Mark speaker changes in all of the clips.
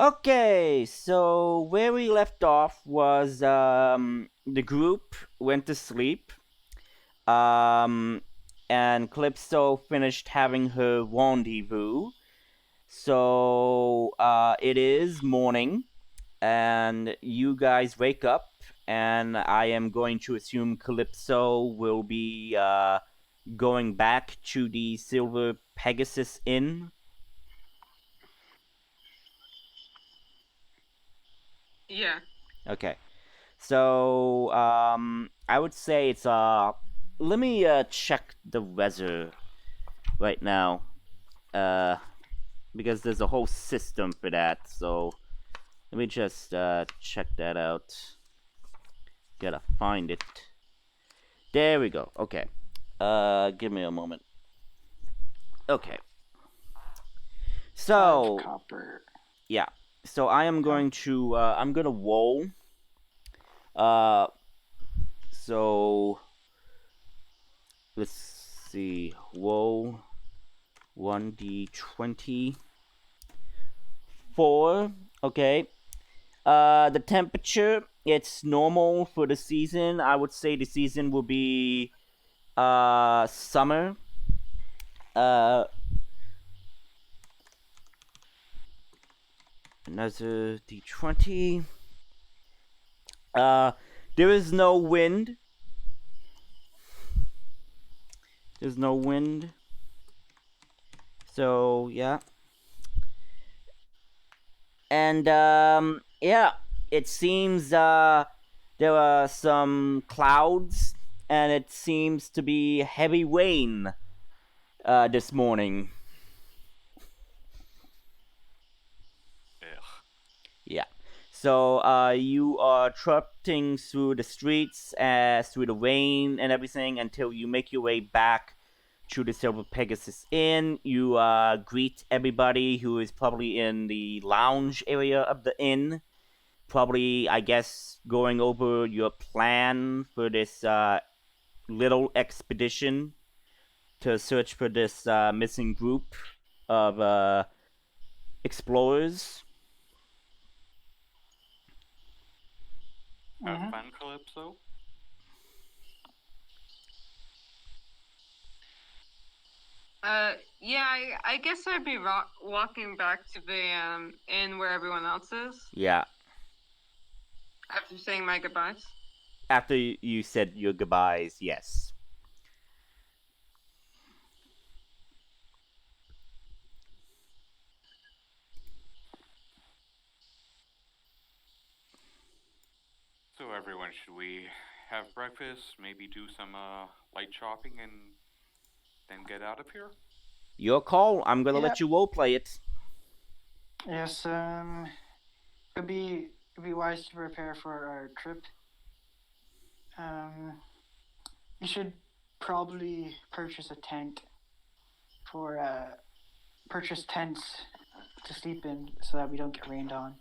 Speaker 1: Okay, so where we left off was the group went to sleep, um, and Calypso finished having her rendezvous. So it is morning, and you guys wake up, and I am going to assume Calypso will be going back to the Silver Pegasus Inn.
Speaker 2: Yeah.
Speaker 1: Okay. So, I would say it's let me check the weather right now. Because there's a whole system for that. So, let me just check that out. Gotta find it. There we go. Okay. Give me a moment. Okay.
Speaker 3: 5
Speaker 1: So,
Speaker 3: copper.
Speaker 1: yeah. So I am going to I'm gonna roll. Uh, so let's see. Roll 1d20. 4. Okay. The temperature, it's normal for the season. I would say the season will be summer. Another d20. There is no wind. There's no wind. So, yeah. And yeah, it seems there are some clouds, and it seems to be heavy rain this morning.
Speaker 4: Ugh.
Speaker 1: Yeah. So you are trotting through the streets, through the rain and everything, until you make your way back to the Silver Pegasus Inn. You greet everybody who is probably in the lounge area of the inn. Probably, I guess, going over your plan for this little expedition to search for this missing group of explorers.
Speaker 4: Have fun, Calypso?
Speaker 2: Yeah, I guess I'd be walking back to the inn where everyone else is
Speaker 1: Yeah.
Speaker 2: after saying my goodbyes.
Speaker 1: After you said your goodbyes, yes.
Speaker 4: So everyone, should we have breakfast, maybe do some light shopping, and then get out of here?
Speaker 1: Your call. I'm gonna
Speaker 3: Yeah.
Speaker 1: let you roleplay it.
Speaker 3: Yes, it'd be wise to prepare for our trip. We should probably purchase a tent for purchase tents to sleep in so that we don't get rained on.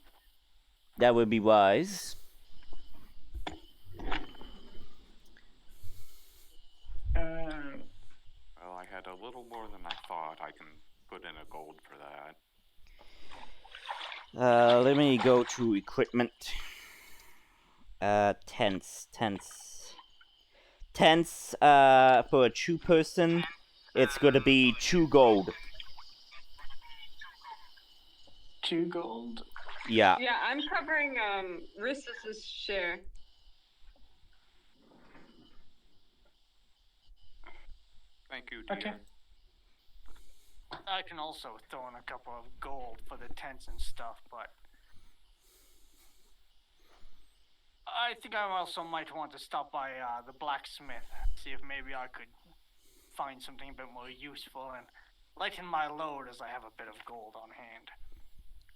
Speaker 1: That would be wise.
Speaker 4: Well, I had a little more than I thought. I can put in a gold for that.
Speaker 1: Let me go to equipment. Tents. Tents, for a 2-person, it's gonna be 2 gold.
Speaker 3: 2 gold.
Speaker 1: Yeah.
Speaker 2: Yeah, I'm covering Rissus's share.
Speaker 4: Thank you, dear.
Speaker 3: Okay.
Speaker 5: I can also throw in a couple of gold for the tents and stuff, but I think I also might want to stop by the blacksmith, see if maybe I could find something a bit more useful and lighten my load as I have a bit of gold on hand.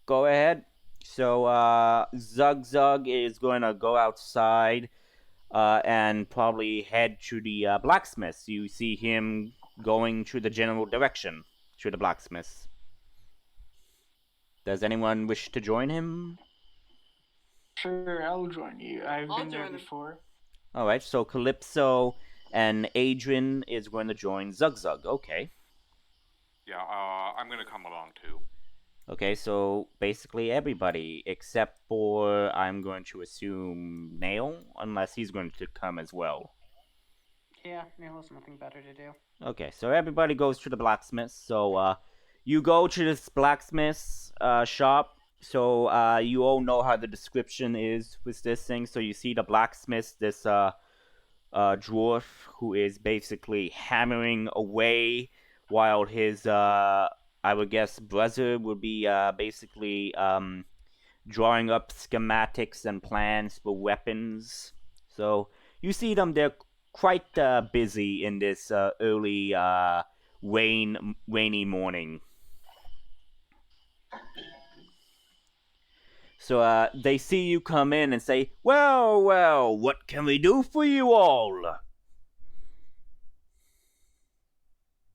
Speaker 1: Go ahead. So, Zug is going to go outside and probably head to the blacksmith. You see him going to the general direction to the blacksmith. Does anyone wish to join him?
Speaker 3: Sure, I'll join you. I've
Speaker 2: I'll
Speaker 3: been there
Speaker 2: join him.
Speaker 3: before.
Speaker 1: Alright, so Calypso and Adrian is going to join Zug. Okay.
Speaker 4: Yeah, I'm gonna come along too.
Speaker 1: Okay, so basically everybody except for I'm going to assume Nail, unless he's going to come as well.
Speaker 3: Yeah, Neil has nothing better to do.
Speaker 1: Okay, so everybody goes to the blacksmith. So you go to this blacksmith's shop. So you all know how the description is with this thing. So you see the blacksmith, this dwarf who is basically hammering away, while his I would guess brother would be basically drawing up schematics and plans for weapons. So you see them; they're quite busy in this early rainy morning. So they see you come in and say, "Well, well, what can we do for you all?"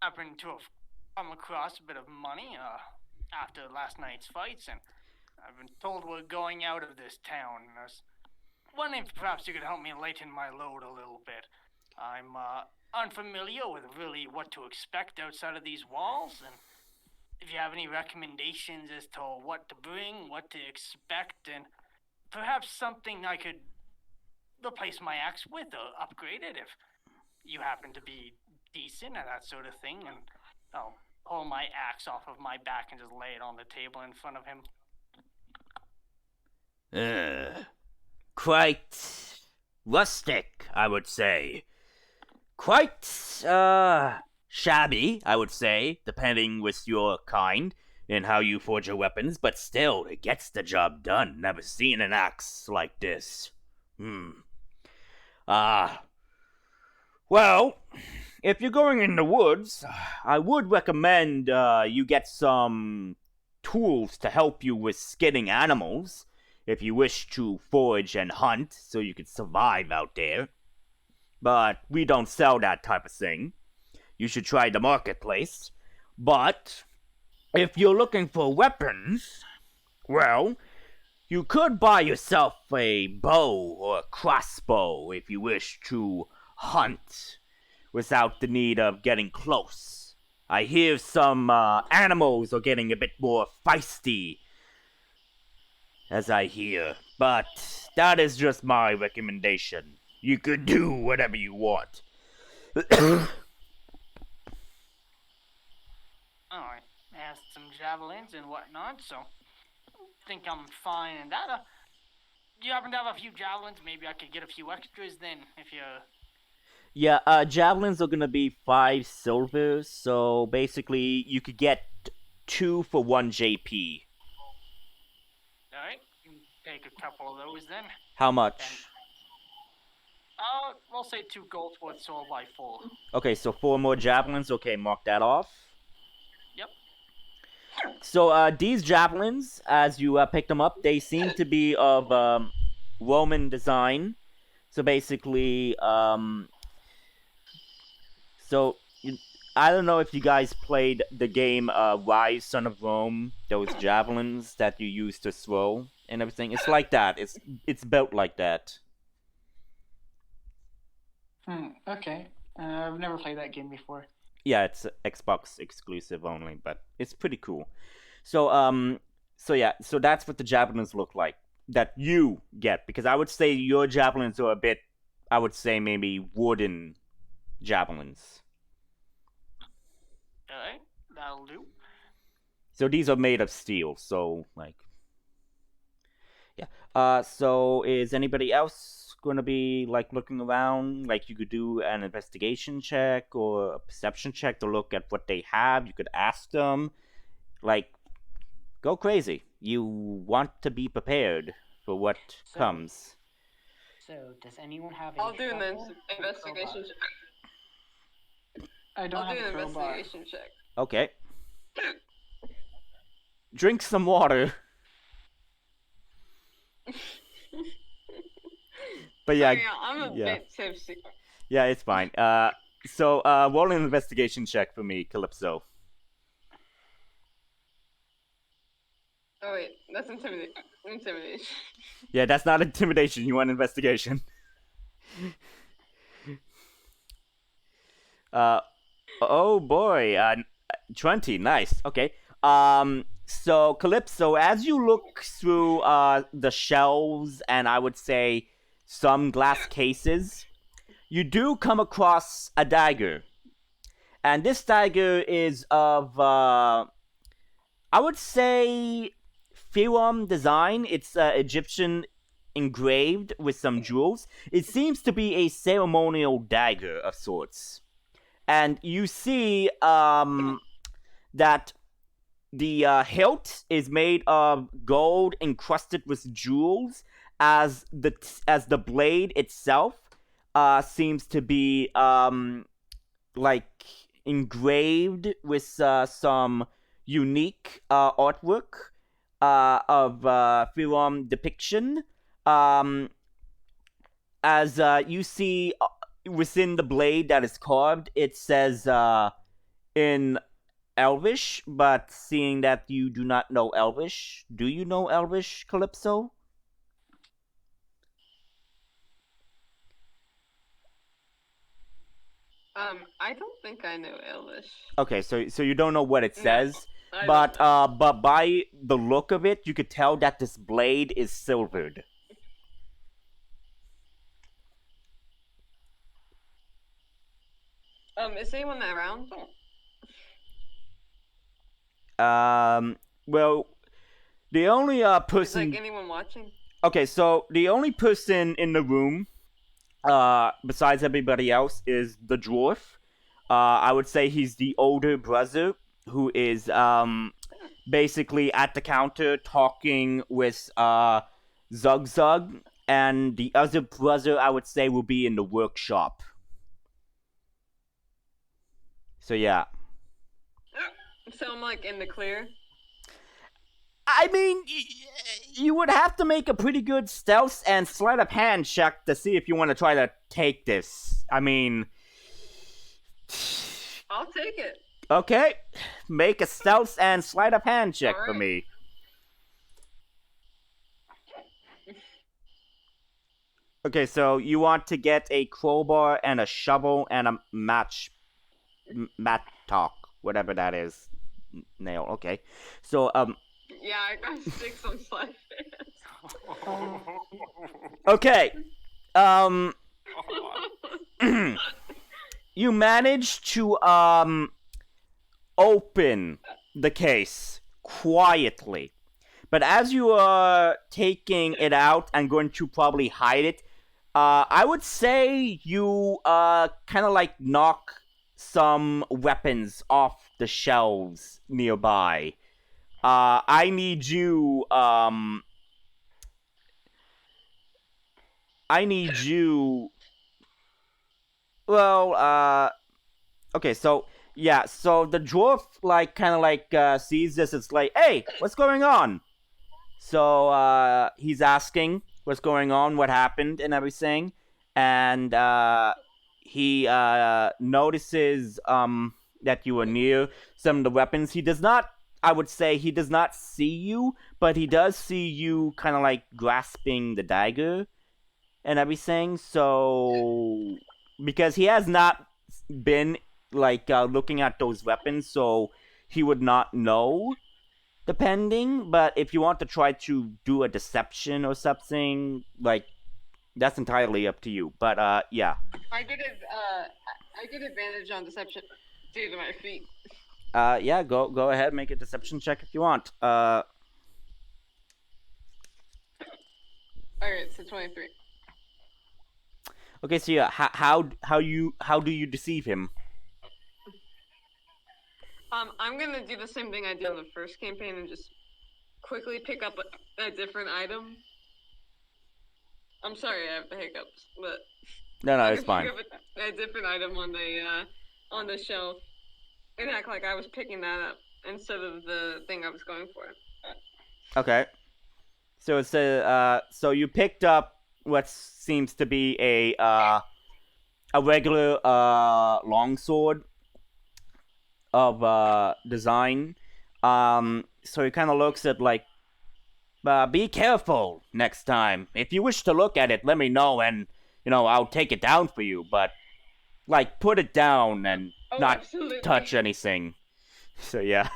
Speaker 5: Happen to have come across a bit of money after last night's fights, and I've been told we're going out of this town. I was wondering if perhaps you could help me lighten my load a little bit. I'm unfamiliar with really what to expect outside of these walls, and if you have any recommendations as to what to bring, what to expect, and perhaps something I could replace my axe with or upgrade it if you happen to be decent at that sort of thing, and I'll pull my axe off of my back and just lay it on the table in front of him.
Speaker 1: Quite rustic, I would say. Quite, shabby, I would say, depending with your kind and how you forge your weapons, but still, it gets the job done. Never seen an axe like this. Well, if you're going in the woods, I would recommend you get some tools to help you with skinning animals if you wish to forage and hunt so you can survive out there. But we don't sell that type of thing. You should try the marketplace. But if you're looking for weapons, well, you could buy yourself a bow or a crossbow if you wish to hunt without the need of getting close. I hear some animals are getting a bit more feisty, as I hear, but that is just my recommendation. You could do whatever you want.
Speaker 5: I have some javelins and whatnot, so I think I'm fine in that. Do you happen to have a few javelins? Maybe I could get a few extras then, if you...
Speaker 1: Yeah, javelins are gonna be 5 silver, so basically you could get 2 for 1 JP.
Speaker 5: Alright, take a couple of those then.
Speaker 1: How much?
Speaker 5: We'll say 2 gold worth sold by 4.
Speaker 1: Okay, so 4 more javelins. Okay, mark that off.
Speaker 5: Yep.
Speaker 1: So these javelins, as you pick them up, they seem to be of Roman design. So basically, I don't know if you guys played the game Rise, Son of Rome. Those javelins that you use to throw and everything. It's like that. It's built like that.
Speaker 3: Okay. I've never played that game before.
Speaker 1: Yeah, it's Xbox exclusive only, but it's pretty cool. So so that's what the javelins look like that you get, because I would say your javelins are a bit, I would say maybe wooden javelins.
Speaker 5: Alright, that'll do.
Speaker 1: So these are made of steel, so like, yeah. So is anybody else gonna be like looking around? Like you could do an investigation check or a perception check to look at what they have. You could ask them, like, go crazy. You want to be prepared for what comes.
Speaker 3: So, does anyone have
Speaker 2: I'll do an investigation check.
Speaker 3: I don't
Speaker 2: I'll do
Speaker 3: have
Speaker 2: an
Speaker 3: a crowbar.
Speaker 2: investigation check.
Speaker 1: Okay. Drink some water. But yeah,
Speaker 2: Oh, yeah, I'm a bit tipsy.
Speaker 1: yeah, it's fine. So roll an investigation check for me, Calypso.
Speaker 2: Oh wait, that's intimidation.
Speaker 1: Yeah, that's not intimidation. You want investigation. Oh boy, 20, nice. Okay. So Calypso, as you look through the shelves and I would say some glass cases, you do come across a dagger. And this dagger is of, I would say, Firam design. It's Egyptian engraved with some jewels. It seems to be a ceremonial dagger of sorts. And you see that the hilt is made of gold encrusted with jewels, as the blade itself seems to be like engraved with some unique artwork of film depiction. Um, as you see within the blade that is carved, it says in Elvish, but seeing that you do not know Elvish, do you know Elvish, Calypso?
Speaker 2: I don't think I know Elvish.
Speaker 1: Okay, so you don't know what it
Speaker 2: No,
Speaker 1: says,
Speaker 2: I
Speaker 1: but
Speaker 2: don't know.
Speaker 1: but by the look of it, you could tell that this blade is silvered.
Speaker 2: Is anyone around?
Speaker 1: Well, the only
Speaker 2: Is
Speaker 1: person.
Speaker 2: like anyone watching?
Speaker 1: Okay, so the only person in the room, besides everybody else, is the dwarf. I would say he's the older brother who is basically at the counter talking with Zug Zug, and the other brother I would say will be in the workshop. So yeah.
Speaker 2: So I'm like in the clear.
Speaker 1: I mean, you would have to make a pretty good stealth and sleight of hand check to see if you want to try to take this. I mean,
Speaker 2: I'll take it.
Speaker 1: okay, make a stealth and sleight of hand check for
Speaker 2: Alright.
Speaker 1: me. Okay, so you want to get a crowbar and a shovel and a mattock, whatever that is. Nail. Okay, so
Speaker 2: Yeah, I got 6 on slide fans.
Speaker 1: okay, you managed to open the case quietly. But as you are taking it out and going to probably hide it, I would say you kind of like knock some weapons off the shelves nearby. I need you. I need you. Well, okay, so yeah, so the dwarf like kind of like sees this. It's like, hey, what's going on? So he's asking what's going on, what happened, and everything, and he notices that you are near some of the weapons. He does not. I would say he does not see you, but he does see you kind of like grasping the dagger and everything. So because he has not been like looking at those weapons, so he would not know depending. But if you want to try to do a deception or something, like that's entirely up to you. But yeah.
Speaker 2: I get advantage on deception due to my feet.
Speaker 1: Yeah, go ahead, make a deception check if you want.
Speaker 2: Alright, so 23.
Speaker 1: Okay, so yeah, how do you deceive him?
Speaker 2: I'm gonna do the same thing I did on the first campaign and just quickly pick up a different item. I'm sorry, I have the hiccups, but
Speaker 1: No,
Speaker 2: I'm
Speaker 1: it's
Speaker 2: gonna
Speaker 1: fine.
Speaker 2: pick up a different item on the shelf and act like I was picking that up instead of the thing I was going for.
Speaker 1: Okay. So it's so you picked up what seems to be a regular longsword of design. So he kind of looks at like, be careful next time. If you wish to look at it, let me know, and I'll take it down for you. But like, put it down and
Speaker 2: Oh,
Speaker 1: not
Speaker 2: absolutely.
Speaker 1: touch anything. So yeah.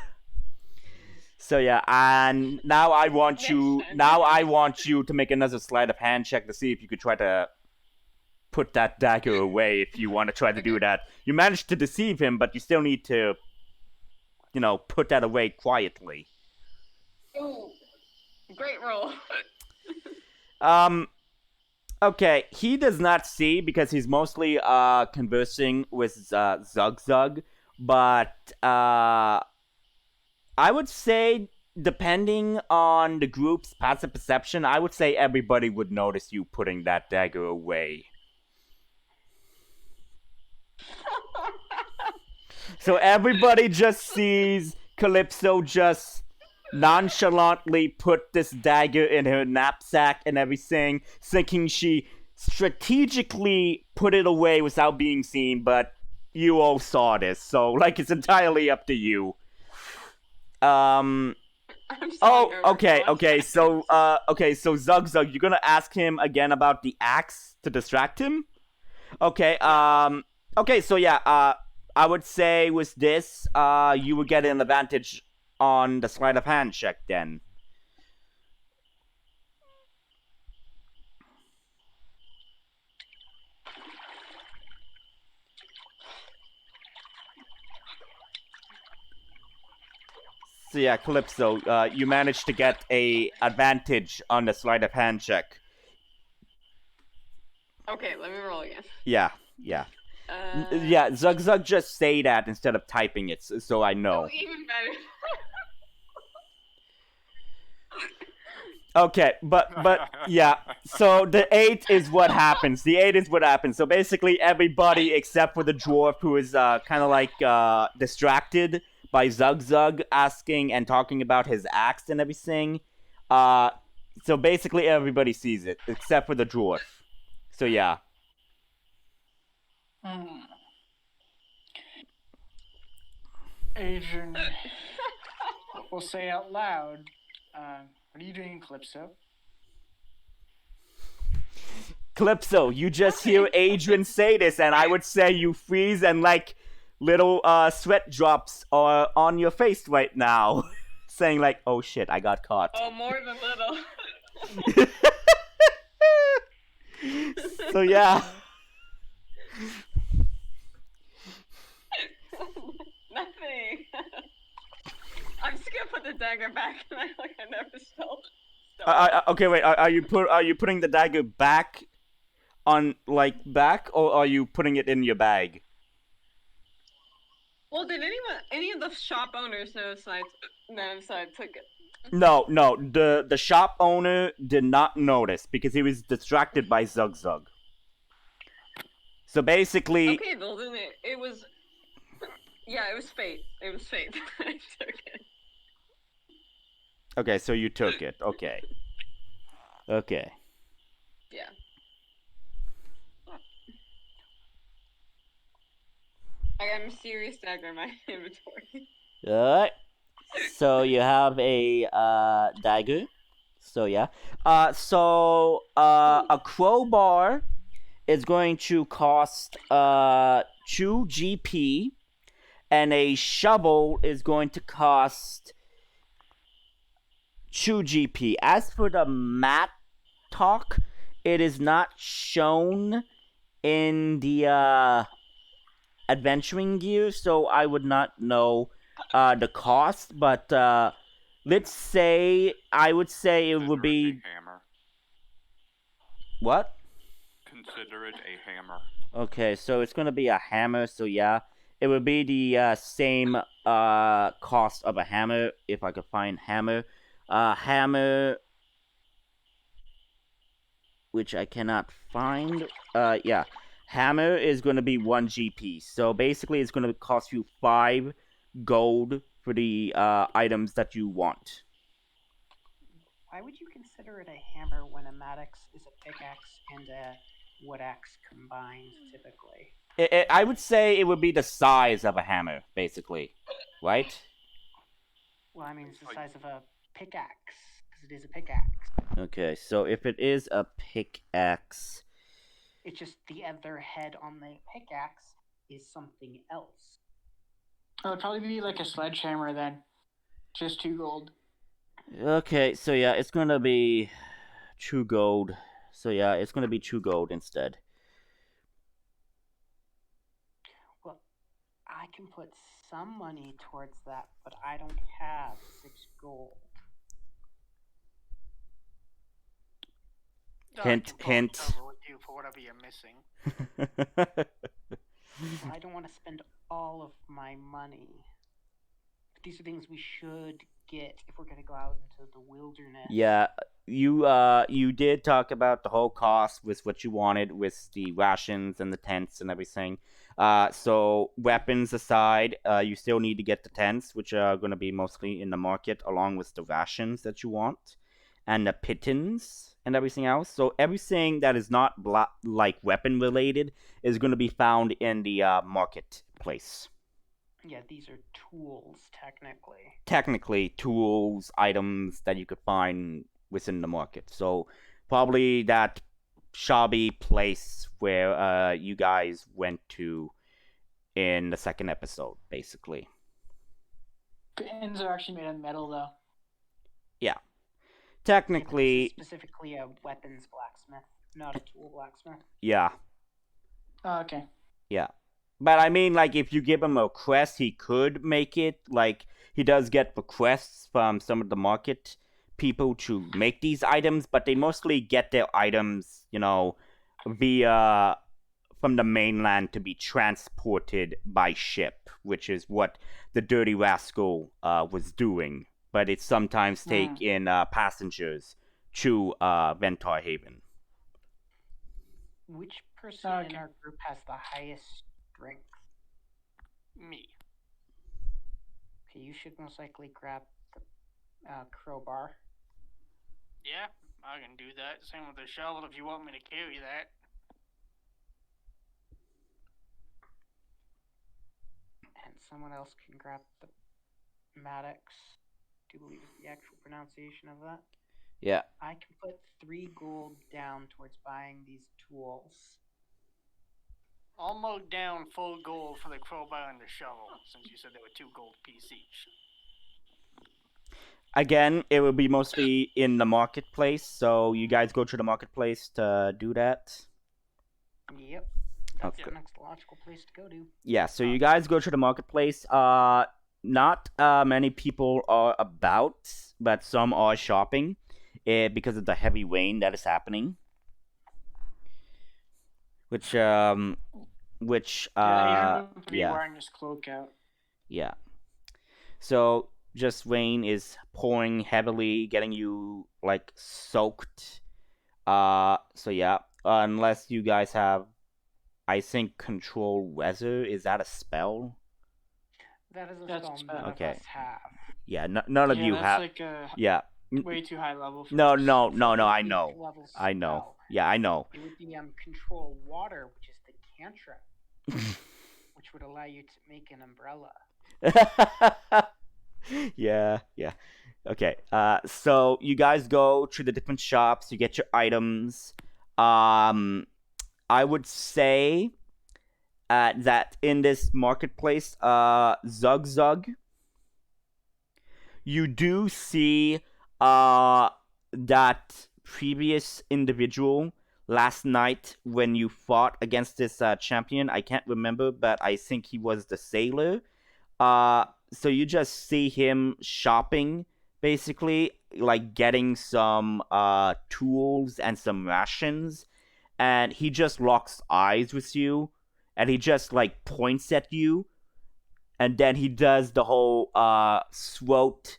Speaker 1: So yeah, and now I want
Speaker 2: Next
Speaker 1: you.
Speaker 2: time.
Speaker 1: Now I want you to make another sleight of hand check to see if you could try to put that dagger away. If you want to try to do that, you managed to deceive him, but you still need to, put that away quietly.
Speaker 2: Ooh, great roll.
Speaker 1: Okay, he does not see because he's mostly conversing with Zug Zug, but I would say depending on the group's passive perception, I would say everybody would notice you putting that dagger away. So everybody just sees Calypso just nonchalantly put this dagger in her knapsack and everything, thinking she strategically put it away without being seen, but you all saw this, so it's entirely up to you.
Speaker 2: I'm
Speaker 1: Oh,
Speaker 2: sorry,
Speaker 1: okay, so Zug Zug, you're gonna ask him again about the axe to distract him? Okay, so yeah, I would say with this, you would get an advantage on the sleight of hand check then. So yeah, Calypso, you managed to get a advantage on the sleight of hand check.
Speaker 2: Okay, let me roll again.
Speaker 1: Yeah. Yeah, Zug Zug just say that instead of typing it, so I know.
Speaker 2: Oh, even better.
Speaker 1: Okay, but yeah. So the 8 is what happens. The 8 is what happens. So basically, everybody except for the dwarf, who is kind of distracted by Zug Zug asking and talking about his axe and everything. So basically, everybody sees it except for the dwarf. So yeah.
Speaker 3: Adrian will say out loud, what are you doing, Calypso?
Speaker 1: Calypso, you just hear Adrian say this, and I would say you freeze and little sweat drops are on your face right now, saying oh shit, I got caught.
Speaker 2: Oh, more than little.
Speaker 1: So yeah.
Speaker 2: Nothing. I'm just gonna put the dagger back, and I never stole it.
Speaker 1: Okay, wait. Are you putting the dagger back on back, or are you putting it in your bag?
Speaker 2: Well, did any of the shop owners notice I took it?
Speaker 1: No. The shop owner did not notice because he was distracted by Zug Zug. So basically.
Speaker 2: Okay, well then it was. Yeah, it was fate. It was fate. I took it.
Speaker 1: Okay, so you took it. Okay.
Speaker 2: Yeah. I got a mysterious dagger in my inventory.
Speaker 1: Alright. So you have a dagger. So yeah. A crowbar is going to cost 2 GP, and a shovel is going to cost 2 GP. As for the mattock, it is not shown in the adventuring gear, so I would not know the cost, but let's say I would say it would be
Speaker 4: a hammer.
Speaker 1: What?
Speaker 4: Consider it a hammer.
Speaker 1: Okay, so it's gonna be a hammer, so yeah. It would be the same cost of a hammer if I could find hammer. Hammer, which I cannot find. Yeah. Hammer is going to be 1 GP. So basically, it's going to cost you 5 gold for the items that you want.
Speaker 6: Why would you consider it a hammer when a mattock is a pickaxe and a wood axe combined, typically?
Speaker 1: I would say it would be the size of a hammer, basically. Right?
Speaker 6: Well, I mean, it's the size of a pickaxe, because it is a pickaxe.
Speaker 1: Okay, so if it is a pickaxe...
Speaker 6: It's just the other head on the pickaxe is something else.
Speaker 3: Oh, it'd probably be like a sledgehammer then. Just 2 gold.
Speaker 1: Okay, so yeah, it's gonna be 2 gold. So yeah, it's gonna be 2 gold instead.
Speaker 6: Well, I can put some money towards that, but I don't have 6 gold.
Speaker 5: I
Speaker 1: Hint,
Speaker 5: can probably
Speaker 1: hint.
Speaker 5: cover with you for whatever you're missing.
Speaker 6: Well, I don't want to spend all of my money. But these are things we should get if we're going to go out into the wilderness.
Speaker 1: Yeah, you did talk about the whole cost with what you wanted with the rations and the tents and everything. So weapons aside, you still need to get the tents, which are going to be mostly in the market, along with the rations that you want, and the pittons and everything else. So everything that is not like weapon related is going to be found in the marketplace.
Speaker 6: Yeah, these are tools, technically.
Speaker 1: Technically, tools, items that you could find within the market. So probably that shabby place where you guys went to in the second episode, basically.
Speaker 3: The ends are actually made of metal, though.
Speaker 1: Yeah.
Speaker 6: This
Speaker 1: Technically,
Speaker 6: is specifically a weapons blacksmith, not a tool blacksmith.
Speaker 1: yeah.
Speaker 3: Oh, okay.
Speaker 1: Yeah. But I mean, like, if you give him a quest, he could make it. Like, he does get requests from some of the market people to make these items, but they mostly get their items, via from the mainland to be transported by ship, which is what the Dirty Rascal was doing. But it sometimes take in passengers to Ventar Haven.
Speaker 6: Which person in our group has the highest strength?
Speaker 5: Me.
Speaker 6: Okay, you should most likely grab the crowbar.
Speaker 5: Yeah, I can do that. Same with the shovel if you want me to carry that.
Speaker 6: And someone else can grab the Maddox. Do you believe is the actual pronunciation of that?
Speaker 1: Yeah.
Speaker 6: I can put 3 gold down towards buying these tools.
Speaker 5: I'll mark down 4 gold for the crowbar and the shovel, since you said they were 2 gold piece each.
Speaker 1: Again, it will be mostly in the marketplace, so you guys go to the marketplace to do that.
Speaker 6: Yep. That's
Speaker 1: Okay.
Speaker 6: the next logical place to go to.
Speaker 1: Yeah, so you guys go to the marketplace. Not many people are about, but some are shopping because of the heavy rain that is happening. Which
Speaker 3: Yeah, he happened to be wearing his cloak out.
Speaker 1: Yeah. So just rain is pouring heavily, getting you like soaked. So yeah, unless you guys have, I think, control weather. Is that a spell?
Speaker 6: That is a
Speaker 3: That's
Speaker 6: spell
Speaker 3: a spell.
Speaker 6: none
Speaker 1: Okay.
Speaker 6: of us have.
Speaker 1: Yeah, none of you
Speaker 3: that's
Speaker 1: have.
Speaker 3: like a
Speaker 1: Yeah.
Speaker 3: way too high level for
Speaker 1: No,
Speaker 3: us.
Speaker 1: no,
Speaker 6: It's
Speaker 1: no,
Speaker 6: a
Speaker 1: no. I
Speaker 6: 8th
Speaker 1: know.
Speaker 6: level
Speaker 1: I know.
Speaker 6: spell.
Speaker 1: Yeah, I know.
Speaker 6: It would be control water, which is the cantrip, which would allow you to make an umbrella.
Speaker 1: Yeah. Okay. So you guys go to the different shops. You get your items. I would say that in this marketplace, Zug, you do see that previous individual last night when you fought against this champion. I can't remember, but I think he was the sailor. So you just see him shopping, basically, like getting some tools and some rations, and he just locks eyes with you, and he just like points at you, and then he does the whole throat,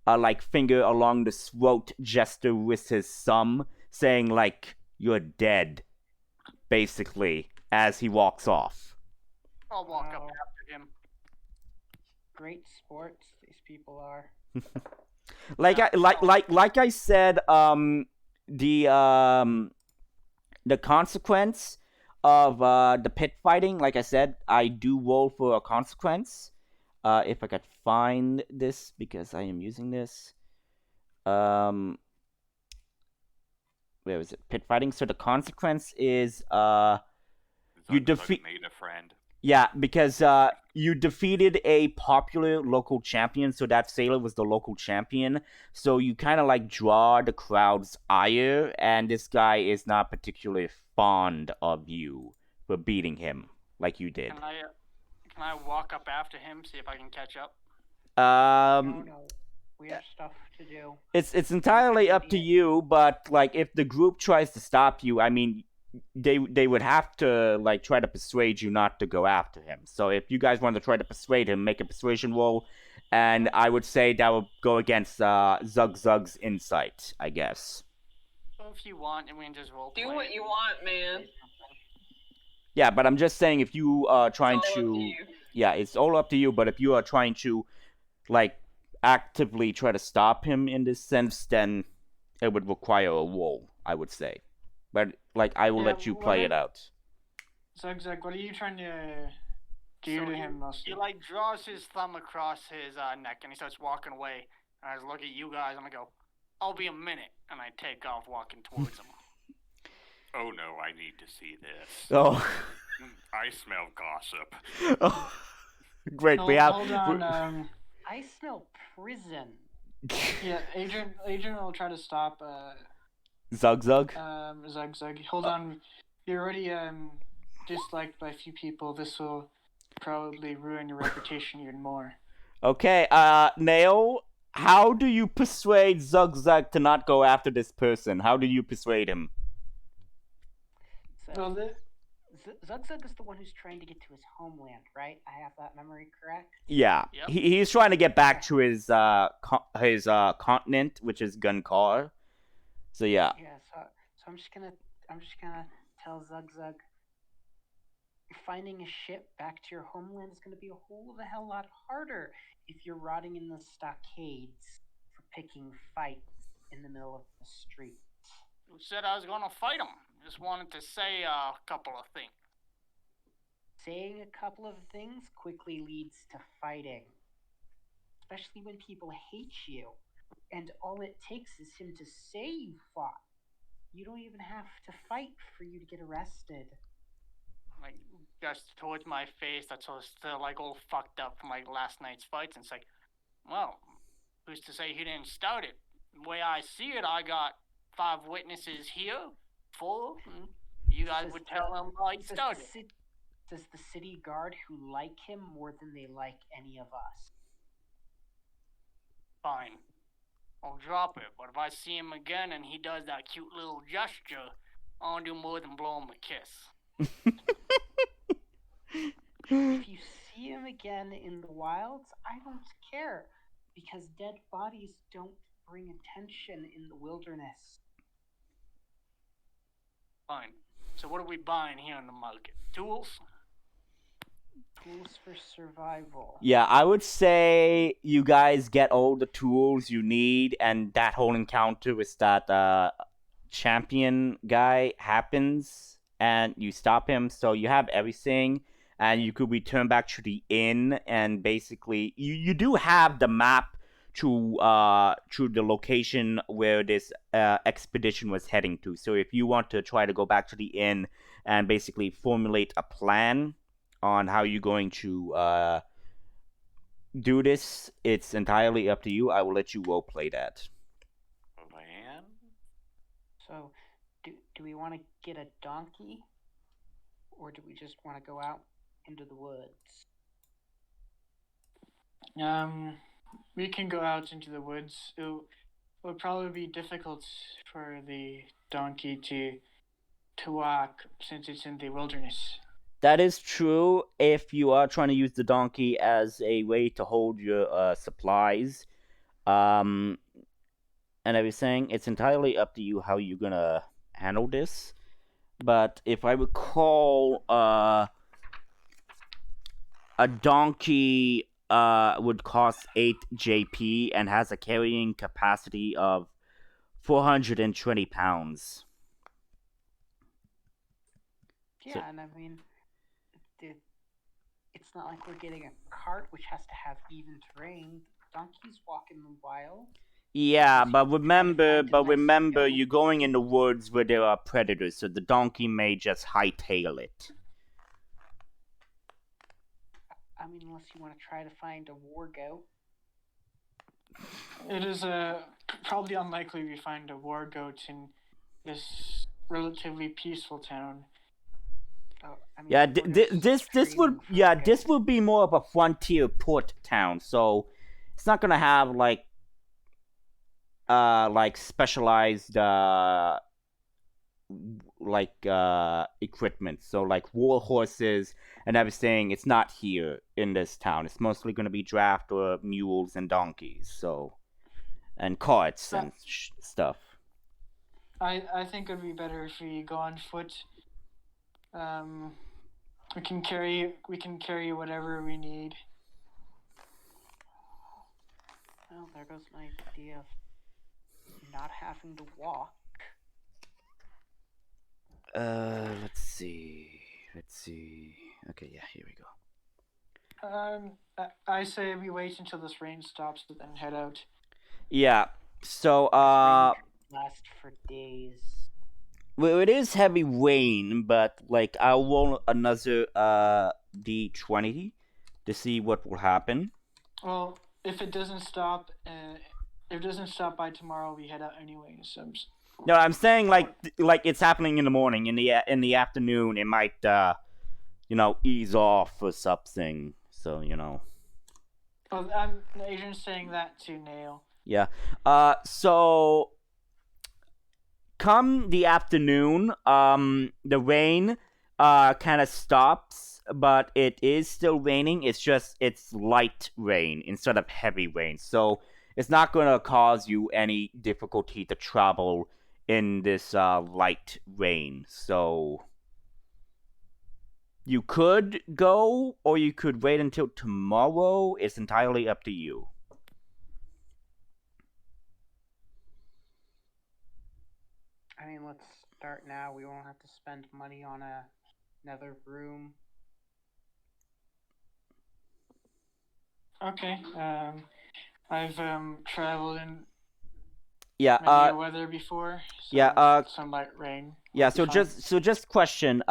Speaker 1: like finger along the throat gesture with his thumb, saying like you're dead, basically, as he walks off.
Speaker 5: I'll walk up
Speaker 6: Wow.
Speaker 5: after him.
Speaker 6: Great sports these people are.
Speaker 1: Like I said, the consequence of the pit fighting, like I said, I do roll for a consequence. If I could find this, because I am using this. Where is it? Pit fighting. So the consequence is you defeat.
Speaker 4: Made a friend.
Speaker 1: Yeah, because you defeated a popular local champion, so that sailor was the local champion. So you kind of like draw the crowd's ire, and this guy is not particularly fond of you for beating him like you did.
Speaker 5: Can I walk up after him, see if I can catch up?
Speaker 6: No. We have stuff to do.
Speaker 1: It's entirely up to you, but like if the group tries to stop you, I mean, they would have to like try to persuade you not to go after him. So if you guys want to try to persuade him, make a persuasion roll, and I would say that would go against Zug's insight, I guess.
Speaker 5: So if you want, and we can just roll.
Speaker 2: Do what you want, man.
Speaker 1: Yeah, but I'm just saying if you are trying
Speaker 2: It's all up to
Speaker 1: to,
Speaker 2: you.
Speaker 1: yeah, it's all up to you. But if you are trying to, like, actively try to stop him in this sense, then it would require a roll, I would say. But like, I will let you play it out.
Speaker 3: Zug, what are you trying to do to him mostly?
Speaker 5: He like draws his thumb across his neck and he starts walking away. And I just look at you guys and I go, "I'll be a minute," and I take off walking towards him.
Speaker 4: Oh no, I need to see this.
Speaker 1: Oh,
Speaker 4: I smell gossip.
Speaker 1: oh. Great.
Speaker 3: No,
Speaker 1: We have.
Speaker 3: hold on.
Speaker 6: I smell prison.
Speaker 3: Yeah, Adrian will try to stop.
Speaker 1: Zug.
Speaker 3: Zug. Hold on. You're already disliked by a few people. This will probably ruin your reputation even more.
Speaker 1: Okay. Nail. How do you persuade Zug to not go after this person? How do you persuade him?
Speaker 6: So,
Speaker 3: Well,
Speaker 6: Zugzug is the one who's trying to get to his homeland, right? I have that memory correct?
Speaker 1: Yeah,
Speaker 5: Yep.
Speaker 1: he's trying to get back to his continent, which is Gunkar. So yeah.
Speaker 6: Yeah, so I'm just gonna tell Zugzug finding a ship back to your homeland is gonna be a whole the hell lot harder if you're rotting in the stockades for picking fights in the middle of the street.
Speaker 5: Who said I was gonna fight him? Just wanted to say a couple of things.
Speaker 6: Saying a couple of things quickly leads to fighting. Especially when people hate you. And all it takes is him to say you fought. You don't even have to fight for you to get arrested.
Speaker 5: Like, just towards my face, that's still like all fucked up from like last night's fights, and it's like, well, who's to say he didn't start it? The way I see it, I got 5 witnesses here, 4, and you guys would tell them he started.
Speaker 6: Does the city guard who like him more than they like any of us?
Speaker 5: Fine. I'll drop it, but if I see him again and he does that cute little gesture, I'll do more than blow him a kiss.
Speaker 6: If you see him again in the wilds, I don't care, because dead bodies don't bring attention in the wilderness.
Speaker 5: Fine. So what are we buying here in the market? Tools?
Speaker 6: Tools for survival.
Speaker 1: Yeah, I would say you guys get all the tools you need, and that whole encounter with that champion guy happens, and you stop him, so you have everything, and you could return back to the inn, and basically, you do have the map to the location where this expedition was heading to. So if you want to try to go back to the inn and basically formulate a plan on how you're going to do this, it's entirely up to you. I will let you roleplay that.
Speaker 4: Man?
Speaker 6: So, do we want to get a donkey? Or do we just want to go out into the woods?
Speaker 3: We can go out into the woods. It will probably be difficult for the donkey to walk since it's in the wilderness.
Speaker 1: That is true if you are trying to use the donkey as a way to hold your supplies and everything. It's entirely up to you how you're gonna handle this. But if I recall, a donkey would cost 8 JP and has a carrying capacity of 420 pounds.
Speaker 6: Yeah,
Speaker 1: So-
Speaker 6: and I mean, it's not like we're getting a cart which has to have even terrain. Donkeys walk in the wild.
Speaker 1: Yeah, but
Speaker 6: Find a nice
Speaker 1: remember,
Speaker 6: hill.
Speaker 1: you're going in the woods where there are predators, so the donkey may just hightail it.
Speaker 6: I mean, unless you want to try to find a war goat.
Speaker 3: It is probably unlikely we find a war goat in this relatively peaceful town.
Speaker 6: Oh, I mean,
Speaker 1: Yeah,
Speaker 6: if we're just
Speaker 1: this would
Speaker 6: training for the
Speaker 1: this
Speaker 6: goat.
Speaker 1: would be more of a frontier port town, so it's not gonna have like specialized equipment. So like war horses and everything, it's not here in this town. It's mostly gonna be draft or mules and donkeys. So and carts and stuff.
Speaker 3: I think it would be better if we go on foot. We can carry whatever we need.
Speaker 6: Well, there goes my idea of not having to walk.
Speaker 1: Let's see. Okay, yeah, here we go.
Speaker 3: I say we wait until this rain stops and then head out.
Speaker 1: Yeah. So
Speaker 6: Last for days.
Speaker 1: well, it is heavy rain, but like I'll roll another d20 to see what will happen.
Speaker 3: Well, if it doesn't stop, by tomorrow, we head out anyway. So.
Speaker 1: No, I'm saying like it's happening in the morning. In the afternoon, it might ease off or something. So
Speaker 3: Well, Adrian's saying that to Nail.
Speaker 1: Yeah. So come the afternoon, the rain kind of stops, but it is still raining. It's light rain instead of heavy rain. So it's not going to cause you any difficulty to travel in this light rain. So you could go or you could wait until tomorrow. It's entirely up to you.
Speaker 6: I mean, let's start now. We won't have to spend money on another room.
Speaker 3: Okay. I've traveled in
Speaker 1: Yeah.
Speaker 3: weather before. So
Speaker 1: Yeah.
Speaker 3: some light rain.
Speaker 1: Yeah. So just question.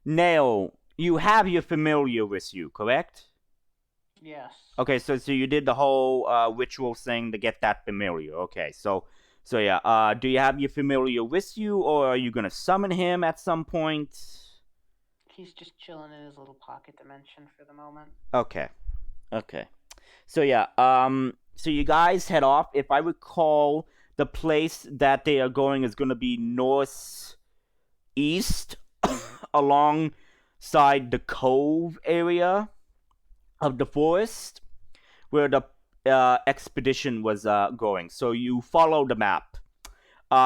Speaker 1: Nail, you have your familiar with you, correct?
Speaker 6: Yes.
Speaker 1: Okay. So you did the whole ritual thing to get that familiar. Okay. So yeah. Do you have your familiar with you, or are you gonna summon him at some point?
Speaker 6: He's just chilling in his little pocket dimension for the moment.
Speaker 1: Okay. So yeah. So you guys head off. If I recall, the place that they are going is gonna be northeast, alongside the cove area of the forest, where the expedition was going. So you follow the map.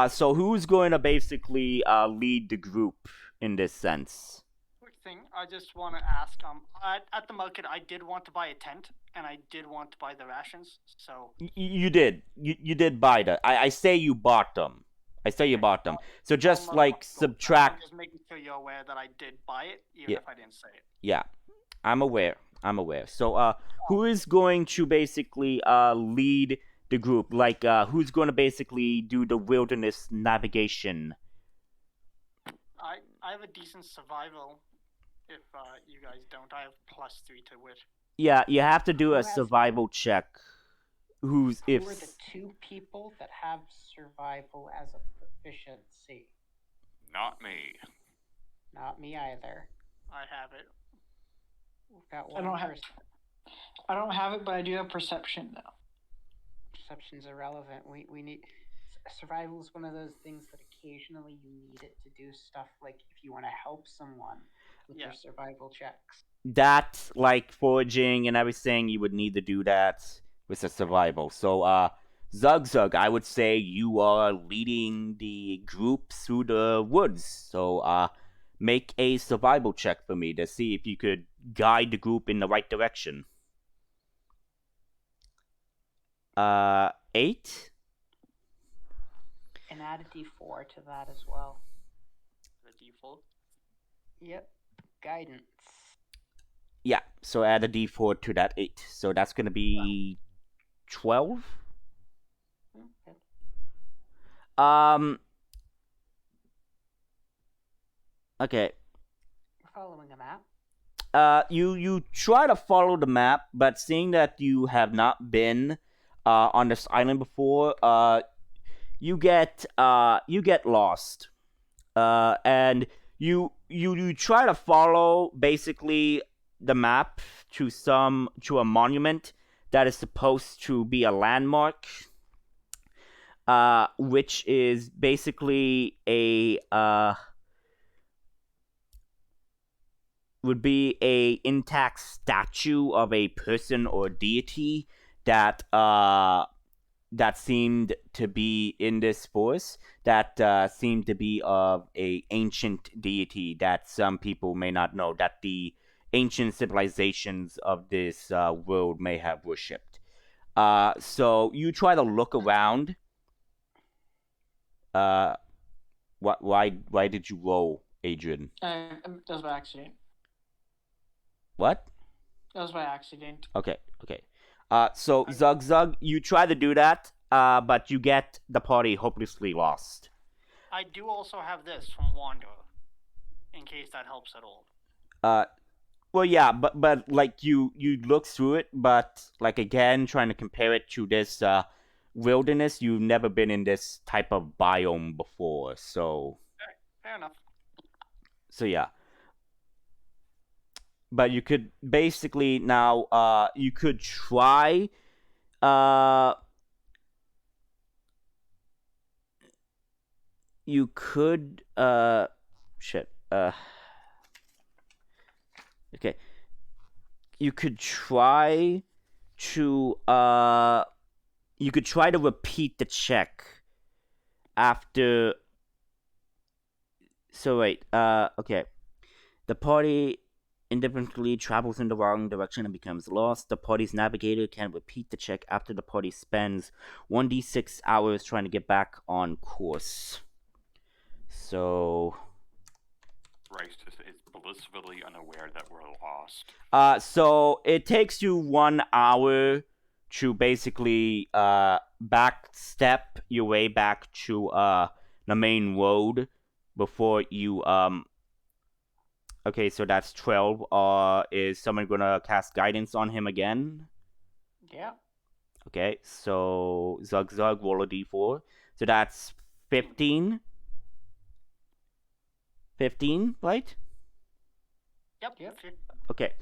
Speaker 1: So who's going to basically lead the group in this sense?
Speaker 5: Quick thing, I just want to ask. At the market, I did want to buy a tent, and I did want to buy the rations. So
Speaker 1: You did. You did buy them. I say you bought them. So just like subtract.
Speaker 5: I'm just making sure you're aware that I did buy it, even
Speaker 1: Yeah.
Speaker 5: if I didn't say it.
Speaker 1: Yeah, I'm aware. So who is going to basically lead the group? Like who's going to basically do the wilderness navigation?
Speaker 5: I have a decent survival. If you guys don't, I have +3 to wit.
Speaker 1: Yeah, you have to do
Speaker 6: Who
Speaker 1: a
Speaker 6: has-
Speaker 1: survival check.
Speaker 6: Who are the two people that have survival as a proficiency?
Speaker 4: Not me.
Speaker 6: Not me either.
Speaker 5: I have it.
Speaker 6: We've got
Speaker 3: I
Speaker 6: one
Speaker 3: don't have.
Speaker 6: person.
Speaker 3: I don't have it, but I do have perception now.
Speaker 6: Perception's irrelevant. We need survival is one of those things that occasionally you need it to do stuff like if you want to help someone with
Speaker 5: Yeah.
Speaker 6: their survival checks.
Speaker 1: That, like foraging and everything, you would need to do that with a survival. So Zug, I would say you are leading the group through the woods. So make a survival check for me to see if you could guide the group in the right direction. 8?
Speaker 6: And add a d4 to that as well.
Speaker 5: The default.
Speaker 6: Yep. Guidance.
Speaker 1: Yeah, so add a d4 to that 8. So that's going to be 12?
Speaker 6: Okay.
Speaker 1: Okay.
Speaker 6: We're following a map.
Speaker 1: you try to follow the map, but seeing that you have not been on this island before, you get lost. And you try to follow basically the map to a monument that is supposed to be a landmark, which is basically would be a intact statue of a person or deity that seemed to be in this forest, that seemed to be of a ancient deity that some people may not know, that the ancient civilizations of this world may have worshipped. So you try to look around. Why did you roll, Adrian?
Speaker 3: That was by accident.
Speaker 1: What?
Speaker 3: That was by accident.
Speaker 1: Okay. So Zug, you try to do that, but you get the party hopelessly lost.
Speaker 5: I do also have this from Wander, in case that helps at all.
Speaker 1: Well, yeah, but like you look through it, but like again, trying to compare it to this wilderness, you've never been in this type of biome before, so.
Speaker 5: Fair enough.
Speaker 1: So yeah. But you could basically now you could try you could okay. You could try to repeat the check after. So wait, okay. The party indifferently travels in the wrong direction and becomes lost. The party's navigator can repeat the check after the party spends 1d6 hours trying to get back on course. So.
Speaker 4: Rice is blissfully unaware that we're lost.
Speaker 1: So it takes you 1 hour to basically backstep your way back to the main road before you Okay, so that's 12. Is someone gonna cast guidance on him again?
Speaker 3: Yeah.
Speaker 1: Okay, so Zug roll a d4. So that's 15. 15, right?
Speaker 5: Yep.
Speaker 1: Okay.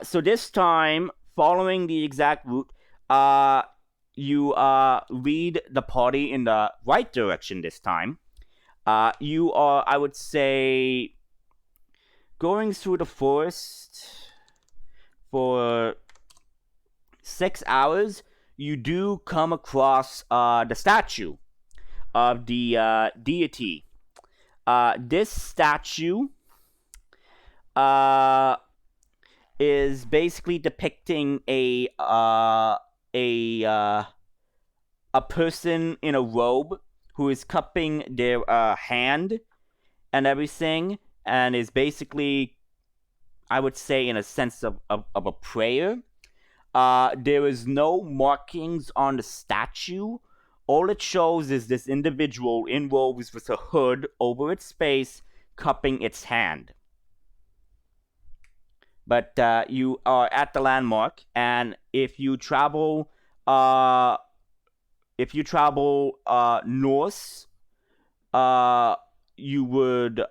Speaker 1: So this time, following the exact route, you lead the party in the right direction this time. You are, I would say, going through the forest for 6 hours. You do come across the statue of the deity. This statue is basically depicting a person in a robe who is cupping their hand and everything, and is basically, I would say, in a sense of a prayer. There is no markings on the statue. All it shows is this individual in robes with a hood over its face, cupping its hand. But you are at the landmark, and if you travel north, you would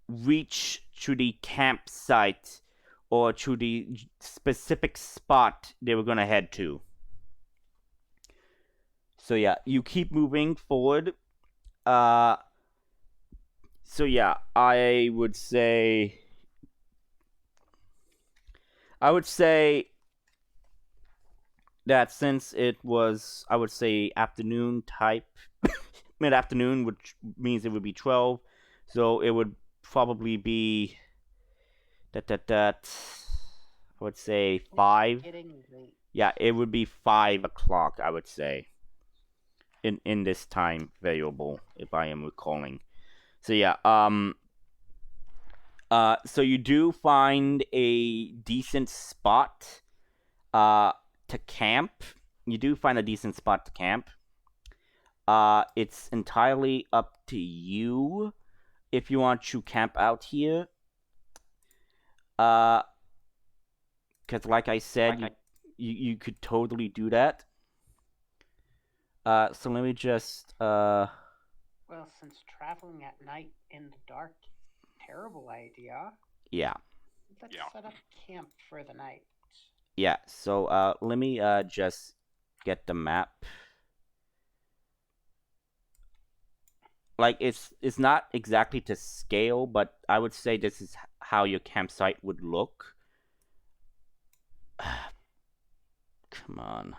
Speaker 1: reach to the campsite or to the specific spot they were gonna head to. So yeah, you keep moving forward. So yeah, I would say that since it was, I would say, afternoon type, mid-afternoon, which means it would be 12, so it would probably be I would say 5.
Speaker 6: Getting late.
Speaker 1: Yeah, it would be 5 o'clock, I would say, in this time variable, if I am recalling. So yeah, so you do find a decent spot to camp. It's entirely up to you if you want to camp out here. because like I said, you could totally do that. So let me just
Speaker 6: Well, since traveling at night in the dark is a terrible idea,
Speaker 1: yeah.
Speaker 6: let's
Speaker 4: Yeah.
Speaker 6: set up camp for the night.
Speaker 1: Yeah, so let me just get the map. Like it's not exactly to scale, but I would say this is how your campsite would look. Come on.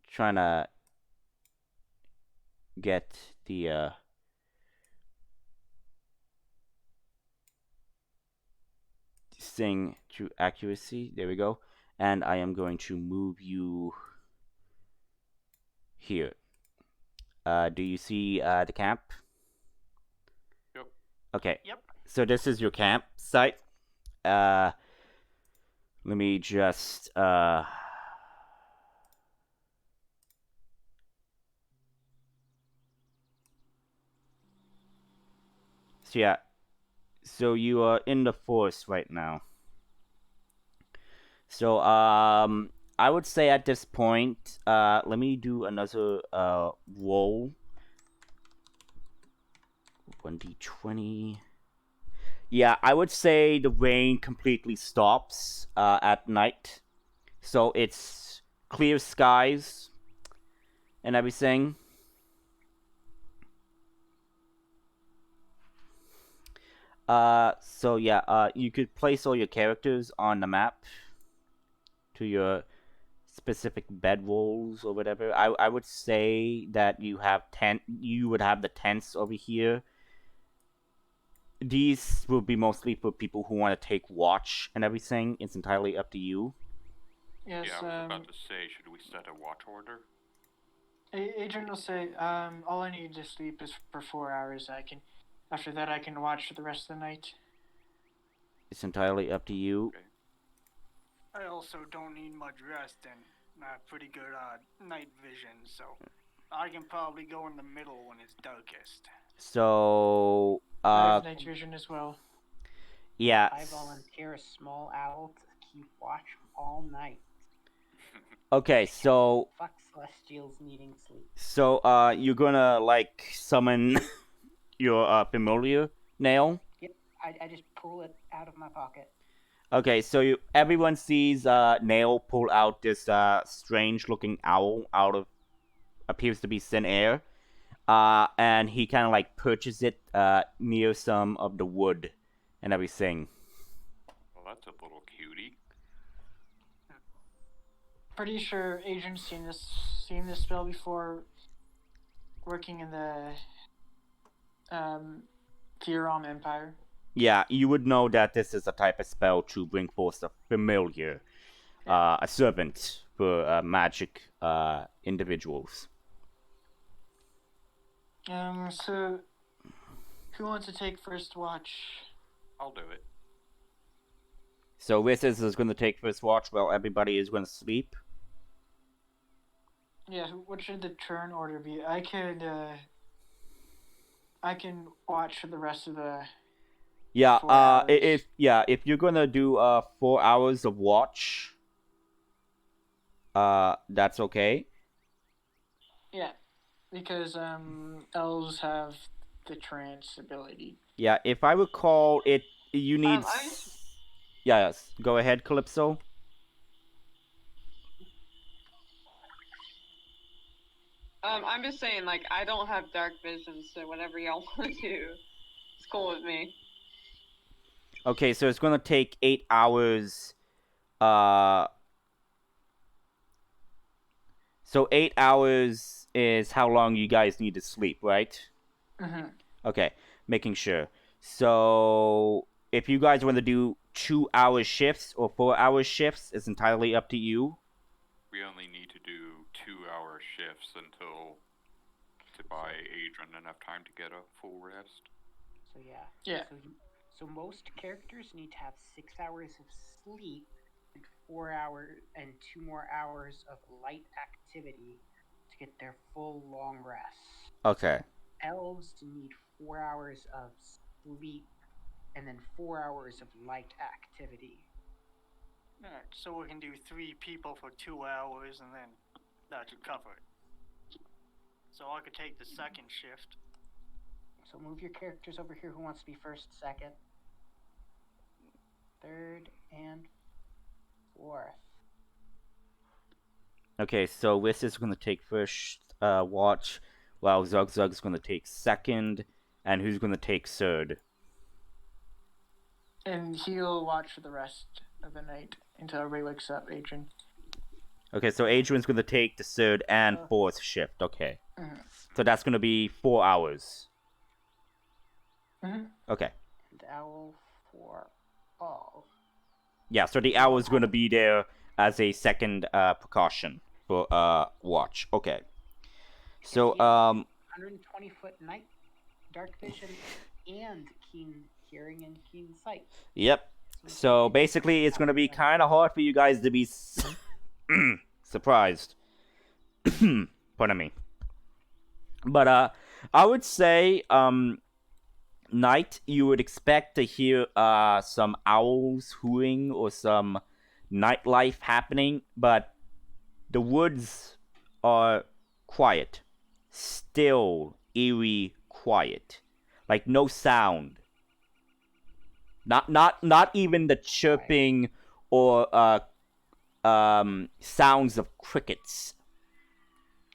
Speaker 1: Trying to get the thing to accuracy. There we go. And I am going to move you here. Do you see the camp?
Speaker 4: Yep.
Speaker 1: Okay.
Speaker 5: Yep.
Speaker 1: So this is your campsite. Let me just so yeah. So you are in the forest right now. So I would say at this point, let me do another roll. 1d20. Yeah, I would say the rain completely stops at night. So it's clear skies and everything. So yeah, you could place all your characters on the map to your specific bedrolls or whatever. I would say that you would have the tents over here. These will be mostly for people who want to take watch and everything. It's entirely up to you.
Speaker 3: Yes,
Speaker 4: Yeah, I was about to say, should we set a watch order?
Speaker 3: Adrian will say, all I need to sleep is for 4 hours. After that, I can watch for the rest of the night.
Speaker 1: It's entirely up to you.
Speaker 4: Okay.
Speaker 5: I also don't need much rest and pretty good night vision, so I can probably go in the middle when it's darkest.
Speaker 1: So
Speaker 3: I have night vision as well.
Speaker 1: yeah.
Speaker 6: I volunteer a small owl to keep watch all night.
Speaker 1: Okay, so
Speaker 6: Fuck Celestials needing sleep.
Speaker 1: so you're gonna like summon your familiar nail.
Speaker 6: Yep, I just pull it out of my pocket.
Speaker 1: Okay, so everyone sees Nail pull out this strange looking owl out of appears to be thin air. And he kind of like perches it near some of the wood and everything.
Speaker 4: Well, that's a little cutie.
Speaker 3: Pretty sure Adrian's seen this spell before, working in the Theorom Empire.
Speaker 1: Yeah, you would know that this is a type of spell to bring forth a familiar, a servant for magic individuals.
Speaker 3: So who wants to take first watch?
Speaker 4: I'll do it.
Speaker 1: So this is going to take first watch while everybody is going to sleep.
Speaker 3: Yeah, what should the turn order be? I can watch for the rest of the.
Speaker 1: Yeah,
Speaker 3: 4 hours.
Speaker 1: if you're gonna do 4 hours of watch, that's okay.
Speaker 3: Yeah, because elves have the trance ability.
Speaker 1: Yeah, if I recall, you need. Yeah, yes. Go ahead, Calypso.
Speaker 2: I'm just saying, like, I don't have dark vision, so whatever y'all want to do, it's cool with me.
Speaker 1: Okay, so it's gonna take 8 hours. So 8 hours is how long you guys need to sleep, right?
Speaker 3: Mm-hmm.
Speaker 1: Okay, making sure. So if you guys want to do 2-hour shifts or 4-hour shifts, it's entirely up to you.
Speaker 4: We only need to do 2-hour shifts until to buy Adrian enough time to get a full rest.
Speaker 6: So yeah.
Speaker 3: Yeah.
Speaker 6: So most characters need to have 6 hours of sleep and 4 hours and 2 more hours of light activity to get their full long rest.
Speaker 1: Okay.
Speaker 6: Elves need 4 hours of sleep and then 4 hours of light activity.
Speaker 5: Alright, so we can do 3 people for 2 hours, and then that should cover it. So I could take the second shift.
Speaker 6: So move your characters over here. Who wants to be first, second, third, and fourth?
Speaker 1: Okay, so Wiss is going to take first watch, while Zug is going to take second, and who's going to take third?
Speaker 3: And he'll watch for the rest of the night until everybody wakes up, Adrian.
Speaker 1: Okay, so Adrian's going to take the third and fourth shift. Okay. So that's going to be 4 hours. Okay.
Speaker 6: And owl for all.
Speaker 1: Yeah, so the owl is going to be there as a second precaution for watch. Okay. So
Speaker 6: 120-foot night, dark vision, and keen hearing and keen sight.
Speaker 1: Yep. So basically, it's going to be kind of hard for you guys to be surprised. Pardon me. But I would say night, you would expect to hear some owls hooting or some nightlife happening, but the woods are quiet, still, eerie, quiet, like no sound. Not even the chirping or sounds of crickets.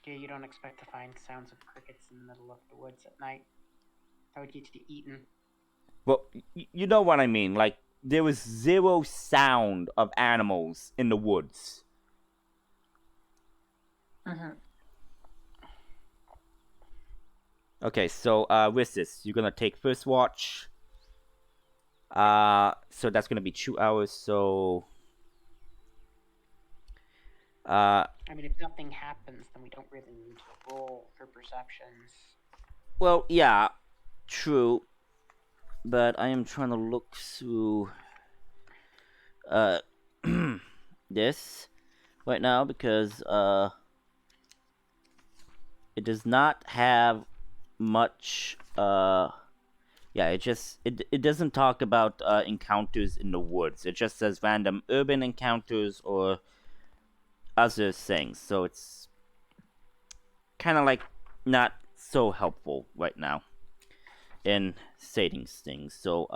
Speaker 6: Yeah, you don't expect to find sounds of crickets in the middle of the woods at night. That would get you eaten.
Speaker 1: Well, you know what I mean. Like, there was zero sound of animals in the woods. Okay, so with this, you're gonna take first watch. So that's gonna be 2 hours. So,
Speaker 6: I mean, if nothing happens, then we don't really need to roll for perceptions.
Speaker 1: well, yeah, true. But I am trying to look through this right now because it does not have much yeah, it doesn't talk about encounters in the woods. It just says random urban encounters or other things. So it's kind of like not so helpful right now in stating things. So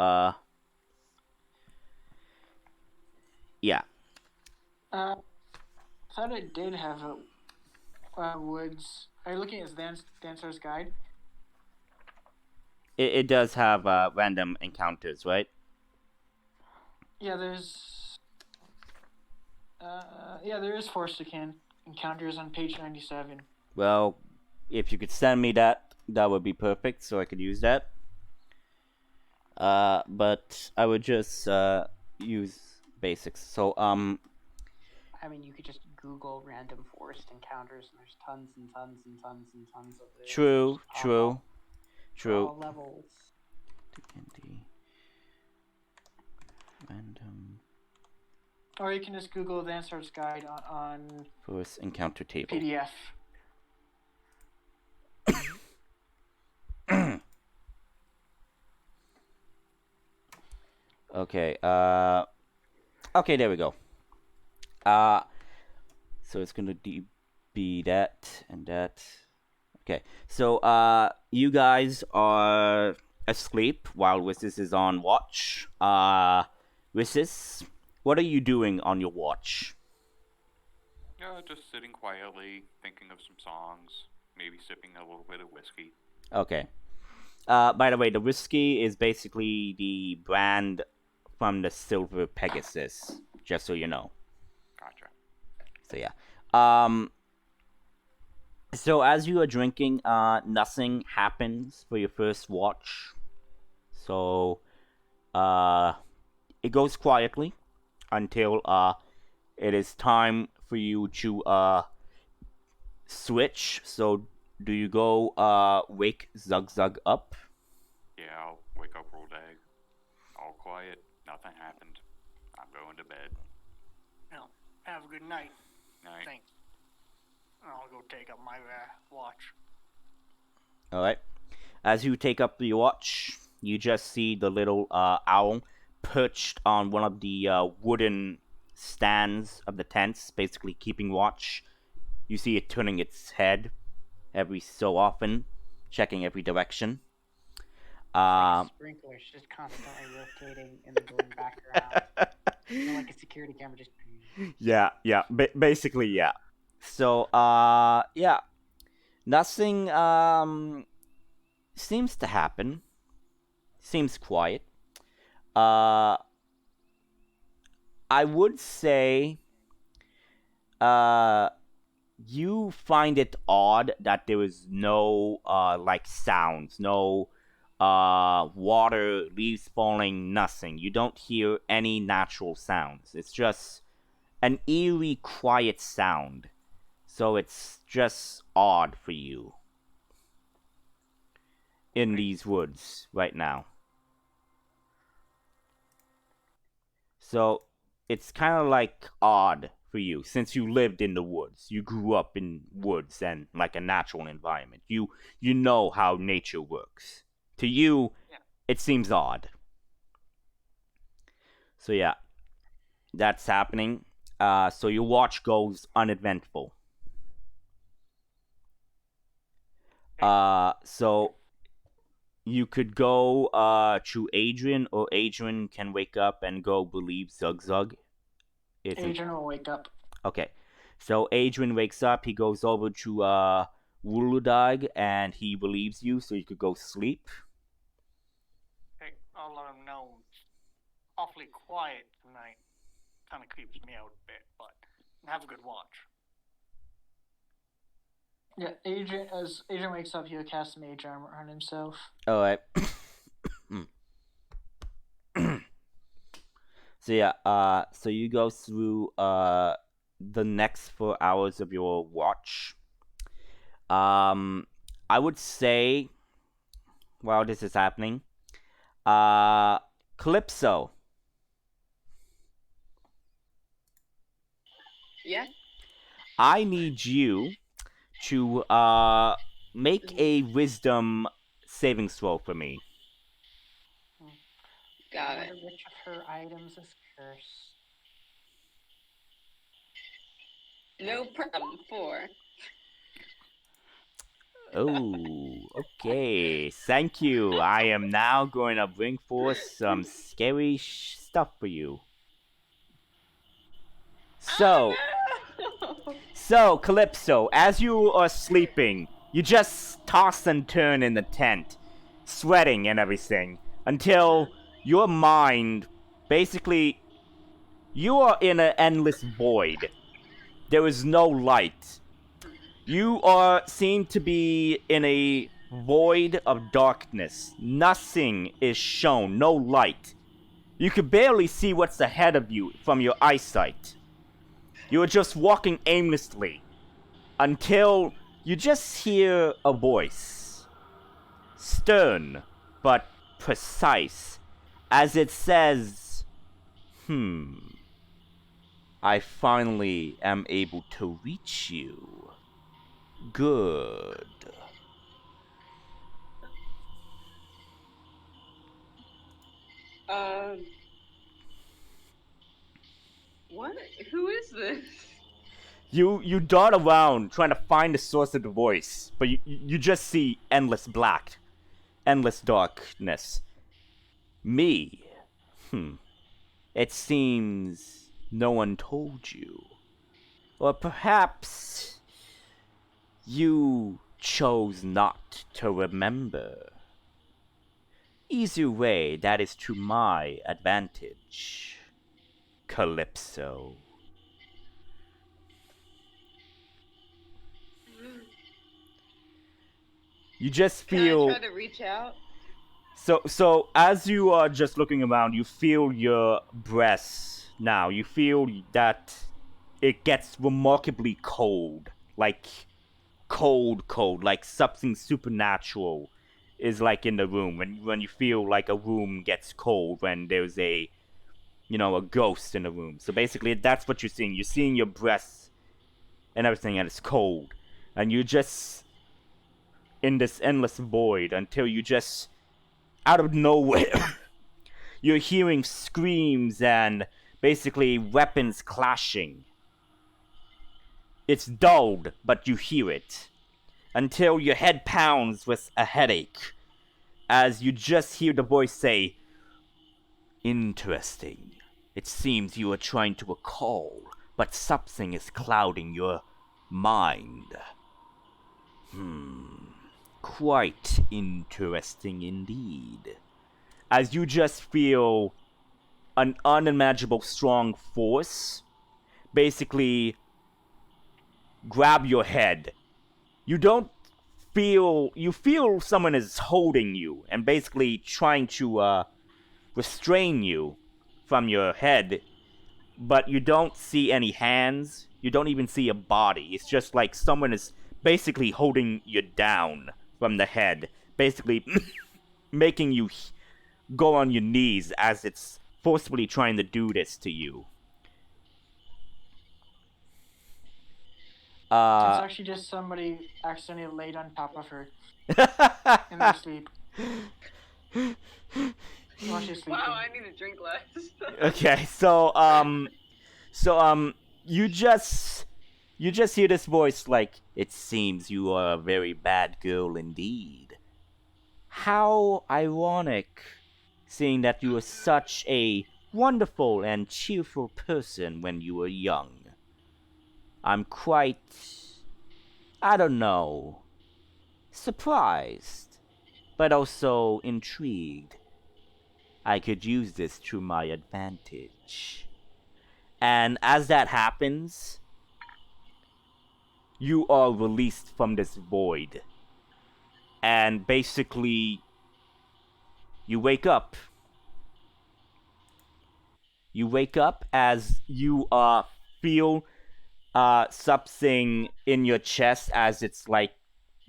Speaker 1: yeah.
Speaker 3: Thought it did have a woods. Are you looking at Dancer's Guide?
Speaker 1: It does have random encounters, right?
Speaker 3: Yeah, there is forest encounters on page 97.
Speaker 1: Well, if you could send me that would be perfect, so I could use that. But I would just use basics. So
Speaker 6: I mean, you could just Google random forest encounters, and there's tons and tons and tons and tons of this.
Speaker 1: true.
Speaker 6: All levels.
Speaker 1: Random
Speaker 3: Or you can just Google Dancer's Guide on
Speaker 1: forest encounter table.
Speaker 3: PDF.
Speaker 1: Okay, okay, there we go. So it's gonna be that and that. Okay, so you guys are asleep while Wissis is on watch. Wissis, what are you doing on your watch?
Speaker 4: Just sitting quietly, thinking of some songs, maybe sipping a little bit of whiskey.
Speaker 1: Okay. By the way, the whiskey is basically the brand from the Silver Pegasus, just so you know.
Speaker 4: Gotcha.
Speaker 1: So yeah. So as you are drinking, nothing happens for your first watch. So it goes quietly until it is time for you to switch. So do you go wake Zug up?
Speaker 4: Yeah, I'll wake up real day. All quiet, nothing happened. I'm going to bed.
Speaker 5: Well, have a good night.
Speaker 4: Night.
Speaker 5: Thanks. I'll go take up my watch.
Speaker 1: All right. As you take up your watch, you just see the little owl perched on one of the wooden stands of the tents, basically keeping watch. You see it turning its head every so often, checking every direction.
Speaker 6: Like sprinklers just constantly rotating and then going back around. Or like a security camera just.
Speaker 1: Yeah, basically, yeah. So, yeah, nothing seems to happen. Seems quiet. I would say, you find it odd that there is no like sounds, no water, leaves falling, nothing. You don't hear any natural sounds. It's just an eerie quiet sound. So it's just odd for you in these woods right now. So it's kind of like odd for you since you lived in the woods. You grew up in woods and like a natural environment. You know how nature works. To you, it seems odd. So yeah, that's happening. So your watch goes uneventful. So you could go to Adrian, or Adrian can wake up and go relieve Zug Zug.
Speaker 3: Adrian will wake up.
Speaker 1: Okay. So Adrian wakes up, he goes over to Wuludag and he relieves you so you could go sleep.
Speaker 5: Okay, I'll let him know. Awfully quiet tonight. Kind of creeps me out a bit, but have a good watch.
Speaker 3: Yeah, as Adrian wakes up, he'll cast Mage Armor on himself.
Speaker 1: Alright. So yeah, so you go through the next 4 hours of your watch. I would say while this is happening, Calypso.
Speaker 2: Yeah.
Speaker 1: I need you to make a wisdom saving throw for me.
Speaker 2: Got it.
Speaker 6: Which of her items is cursed?
Speaker 2: No problem. 4.
Speaker 1: Oh, okay. Thank you. I am now going to bring forth some scary stuff for you. So, so Calypso, as you are sleeping, you just toss and turn in the tent, sweating and everything, until your mind, basically, you are in an endless void. There is no light. You seem to be in a void of darkness. Nothing is shown, no light. You can barely see what's ahead of you from your eyesight. You are just walking aimlessly until you just hear a voice. Stern, but precise, as it says, I finally am able to reach you. Good.
Speaker 2: What? Who is this?
Speaker 1: You dart around trying to find the source of the voice, but you just see endless black, endless darkness. Me? It seems no one told you. Or perhaps you chose not to remember. Either way, that is to my advantage, Calypso. You just feel.
Speaker 2: Can I try to reach out?
Speaker 1: So as you are just looking around, you feel your breath now. You feel that it gets remarkably cold, like cold, like something supernatural is like in the room. When you feel like a room gets cold when there's a ghost in the room. So basically, that's what you're seeing. You're seeing your breath and everything, and it's cold, and you're just in this endless void until you just out of nowhere, you're hearing screams and basically weapons clashing. It's dulled, but you hear it. Until your head pounds with a headache. As you just hear the voice say, "Interesting. It seems you are trying to recall, but something is clouding your mind. Quite interesting indeed." As you just feel an unimaginable strong force basically grab your head. You feel someone is holding you and basically trying to restrain you from your head, but you don't see any hands. You don't even see a body. It's just like someone is basically holding you down from the head, basically making you go on your knees as it's forcefully trying to do this to you.
Speaker 3: It's actually just somebody accidentally laid on top of her in their sleep. While she's sleeping.
Speaker 2: Wow, I need a drink less.
Speaker 1: Okay, you just hear this voice like, "It seems you are a very bad girl indeed. How ironic, seeing that you were such a wonderful and cheerful person when you were young. I'm quite, I don't know, surprised, but also intrigued. I could use this to my advantage." And as that happens, you are released from this void. And basically, you wake up. You wake up as you feel something in your chest as it's like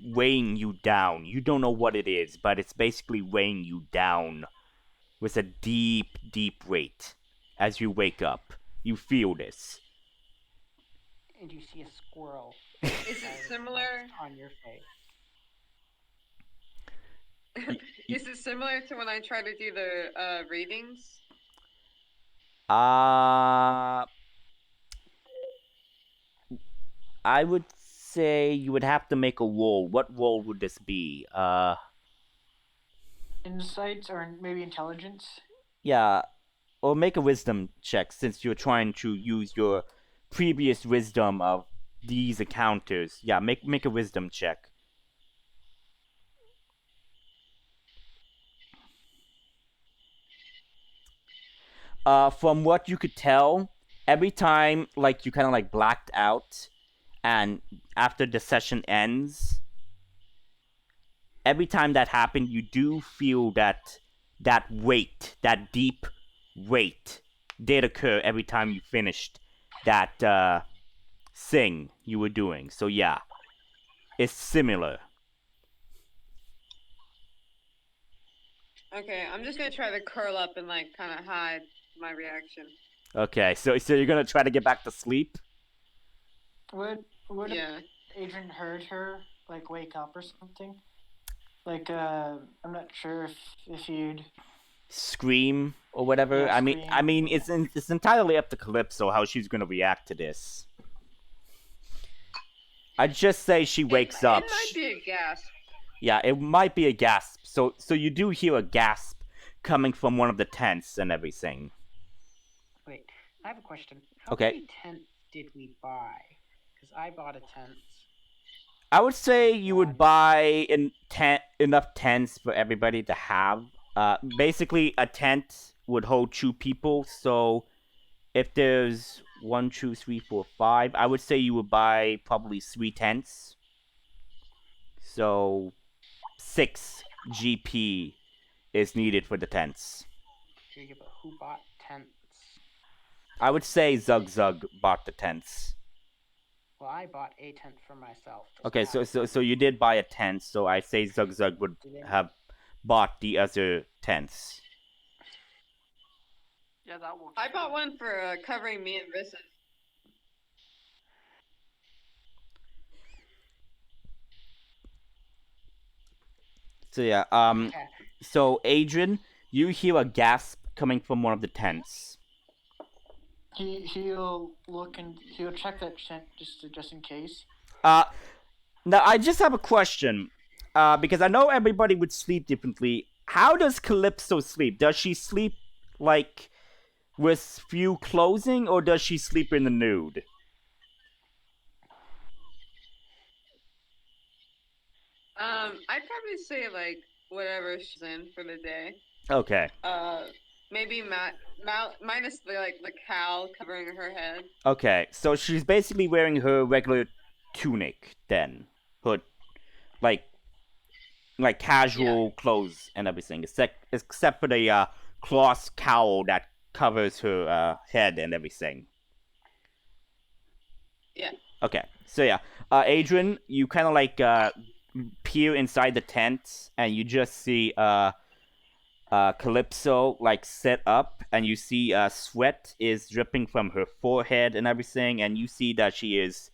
Speaker 1: weighing you down. You don't know what it is, but it's basically weighing you down with a deep, deep weight. As you wake up, you feel this.
Speaker 6: And you see a squirrel
Speaker 2: Is it similar?
Speaker 6: on your face.
Speaker 2: Is it similar to when I try to do the readings?
Speaker 1: I would say you would have to make a roll. What roll would this be?
Speaker 3: Insights or maybe intelligence?
Speaker 1: Yeah, or make a wisdom check since you're trying to use your previous wisdom of these encounters. Yeah, make a wisdom check. From what you could tell, every time like you kind of like blacked out, and after the session ends, every time that happened, you do feel that weight, that deep weight, did occur every time you finished that thing you were doing. So yeah, it's similar.
Speaker 2: Okay, I'm just gonna try to curl up and like kind of hide my reaction.
Speaker 1: Okay, so you're gonna try to get back to sleep?
Speaker 3: Would
Speaker 2: Yeah.
Speaker 3: Adrian heard her like wake up or something? Like I'm not sure if you'd
Speaker 1: Scream or whatever.
Speaker 3: Yeah,
Speaker 1: I mean, it's entirely up to Calypso how she's gonna react to this. I'd just say she wakes up.
Speaker 2: It might be a gasp.
Speaker 1: Yeah, it might be a gasp. So you do hear a gasp coming from one of the tents and everything.
Speaker 6: Wait, I have a question. How
Speaker 1: Okay.
Speaker 6: many tents did we buy? Because I bought a tent.
Speaker 1: I would say you would buy enough tents for everybody to have. Basically, a tent would hold 2 people. So if there's 1, 2, 3, 4, 5, I would say you would buy probably 3 tents. So 6 GP is needed for the tents.
Speaker 6: Yeah, but who bought tents?
Speaker 1: I would say Zug Zug bought the tents.
Speaker 6: Well, I bought a tent for myself. just
Speaker 1: Okay,
Speaker 6: now.
Speaker 1: so you did buy a tent, so I say Zug Zug would have bought the other tents.
Speaker 5: Yeah, that works.
Speaker 2: I bought one for covering me and Rissa.
Speaker 1: So yeah,
Speaker 6: Okay.
Speaker 1: so Adrian, you hear a gasp coming from one of the tents.
Speaker 3: He'll look and he'll check that tent just in case.
Speaker 1: Now I just have a question, because I know everybody would sleep differently. How does Calypso sleep? Does she sleep like with few clothing, or does she sleep in the nude?
Speaker 2: I'd probably say like whatever she's in for the day.
Speaker 1: Okay.
Speaker 2: Maybe minus the cowl covering her head.
Speaker 1: Okay, so she's basically wearing her regular tunic then, hood, like casual clothes and everything, except for the cloth cowl that covers her head and everything.
Speaker 2: Yeah.
Speaker 1: Okay, so yeah, Adrian, you kind of like peer inside the tent and you just see Calypso like set up, and you see sweat is dripping from her forehead and everything, and you see that she is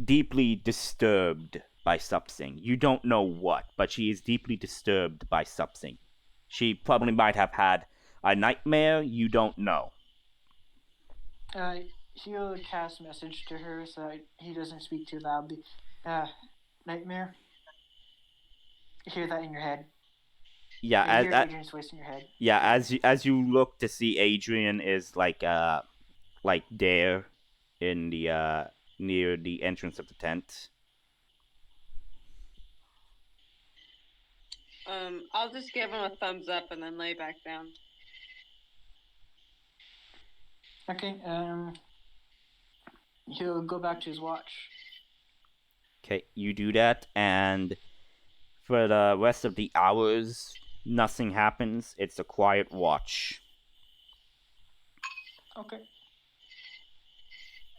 Speaker 1: deeply disturbed by something. You don't know what, but she is deeply disturbed by something. She probably might have had a nightmare. You don't know.
Speaker 3: He'll cast message to her so that he doesn't speak too loudly. Nightmare. You hear that in your head.
Speaker 1: Yeah,
Speaker 3: you hear Adrian's voice in your head.
Speaker 1: Yeah, as you look to see Adrian is like there in the near the entrance of the tent.
Speaker 2: I'll just give him a thumbs up and then lay back down.
Speaker 3: Okay, he'll go back to his watch.
Speaker 1: Okay, you do that, and for the rest of the hours, nothing happens. It's a quiet watch.
Speaker 3: Okay.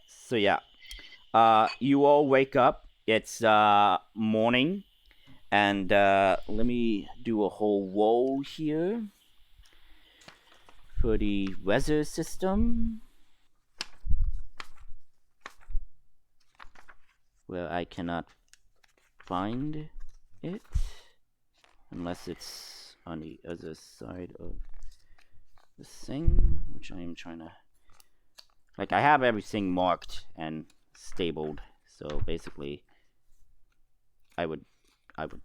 Speaker 1: So yeah, you all wake up. It's morning, and let me do a whole roll here for the weather system, where I cannot find it unless it's on the other side of the thing, which I am trying to, like, I have everything marked and stabled, so basically I would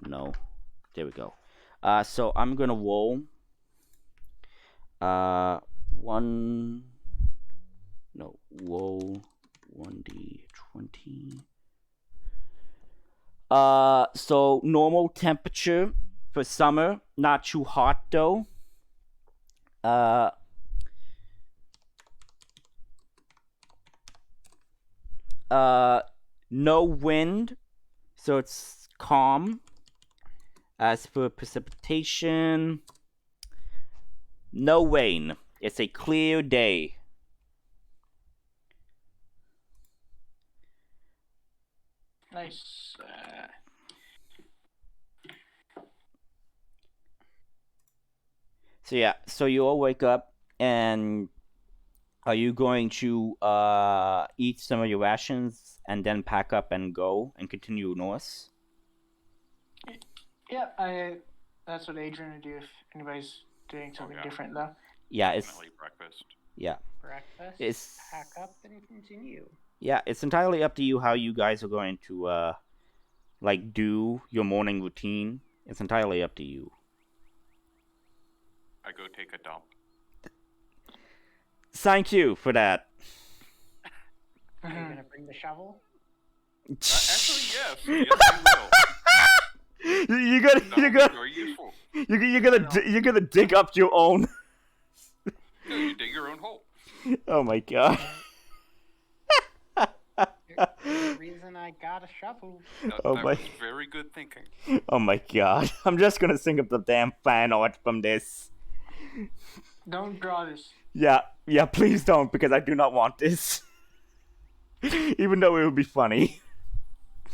Speaker 1: know. There we go. So I'm gonna roll 1d20. So normal temperature for summer, not too hot though. No wind, so it's calm. As for precipitation, no rain. It's a clear day.
Speaker 3: Nice.
Speaker 1: So yeah, so you all wake up, and are you going to eat some of your rations and then pack up and go and continue north?
Speaker 3: Yeah, that's what Adrian would do if anybody's doing something different, though.
Speaker 1: Yeah, it's
Speaker 4: Definitely breakfast.
Speaker 1: yeah.
Speaker 6: Breakfast,
Speaker 1: It's
Speaker 6: pack up, and continue.
Speaker 1: yeah, it's entirely up to you how you guys are going to like do your morning routine. It's entirely up to you.
Speaker 4: I go take a dump.
Speaker 1: Thank you for that.
Speaker 6: Are you gonna bring the shovel?
Speaker 4: Actually, yes. Yes, I will.
Speaker 1: You're gonna
Speaker 4: Very useful.
Speaker 1: you're gonna dig up your own.
Speaker 4: No, you dig your own hole.
Speaker 1: Oh my god.
Speaker 6: There's a reason I got a shovel.
Speaker 1: Oh
Speaker 4: That
Speaker 1: my-
Speaker 4: was very good thinking.
Speaker 1: Oh my god. I'm just gonna think of the damn fan art from this.
Speaker 3: Don't draw this.
Speaker 1: Yeah, please don't, because I do not want this. Even though it would be funny.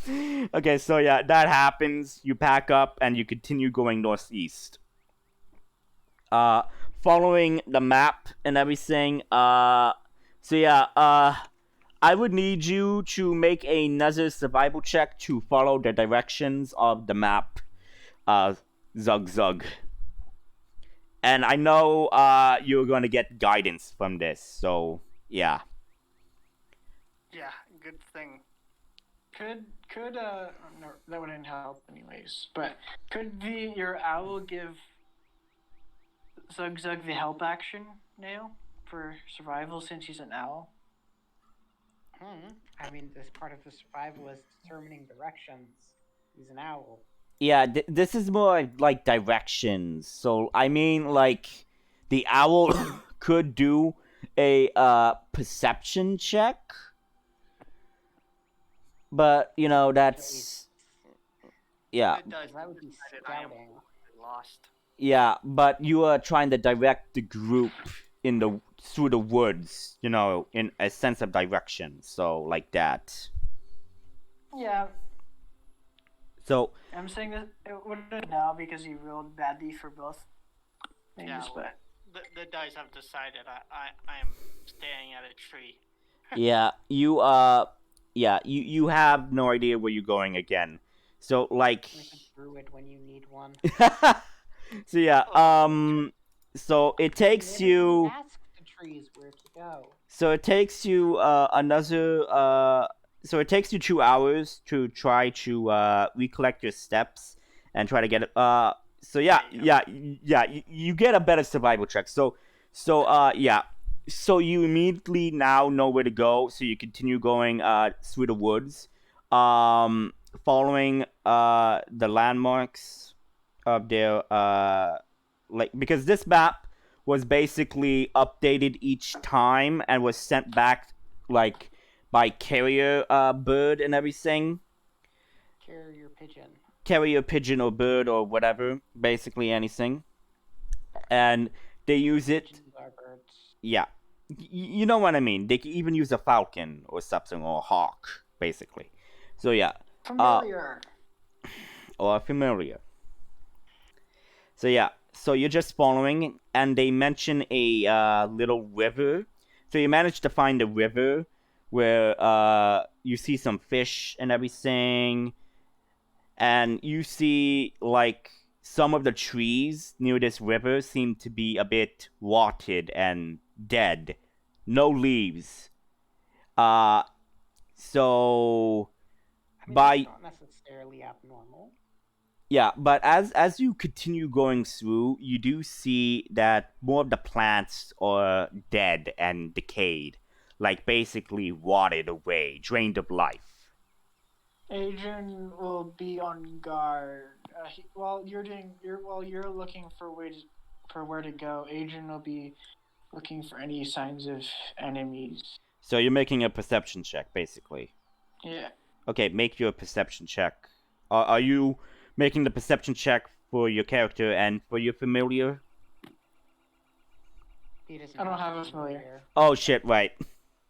Speaker 1: Okay, so yeah, that happens. You pack up and you continue going northeast. Following the map and everything. So yeah, I would need you to make another survival check to follow the directions of the map. Zug Zug. And I know you're gonna get guidance from this, so yeah.
Speaker 5: Yeah, good thing.
Speaker 3: Could no, that wouldn't help anyways. But could your owl give Zug Zug the help action now for survival since he's an owl?
Speaker 6: I mean, this part of the survival is determining directions. He's an owl.
Speaker 1: Yeah, this is more like directions. So I mean, like the owl could do a perception check, but you know that's yeah.
Speaker 5: It does.
Speaker 6: That would be
Speaker 5: decided I am
Speaker 6: scouting.
Speaker 5: lost.
Speaker 1: Yeah, but you are trying to direct the group in the through the woods, you know, in a sense of direction. So like that.
Speaker 3: Yeah,
Speaker 1: So
Speaker 3: I'm saying that it wouldn't now because he rolled badly for both things.
Speaker 5: Yeah,
Speaker 3: But
Speaker 5: the dice have decided I'm staring at a tree.
Speaker 1: yeah, you have no idea where you're going again. So like
Speaker 6: Like a druid when you need one.
Speaker 1: so yeah, so it takes
Speaker 6: Maybe you
Speaker 1: you
Speaker 6: ask the trees where to go.
Speaker 1: so it takes you so it takes you 2 hours to try to recollect your steps and try to get it so yeah, you get a better survival check. So yeah. So you immediately now know where to go, so you continue going through the woods, following the landmarks of their like, because this map was basically updated each time and was sent back like by carrier bird and everything.
Speaker 6: Carrier pigeon.
Speaker 1: Carrier pigeon or bird or whatever, basically anything. And they use it.
Speaker 6: Pigeons are birds.
Speaker 1: Yeah. You know what I mean. They can even use a falcon or something, or a hawk, basically. So yeah.
Speaker 3: familiar.
Speaker 1: Or familiar. So yeah. So you're just following, and they mention a little river. So you manage to find a river where you see some fish and everything. And you see, like, some of the trees near this river seem to be a bit rotted and dead. No leaves. So
Speaker 6: I mean,
Speaker 1: by
Speaker 6: that's not necessarily abnormal.
Speaker 1: yeah, but as you continue going through, you do see that more of the plants are dead and decayed, like basically rotted away, drained of life.
Speaker 3: Adrian will be on guard. While you're looking for where to go, Adrian will be looking for any signs of enemies.
Speaker 1: So you're making a perception check, basically.
Speaker 3: Yeah.
Speaker 1: Okay, make your perception check. Are you making the perception check for your character and for your familiar?
Speaker 6: He doesn't
Speaker 3: I don't have a familiar.
Speaker 1: Oh shit, right.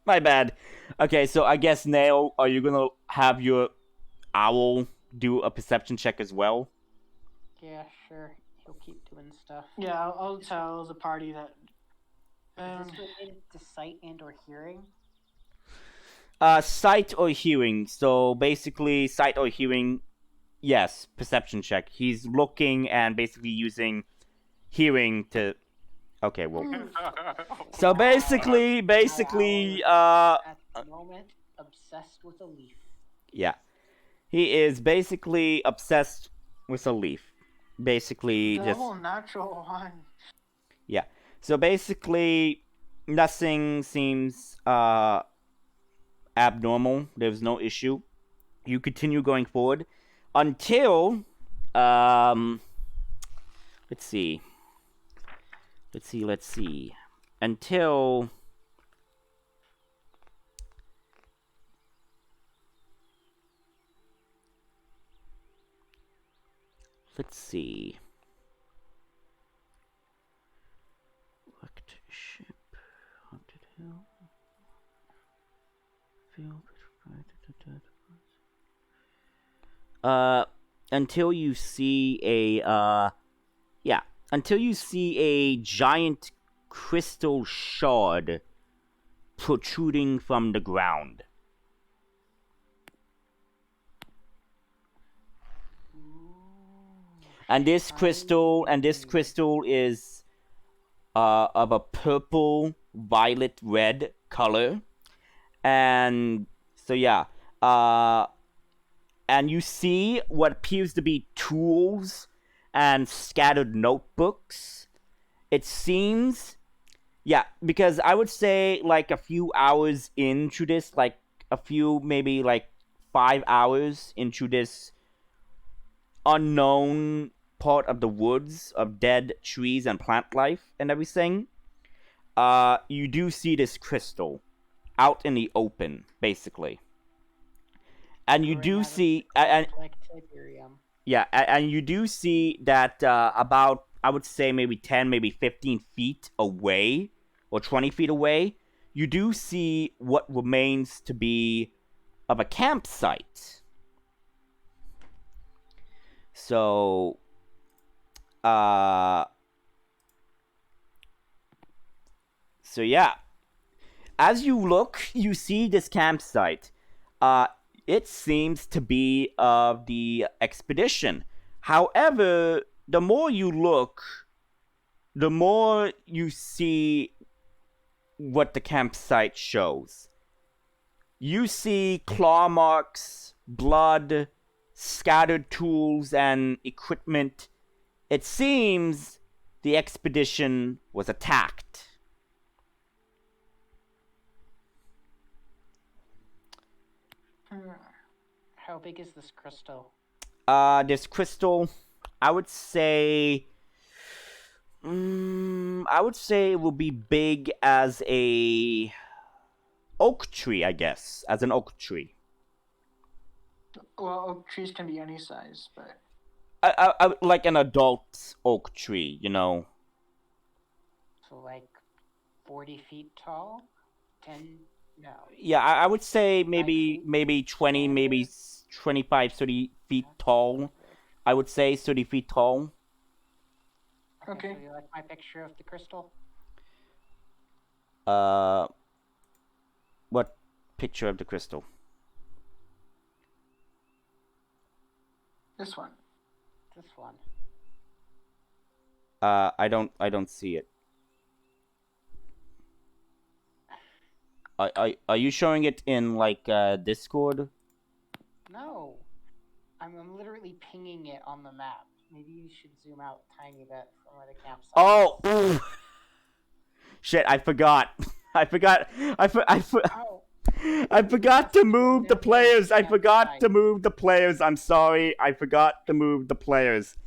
Speaker 1: My bad. Okay, so I guess Nail, are you gonna have your owl do a perception check as well?
Speaker 6: Yeah, sure. He'll keep doing stuff.
Speaker 3: Yeah, I'll tell the party that.
Speaker 6: Is this related to sight and or hearing?
Speaker 1: Sight or hearing. So basically, sight or hearing. Yes, perception check. He's looking and basically using hearing to. Okay, well. So basically,
Speaker 6: At the moment, obsessed with a leaf.
Speaker 1: yeah, he is basically obsessed with a leaf. Basically, just
Speaker 3: Double natural one.
Speaker 1: yeah. So basically, nothing seems abnormal. There's no issue. You continue going forward until let's see. Until let's see. Wrecked ship, haunted hill, field, until you see until you see a giant crystal shard protruding from the ground. And this crystal is of a purple, violet, red color. And so yeah, and you see what appears to be tools and scattered notebooks. It seems, yeah, because I would say like a few hours into this, like a few, maybe like 5 hours into this unknown part of the woods of dead trees and plant life and everything, you do see this crystal out in the open, basically. And you do see, and
Speaker 6: like Tiberium.
Speaker 1: yeah, and you do see that about, I would say maybe 10, maybe 15 feet away, or 20 feet away, you do see what remains to be of a campsite. So, yeah. As you look, you see this campsite. It seems to be of the expedition. However, the more you look, the more you see what the campsite shows. You see claw marks, blood, scattered tools and equipment. It seems the expedition was attacked.
Speaker 6: How big is this crystal?
Speaker 1: This crystal, I would say, it will be big as a oak tree, I guess, as an oak tree.
Speaker 3: Well, oak trees can be any size, but
Speaker 1: I like an adult oak tree, you know.
Speaker 6: So like 40 feet tall? 10? No.
Speaker 1: Yeah, I would say maybe
Speaker 6: feet?
Speaker 1: 20, maybe 25, 30 feet tall. I would say 30 feet tall.
Speaker 3: Okay.
Speaker 6: So you like my picture of the crystal?
Speaker 1: What picture of the crystal?
Speaker 3: This one.
Speaker 6: This one.
Speaker 1: I don't see it. Are you showing it in like Discord?
Speaker 6: No. I'm literally pinging it on the map. Maybe you should zoom out a tiny bit from where the campsite
Speaker 1: Oh,
Speaker 6: is.
Speaker 1: ooh. Shit! I forgot. I forgot to move the players. I forgot to move the players. I'm sorry. I forgot to move the players.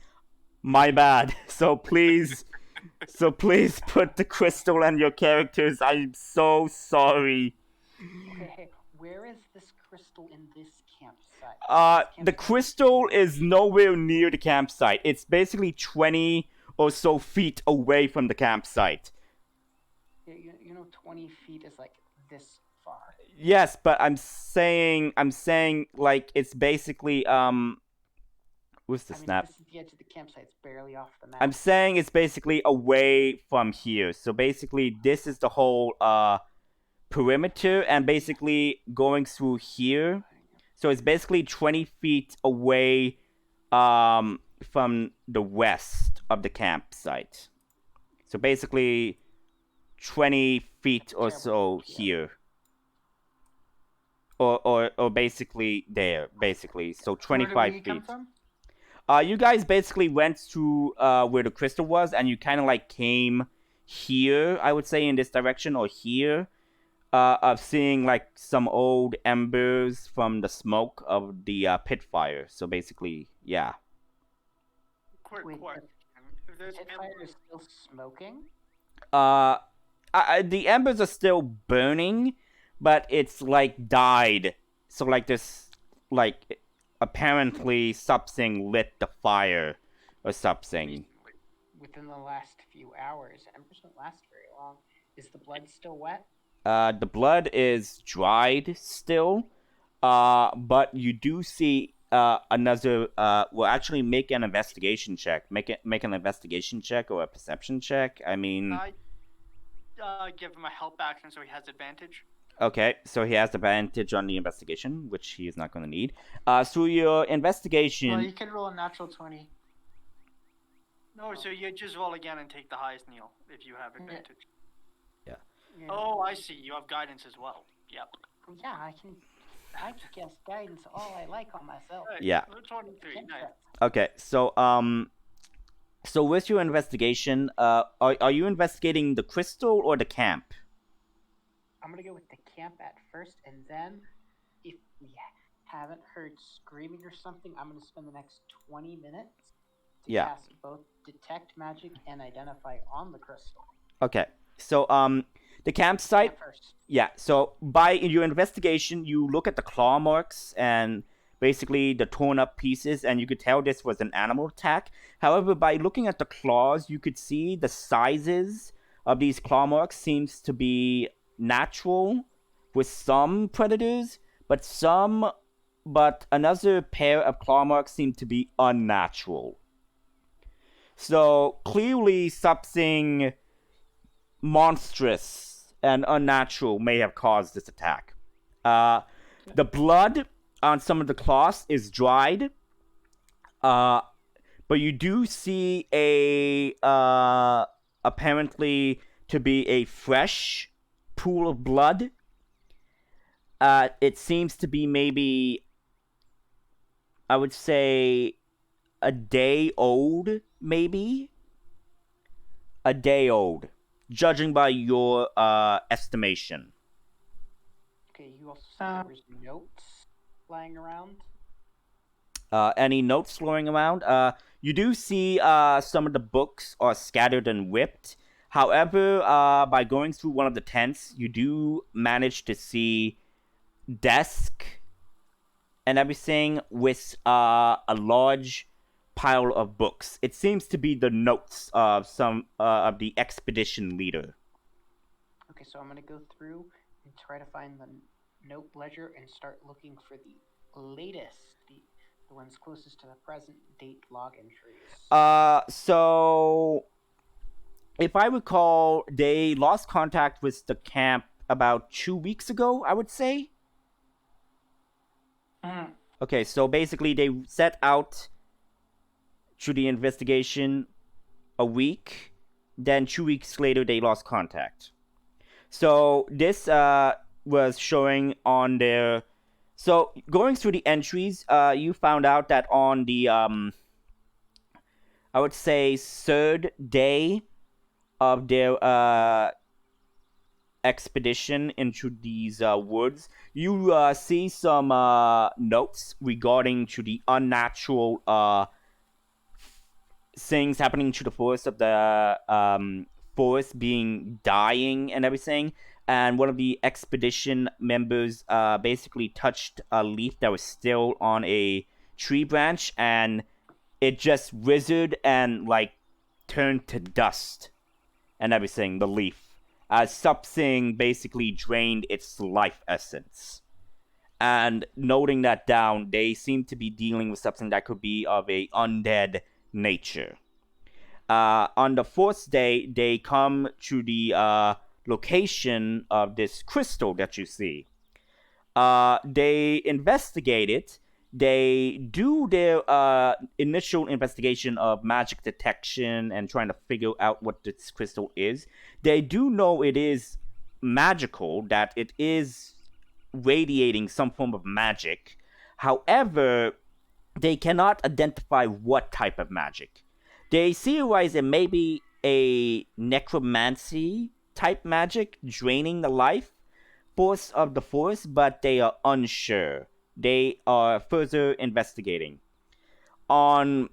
Speaker 1: My bad. So please put the crystal and your characters. I'm so sorry.
Speaker 6: Okay, where is this crystal in this campsite?
Speaker 1: The crystal is nowhere near the campsite. It's basically 20 or so feet away from the campsite.
Speaker 6: You know, 20 feet is like this far.
Speaker 1: Yes, but I'm saying like it's basically what's the snap?
Speaker 6: This is the edge of the campsite. It's barely off the map.
Speaker 1: I'm saying it's basically away from here. So basically this is the whole perimeter, and basically going through here. So it's basically 20 feet away from the west of the campsite. So basically 20 feet or so here. Or basically there, basically. So 25
Speaker 3: Where did we
Speaker 1: feet.
Speaker 3: come from?
Speaker 1: You guys basically went to where the crystal was, and you kind of like came here, I would say, in this direction, or here, of seeing like some old embers from the smoke of the pit fire. So basically, yeah.
Speaker 5: Quick
Speaker 6: Wait,
Speaker 5: question. If there's
Speaker 6: The fire is still smoking?
Speaker 1: The embers are still burning, but it's like died. So like this, like apparently something lit the fire or something.
Speaker 6: Within the last few hours. Embers don't last very long. Is the blood still wet?
Speaker 1: The blood is dried still, but you do see another. Well, actually, make an investigation check. Make an investigation check or a perception check. I mean,
Speaker 5: I give him a help action so he has advantage.
Speaker 1: okay, so he has advantage on the investigation, which he is not going to need. So your investigation.
Speaker 3: Well, you can roll a natural 20.
Speaker 5: No, so you just roll again and take the highest, Neil, if you have advantage.
Speaker 6: Yeah.
Speaker 5: Oh, I see. You have guidance as well. Yep.
Speaker 6: Yeah, I can guess guidance all I like on myself.
Speaker 5: Right.
Speaker 1: Yeah.
Speaker 5: 23. Nice.
Speaker 1: Okay, so with your investigation, are you investigating the crystal or the camp?
Speaker 6: I'm gonna go with the camp at first, and then if we haven't heard screaming or something, I'm gonna spend the next 20 minutes to
Speaker 1: Yeah.
Speaker 6: cast both detect magic and identify on the crystal.
Speaker 1: Okay, so the campsite.
Speaker 6: Camp first.
Speaker 1: Yeah, so by your investigation, you look at the claw marks and basically the torn up pieces, and you could tell this was an animal attack. However, by looking at the claws, you could see the sizes of these claw marks seems to be natural with some predators, but another pair of claw marks seem to be unnatural. So clearly something monstrous and unnatural may have caused this attack. The blood on some of the cloths is dried, but you do see a apparently to be a fresh pool of blood. It seems to be maybe, I would say, a day old, maybe? A day old, judging by your estimation.
Speaker 6: Okay, you also said there was notes lying around.
Speaker 1: Any notes flowing around? You do see some of the books are scattered and whipped. However, by going through one of the tents, you do manage to see desk and everything with a large pile of books. It seems to be the notes of some of the expedition leader.
Speaker 6: Okay, so I'm gonna go through and try to find the note ledger and start looking for the latest, the ones closest to the present date log entries.
Speaker 1: So if I recall, they lost contact with the camp about 2 weeks ago, I would say. Okay, so basically they set out through the investigation a week, then 2 weeks later they lost contact. So this was showing on their... So going through the entries, you found out that on the, I would say, third day of their expedition into these woods, you see some notes regarding to the unnatural things happening to the forest of the forest being dying and everything. And one of the expedition members basically touched a leaf that was still on a tree branch, and it just withered and like turned to dust and everything, the leaf, as something basically drained its life essence. And noting that down, they seem to be dealing with something that could be of a undead nature. On the fourth day, they come to the location of this crystal that you see. They investigate it. They do their initial investigation of magic detection and trying to figure out what this crystal is. They do know it is magical, that it is radiating some form of magic. However, they cannot identify what type of magic. They theorize it may be a necromancy type magic draining the life force of the forest, but they are unsure. They are further investigating. On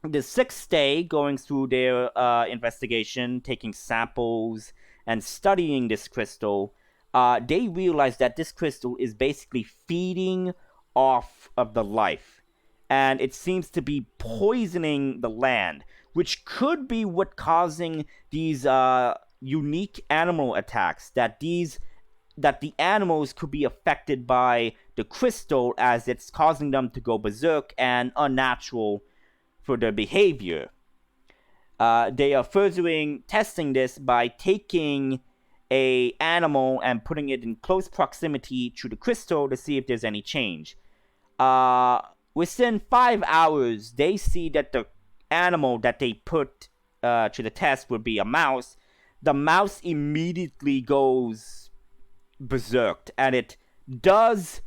Speaker 1: the sixth day, going through their investigation, taking samples and studying this crystal, they realize that this crystal is basically feeding off of the life, and it seems to be poisoning the land, which could be what causing these unique animal attacks, that the animals could be affected by the crystal as it's causing them to go berserk and unnatural for their behavior. They are furthering testing this by taking a animal and putting it in close proximity to the crystal to see if there's any change. Within 5 hours, they see that animal that they put to the test would be a mouse, the mouse immediately goes berserk, and it does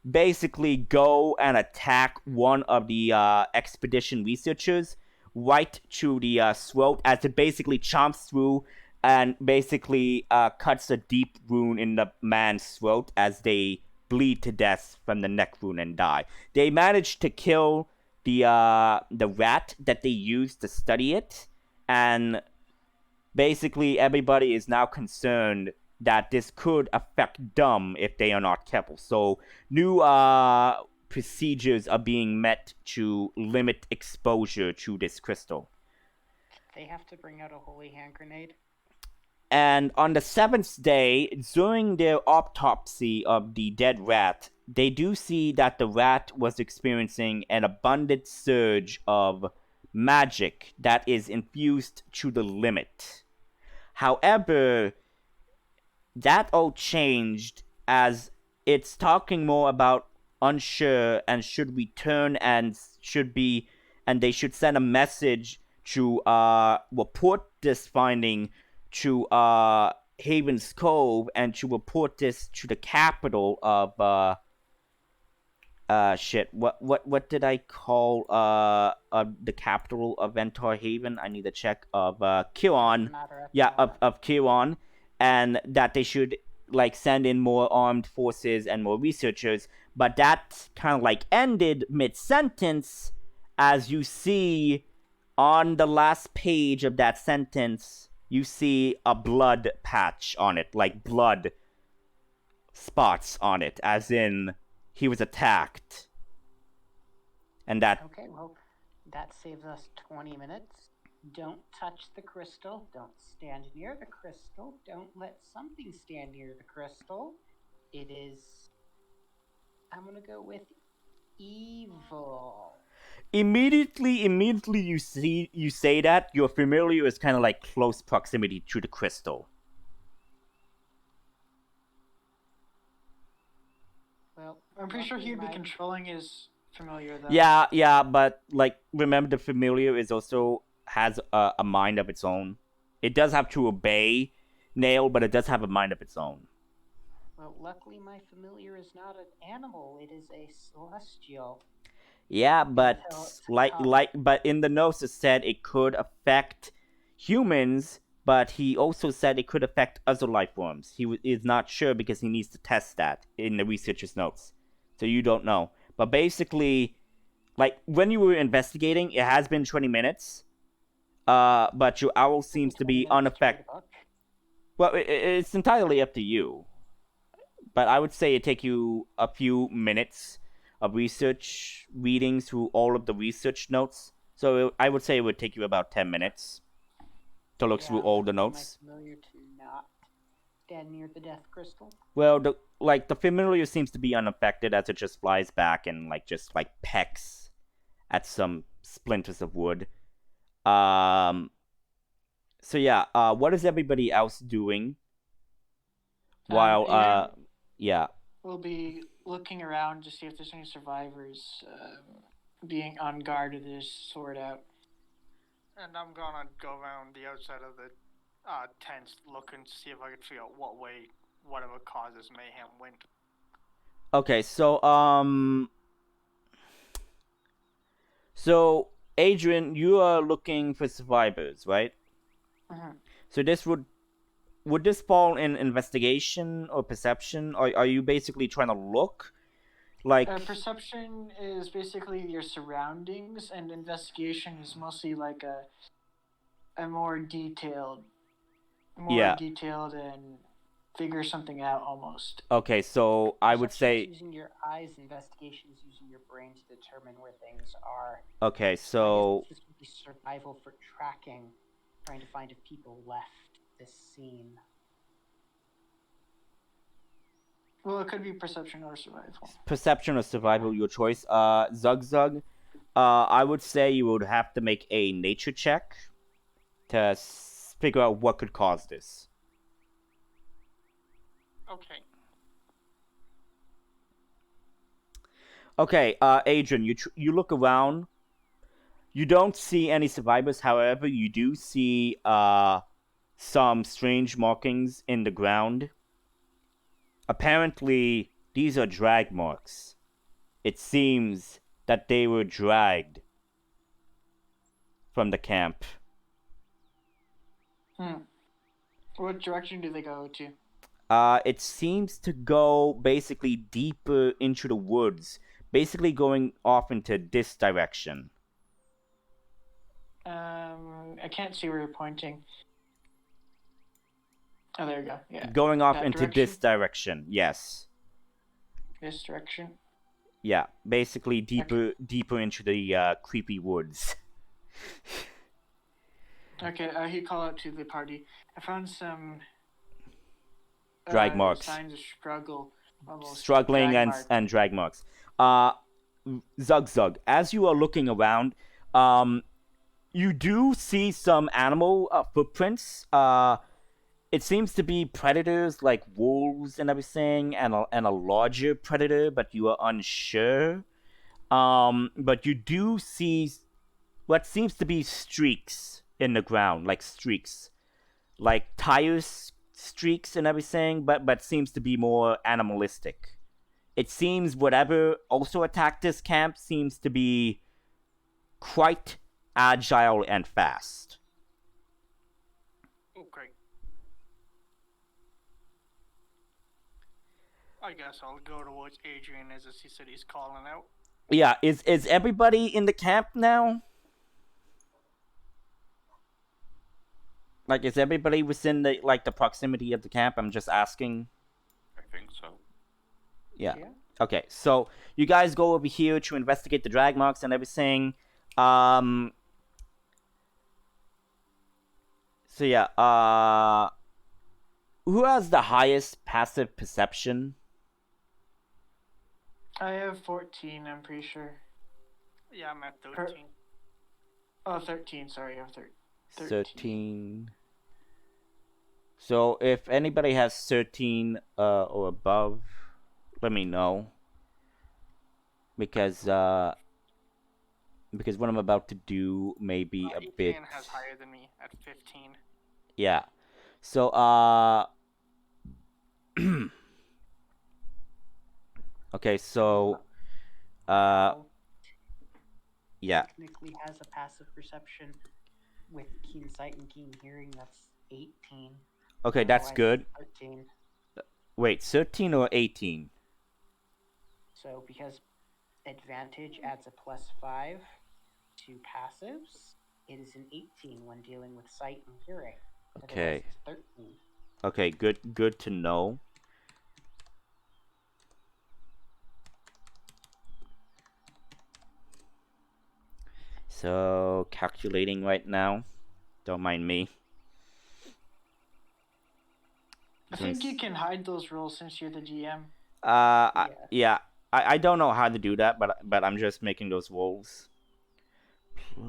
Speaker 1: basically go and attack one of the expedition researchers right to the throat, as it basically chomps through and basically cuts a deep wound in the man's throat as they bleed to death from the neck wound and die. They managed to kill the rat that they used to study it, and basically everybody is now concerned that this could affect them if they are not careful. So new procedures are being met to limit exposure to this crystal.
Speaker 6: They have to bring out a holy hand grenade.
Speaker 1: And on the 7th day, during their autopsy of the dead rat, they do see that the rat was experiencing an abundant surge of magic that is infused to the limit. However, that all changed as it's talking more about unsure and should return and they should send a message to report this finding to Haven's Cove and to report this to the capital of what did I call the capital of Ventar Haven? I need to check, of Kiron. Yeah, of Kiron, and that they should like send in more armed forces and more researchers. But that kind of like ended mid-sentence, as you see on the last page of that sentence, you see a blood patch on it, like blood spots on it, as in he was attacked. And that...
Speaker 6: Okay, well, that saves us 20 minutes. Don't touch the crystal. Don't stand near the crystal. Don't let something stand near the crystal. It is... I'm gonna go with evil.
Speaker 1: Immediately you say that, your familiar is kind of like close proximity to the crystal.
Speaker 6: Well,
Speaker 3: I'm pretty sure he'd be controlling his familiar, though.
Speaker 1: Yeah, but like remember, the familiar is also has a mind of its own. It does have to obey Nail, but it does have a mind of its own.
Speaker 6: Well, luckily my familiar is not an animal. It is a celestial.
Speaker 1: Yeah, but but in the notes it said it could affect humans, but he also said it could affect other life forms. He is not sure because he needs to test that in the researcher's notes. So you don't know. But basically, like when you were investigating, it has been 20 minutes. But your owl seems to be unaffected. Well, it's entirely up to you. But I would say it take you a few minutes of research, reading through all of the research notes. So I would say it would take you about 10 minutes to look through all the notes.
Speaker 6: My familiar to not stand near the death crystal.
Speaker 1: Well, the familiar seems to be unaffected, as it just flies back and just pecks at some splinters of wood. So yeah, what is everybody else doing? While yeah.
Speaker 3: We'll be looking around to see if there's any survivors, being on guard to this sort out.
Speaker 5: And I'm gonna go around the outside of the tents looking to see if I can figure out what way whatever causes mayhem went.
Speaker 1: Okay, so Adrian, you are looking for survivors, right?
Speaker 3: Mm-hmm.
Speaker 1: So this would this fall in investigation or perception, or are you basically trying to look?
Speaker 3: Perception is basically your surroundings, and investigation is mostly like a more detailed and figure something out almost.
Speaker 1: Okay, so I would say
Speaker 6: using your eyes, investigation is using your brain to determine where things are.
Speaker 1: Okay, so
Speaker 6: this would be survival for tracking, trying to find if people left this scene.
Speaker 3: Well, it could be perception or survival.
Speaker 1: Perception or survival, your choice. Zug. I would say you would have to make a nature check to figure out what could cause this.
Speaker 5: Okay.
Speaker 1: Okay, Adrian, you look around. You don't see any survivors. However, you do see some strange markings in the ground. Apparently, these are drag marks. It seems that they were dragged from the camp.
Speaker 3: What direction do they go to?
Speaker 1: It seems to go basically deeper into the woods, basically going off into this direction.
Speaker 3: I can't see where you're pointing. Oh, there you go. Yeah.
Speaker 1: Going off
Speaker 3: That
Speaker 1: into
Speaker 3: direction?
Speaker 1: this direction, yes.
Speaker 3: This direction.
Speaker 1: Yeah, basically deeper into the creepy woods.
Speaker 3: Okay, he called out to the party. I found some
Speaker 1: Drag marks.
Speaker 3: signs of struggle. Almost
Speaker 1: Struggling
Speaker 3: drag
Speaker 1: and
Speaker 3: mark.
Speaker 1: and drag marks. Zug, as you are looking around, you do see some animal footprints. It seems to be predators like wolves and everything, and a larger predator, but you are unsure. But you do see what seems to be streaks in the ground, like streaks, like tires streaks and everything, but seems to be more animalistic. It seems whatever also attacked this camp seems to be quite agile and fast.
Speaker 5: Okay. I guess I'll go towards Adrian as he said he's calling out.
Speaker 1: Yeah, is everybody in the camp now? Like, is everybody within the proximity of the camp? I'm just asking.
Speaker 4: I think so.
Speaker 1: Yeah. Okay, so you guys go over here to investigate the drag marks and everything. So yeah, who has the highest passive perception?
Speaker 3: I have 14, I'm pretty sure.
Speaker 5: Yeah, I'm at 13.
Speaker 3: Oh, 13, sorry, I have 13.
Speaker 1: 13. So if anybody has 13 or above, let me know. Because what I'm about to do may be a bit.
Speaker 5: Adrian has higher than me at 15.
Speaker 1: Yeah. So okay, so yeah.
Speaker 6: Technically has a passive perception with keen sight and keen hearing. That's 18.
Speaker 1: Okay, that's good.
Speaker 6: 13.
Speaker 1: Wait, 13 or 18?
Speaker 6: So because advantage adds a +5 to passives, it is an 18 when dealing with sight and hearing.
Speaker 1: Okay.
Speaker 6: Otherwise it's 13.
Speaker 1: Okay, good to know. So, calculating right now. Don't mind me.
Speaker 3: I think you can hide those rolls since you're the GM.
Speaker 1: Yeah. I don't know how to do that, but I'm just making those rolls. Plus.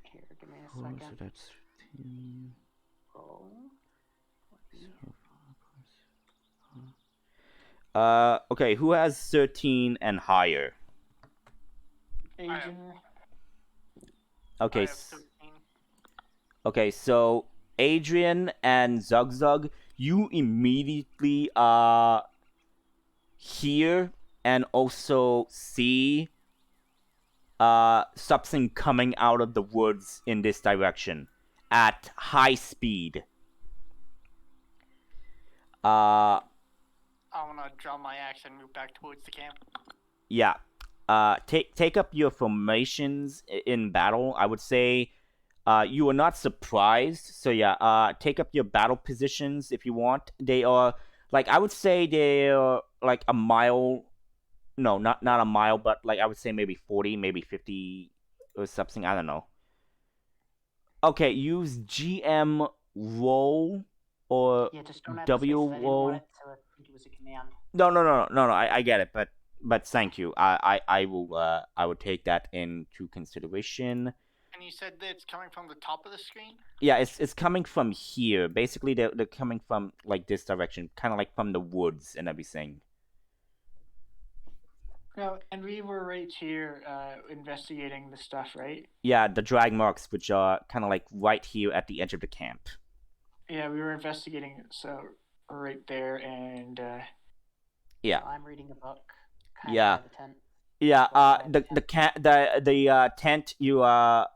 Speaker 6: Here, give me a
Speaker 1: So
Speaker 6: second.
Speaker 1: that's 15.
Speaker 6: Roll.
Speaker 1: Okay, who has 13 and higher?
Speaker 3: Agent.
Speaker 1: Okay.
Speaker 5: I have 13.
Speaker 1: Okay, so Adrian and Zug, you immediately hear and also see something coming out of the woods in this direction at high speed.
Speaker 5: I wanna draw my axe and move back towards the camp.
Speaker 1: Yeah. Take up your formations in battle. I would say you are not surprised. So yeah, take up your battle positions if you want. They are like, I would say they're like a mile. No, not a mile, but like I would say maybe 40, maybe 50 or something. I don't know. Okay, use GM roll or
Speaker 6: Yeah, just don't have
Speaker 1: W
Speaker 6: to say, 'cause I didn't
Speaker 1: roll.
Speaker 6: want it to think it was a command.
Speaker 1: No. I get it, but thank you. I will take that into consideration.
Speaker 5: And you said that it's coming from the top of the screen?
Speaker 1: Yeah, it's coming from here. Basically, they're coming from like this direction, kind of like from the woods and everything.
Speaker 3: No, and we were right here investigating the stuff, right?
Speaker 1: Yeah, the drag marks, which are kind of like right here at the edge of the camp.
Speaker 3: Yeah, we were investigating it, so we're right there, and
Speaker 1: Yeah.
Speaker 6: Well, I'm reading a book. Kind
Speaker 1: Yeah.
Speaker 6: of by the tent.
Speaker 1: Yeah.
Speaker 6: Well,
Speaker 1: The tent you are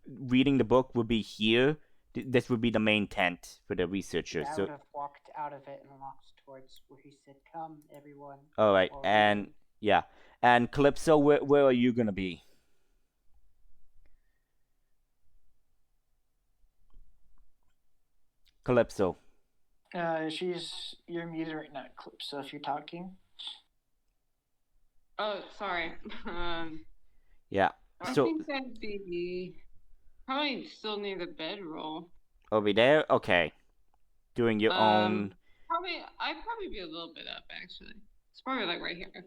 Speaker 1: reading the book would be here. This would be the main tent for the researchers.
Speaker 6: I
Speaker 1: So
Speaker 6: would have walked out of it and walked towards where he said, "Come, everyone."
Speaker 1: all right,
Speaker 6: Or
Speaker 1: and yeah, and Calypso, where are you gonna be? Calypso.
Speaker 3: you're muted right now, Clip. So if you're talking,
Speaker 2: Oh, sorry.
Speaker 1: Yeah.
Speaker 2: I
Speaker 1: So
Speaker 2: think that'd be probably still near the bedroll.
Speaker 1: over there. Okay. Doing your own.
Speaker 2: I'd probably be a little bit up actually. It's probably like right here.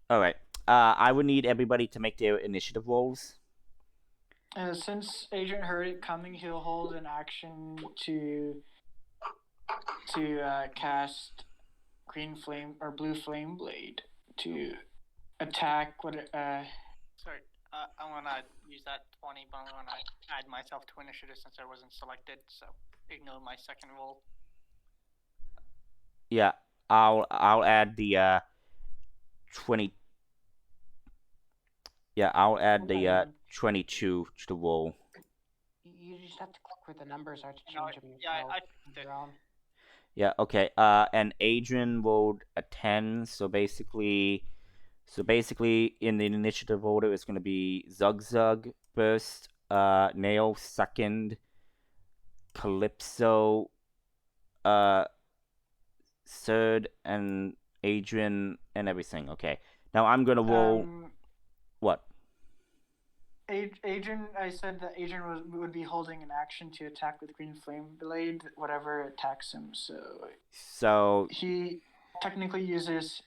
Speaker 1: All right. I would need everybody to make their initiative rolls.
Speaker 3: since Agent heard it coming, he'll hold an action to cast green flame or blue flame blade to attack what
Speaker 5: Sorry, I want to use that 20, but I want to add myself to initiative since I wasn't selected, so ignore my second roll.
Speaker 1: Yeah. I'll add the 20. Yeah, I'll add the 22 to the roll.
Speaker 6: You just have to click where the numbers are to
Speaker 5: No,
Speaker 6: change them
Speaker 5: yeah,
Speaker 6: yourself.
Speaker 5: I
Speaker 6: on
Speaker 5: did.
Speaker 6: your own.
Speaker 1: Yeah, okay. And Adrian rolled a 10, so basically in the initiative order it's gonna be Zug first, Nail second, Calypso third, and Adrian and everything. Okay. Now I'm gonna roll what?
Speaker 3: Adrian, I said that Adrian would be holding an action to attack with green flame blade, whatever attacks him. So he technically uses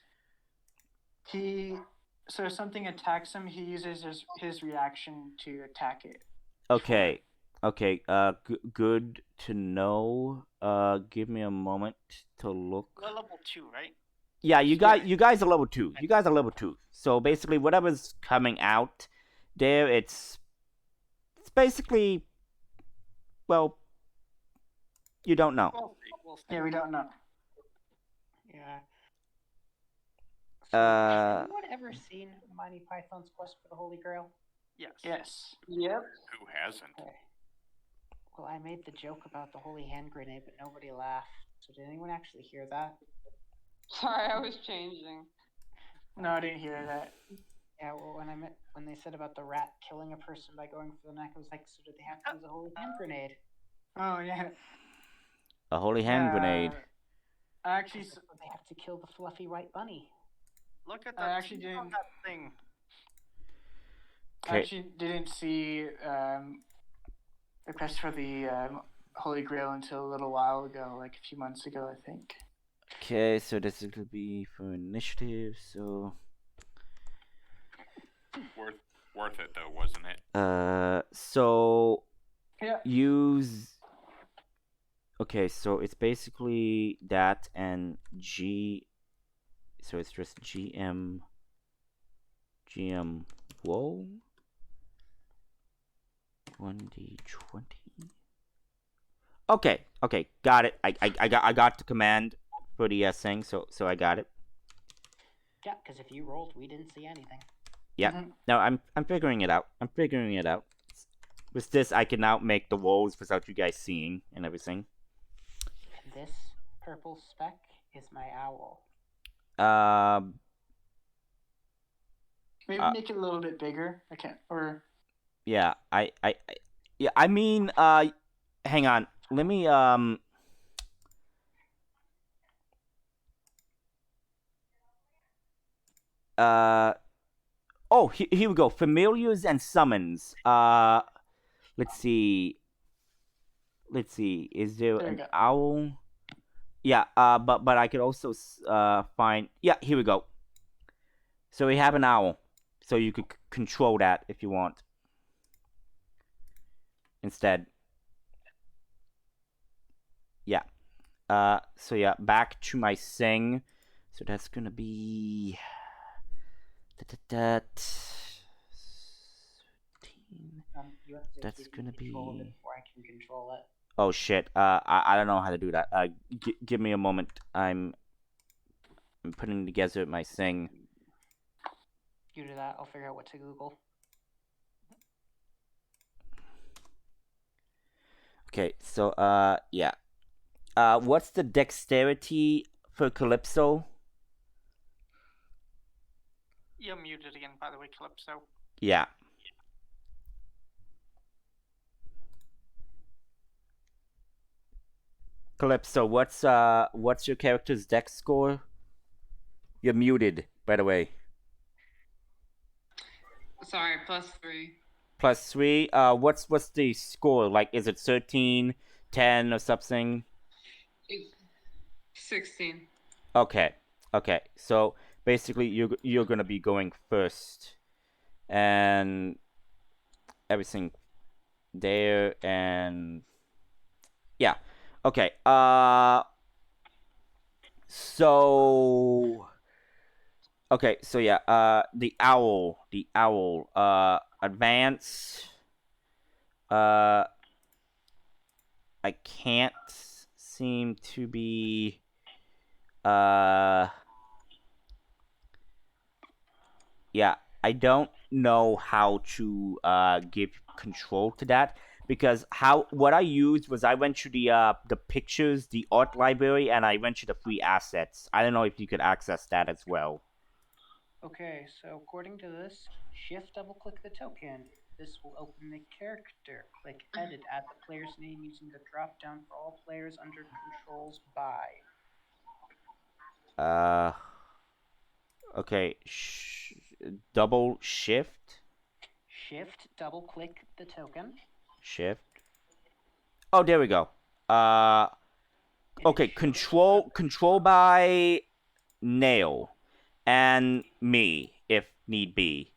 Speaker 3: so if something attacks him, he uses his reaction to attack it.
Speaker 1: Okay. Okay. Good to know. Give me a moment to look.
Speaker 5: We're level 2, right?
Speaker 1: Yeah, you guys are level 2. You guys are level 2. So basically, whatever's coming out there, it's basically, well, you don't know.
Speaker 5: We'll see.
Speaker 3: Yeah, we don't know.
Speaker 6: Yeah. So, has anyone ever seen Monty Python's Quest for the Holy Grail?
Speaker 5: Yes.
Speaker 3: Yes.
Speaker 2: Yep.
Speaker 4: Who hasn't?
Speaker 6: Okay. Well, I made the joke about the holy hand grenade, but nobody laughed. So did anyone actually hear that?
Speaker 2: Sorry, I was changing.
Speaker 3: No, I didn't hear that.
Speaker 6: Yeah, well, when they said about the rat killing a person by going for the neck, I was like, so did they have to use a holy hand grenade?
Speaker 3: Oh yeah.
Speaker 1: A holy hand grenade.
Speaker 3: Actually,
Speaker 6: So they have to kill the fluffy white bunny.
Speaker 5: Look at
Speaker 3: I
Speaker 5: that.
Speaker 3: actually
Speaker 5: look at
Speaker 3: didn't-
Speaker 5: that thing.
Speaker 3: I
Speaker 1: Okay.
Speaker 3: actually didn't see the quest for the Holy Grail until a little while ago, like a few months ago, I think.
Speaker 1: Okay, so this is gonna be for initiative. So.
Speaker 4: Worth it though, wasn't it?
Speaker 1: So.
Speaker 3: Yeah.
Speaker 1: Use. Okay, so it's basically that and G. So it's just GM roll 1d20. Okay, got it. I got the command for the thing, so I got it.
Speaker 6: Yeah, because if you rolled, we didn't see anything.
Speaker 1: Yeah.
Speaker 3: Mhm.
Speaker 1: No, I'm figuring it out. With this, I can now make the rolls without you guys seeing and everything.
Speaker 6: This purple speck is my owl.
Speaker 3: Maybe make it a little bit bigger. I can't. Or
Speaker 1: Yeah, I mean, hang on. Let me, oh, here we go. Familiars and summons. Let's see. Is there
Speaker 3: There you
Speaker 1: an
Speaker 3: go.
Speaker 1: owl? Yeah, but I could also find. Yeah, here we go. So we have an owl. So you could control that if you want. Instead. Yeah. So yeah, back to my sing. So that's gonna be That.
Speaker 6: You have to
Speaker 1: That's
Speaker 6: give
Speaker 1: gonna
Speaker 6: me control of it
Speaker 1: be.
Speaker 6: before I can control it.
Speaker 1: Oh shit. I don't know how to do that. Give me a moment. I'm putting together my thing.
Speaker 6: You do that. I'll figure out what to Google.
Speaker 1: Okay. So yeah. What's the dexterity for Calypso?
Speaker 5: You're muted again, by the way, Calypso.
Speaker 1: Yeah. Calypso, what's your character's dex score? You're muted, by the way.
Speaker 2: Sorry, +3.
Speaker 1: +3. What's the score? Like, is it 13, 10, or something?
Speaker 2: 16.
Speaker 1: Okay. Okay. So basically, you're gonna be going first, and everything there, and yeah. Okay. So. Okay, so yeah, the owl, advance. I can't seem to be, yeah, I don't know how to, give control to that, because what I used was I went to the pictures, the art library, and I went to the free assets. I don't know if you could access that as well.
Speaker 6: Okay, so according to this, shift double click the token. This will open the character. Click edit, add the player's name using the drop down for all players under controls by.
Speaker 1: Okay, double shift.
Speaker 6: Shift double click the token.
Speaker 1: Shift. Oh, there we go. Okay, control by nail and me if need be.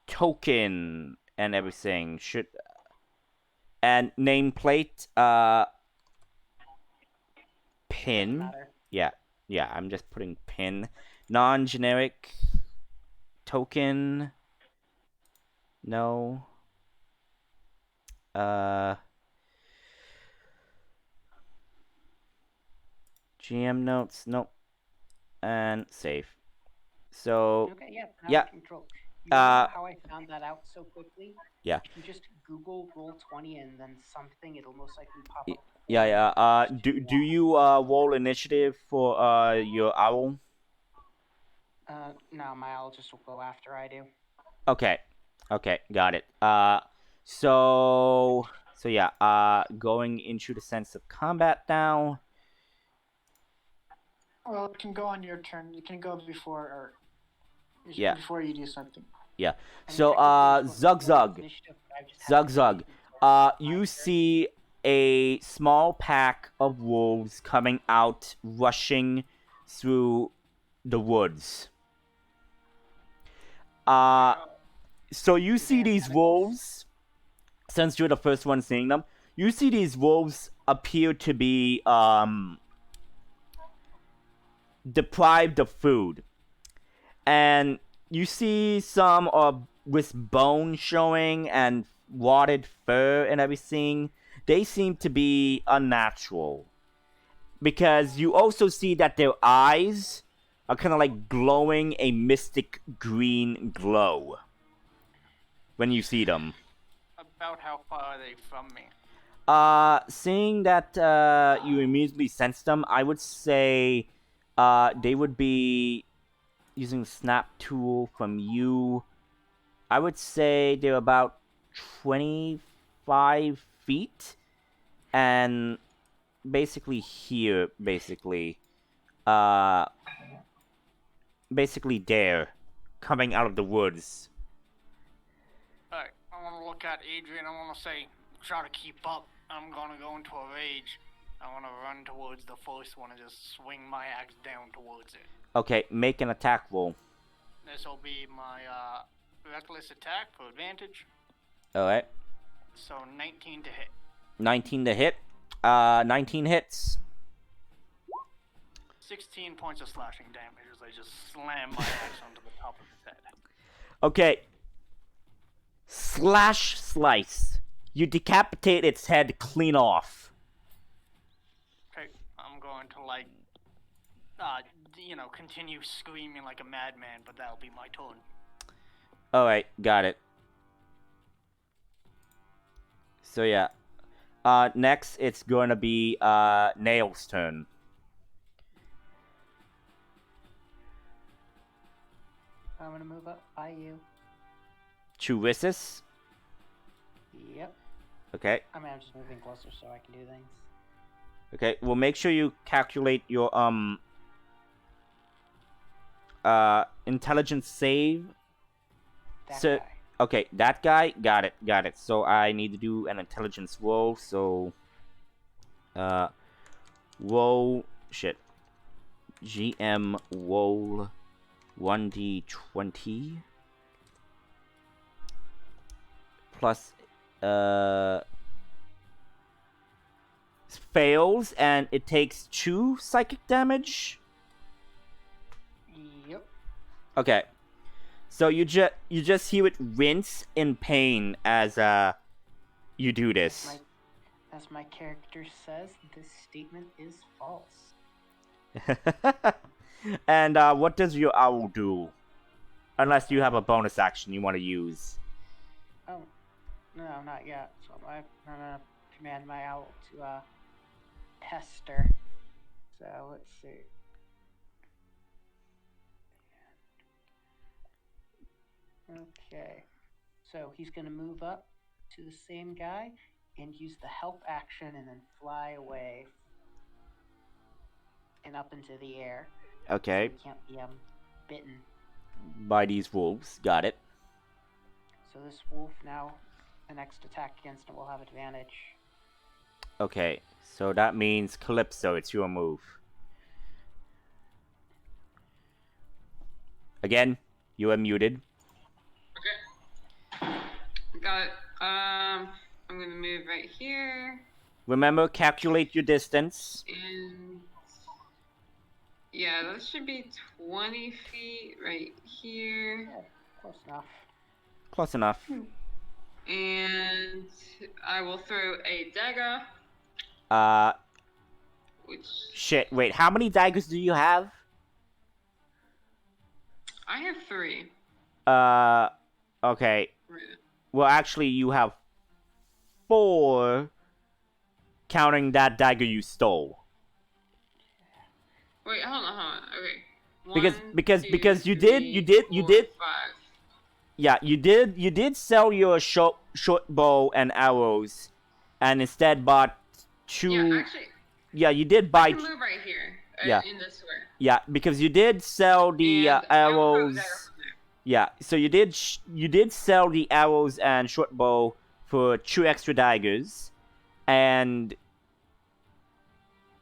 Speaker 1: Token and everything should, and nameplate, pin. Yeah, I'm just putting pin. Non-generic token. No. GM notes, nope. And save. So
Speaker 6: Okay, yeah, now
Speaker 1: yeah.
Speaker 6: I can control. You know how I found that out so quickly?
Speaker 1: Yeah.
Speaker 6: If you just Google Roll20 and then something, it'll most likely pop up.
Speaker 1: Yeah. Do you roll initiative for your owl?
Speaker 6: No, my owl just will go after I do.
Speaker 1: Okay, got it. So yeah. Going into the sense of combat now.
Speaker 3: Well, it can go on your turn. You can go before or
Speaker 1: Yeah.
Speaker 3: before you do something.
Speaker 1: Yeah.
Speaker 6: I mean,
Speaker 1: So Zug.
Speaker 6: initiative, but I just haven't
Speaker 1: Zug.
Speaker 6: taken
Speaker 1: You see a small pack of wolves coming out, rushing through the woods. So you see these wolves, since you're the first one seeing them, you see these wolves appear to be deprived of food. And you see some with bone showing and rotted fur and everything. They seem to be unnatural. Because you also see that their eyes are kind of like glowing a mystic green glow when you see them.
Speaker 5: About how far are they from me?
Speaker 1: Seeing that you immediately sense them, I would say they would be using the snap tool from you. I would say they're about 25 feet, and basically here, basically there, coming out of the woods.
Speaker 5: Alright, I want to look at Adrian. I want to say, try to keep up. I'm gonna go into a rage. I want to run towards the first one and just swing my axe down towards it.
Speaker 1: Okay, make an attack roll.
Speaker 5: This will be my reckless attack for advantage.
Speaker 1: Alright.
Speaker 5: So 19 to hit.
Speaker 1: 19 to hit. 19 hits.
Speaker 5: 16 points of slashing damage as I just slam my axe onto the top of his head.
Speaker 1: Okay. Slash slice. You decapitate its head clean off.
Speaker 5: Okay, I'm going to continue screaming like a madman, but that'll be my turn.
Speaker 1: Alright, got it. So yeah. Next it's gonna be Nail's turn.
Speaker 6: I'm gonna move up by you.
Speaker 1: Churissus.
Speaker 6: Yep.
Speaker 1: Okay.
Speaker 6: I mean, I'm just moving closer so I can do things.
Speaker 1: Okay, well make sure you calculate your intelligence save.
Speaker 6: That
Speaker 1: So
Speaker 6: guy.
Speaker 1: okay, that guy, got it. So I need to do an intelligence roll, so roll GM roll 1d20 plus fails and it takes 2 psychic damage.
Speaker 6: Yep.
Speaker 1: Okay. So you just hear it rinse in pain as you do this.
Speaker 6: As my character says, this statement is false.
Speaker 1: And what does your owl do? Unless you have a bonus action you want to use.
Speaker 6: Oh, no, not yet. So I'm gonna command my owl to pester. So let's see. Okay. So he's gonna move up to the same guy and use the help action and then fly away and up into the air.
Speaker 1: Okay.
Speaker 6: So he can't be bitten.
Speaker 1: By these wolves. Got it.
Speaker 6: So this wolf now, the next attack against him will have advantage.
Speaker 1: Okay. So that means Calypso, it's your move. Again, you are muted.
Speaker 2: Okay. Got it. I'm gonna move right here.
Speaker 1: Remember, calculate your distance.
Speaker 2: And yeah, that should be 20 feet right here.
Speaker 6: Yeah, close enough.
Speaker 1: Close enough.
Speaker 2: And I will throw a dagger. Which
Speaker 1: Shit, wait, how many daggers do you have?
Speaker 2: I have 3.
Speaker 1: Okay.
Speaker 2: Right.
Speaker 1: Well, actually, you have 4, counting that dagger you stole.
Speaker 2: Wait, hold on. Okay.
Speaker 1: Because you
Speaker 2: 3,
Speaker 1: did
Speaker 2: 4, 5.
Speaker 1: Yeah, you did sell your short bow and arrows, and instead bought 2.
Speaker 2: Yeah, actually,
Speaker 1: Yeah, you did
Speaker 2: I
Speaker 1: buy.
Speaker 2: can move right here.
Speaker 1: Yeah.
Speaker 2: In this square.
Speaker 1: Yeah, because you did sell the
Speaker 2: And I will throw the
Speaker 1: arrows.
Speaker 2: dagger from there.
Speaker 1: Yeah, so you did sell the arrows and short bow for 2 extra daggers, and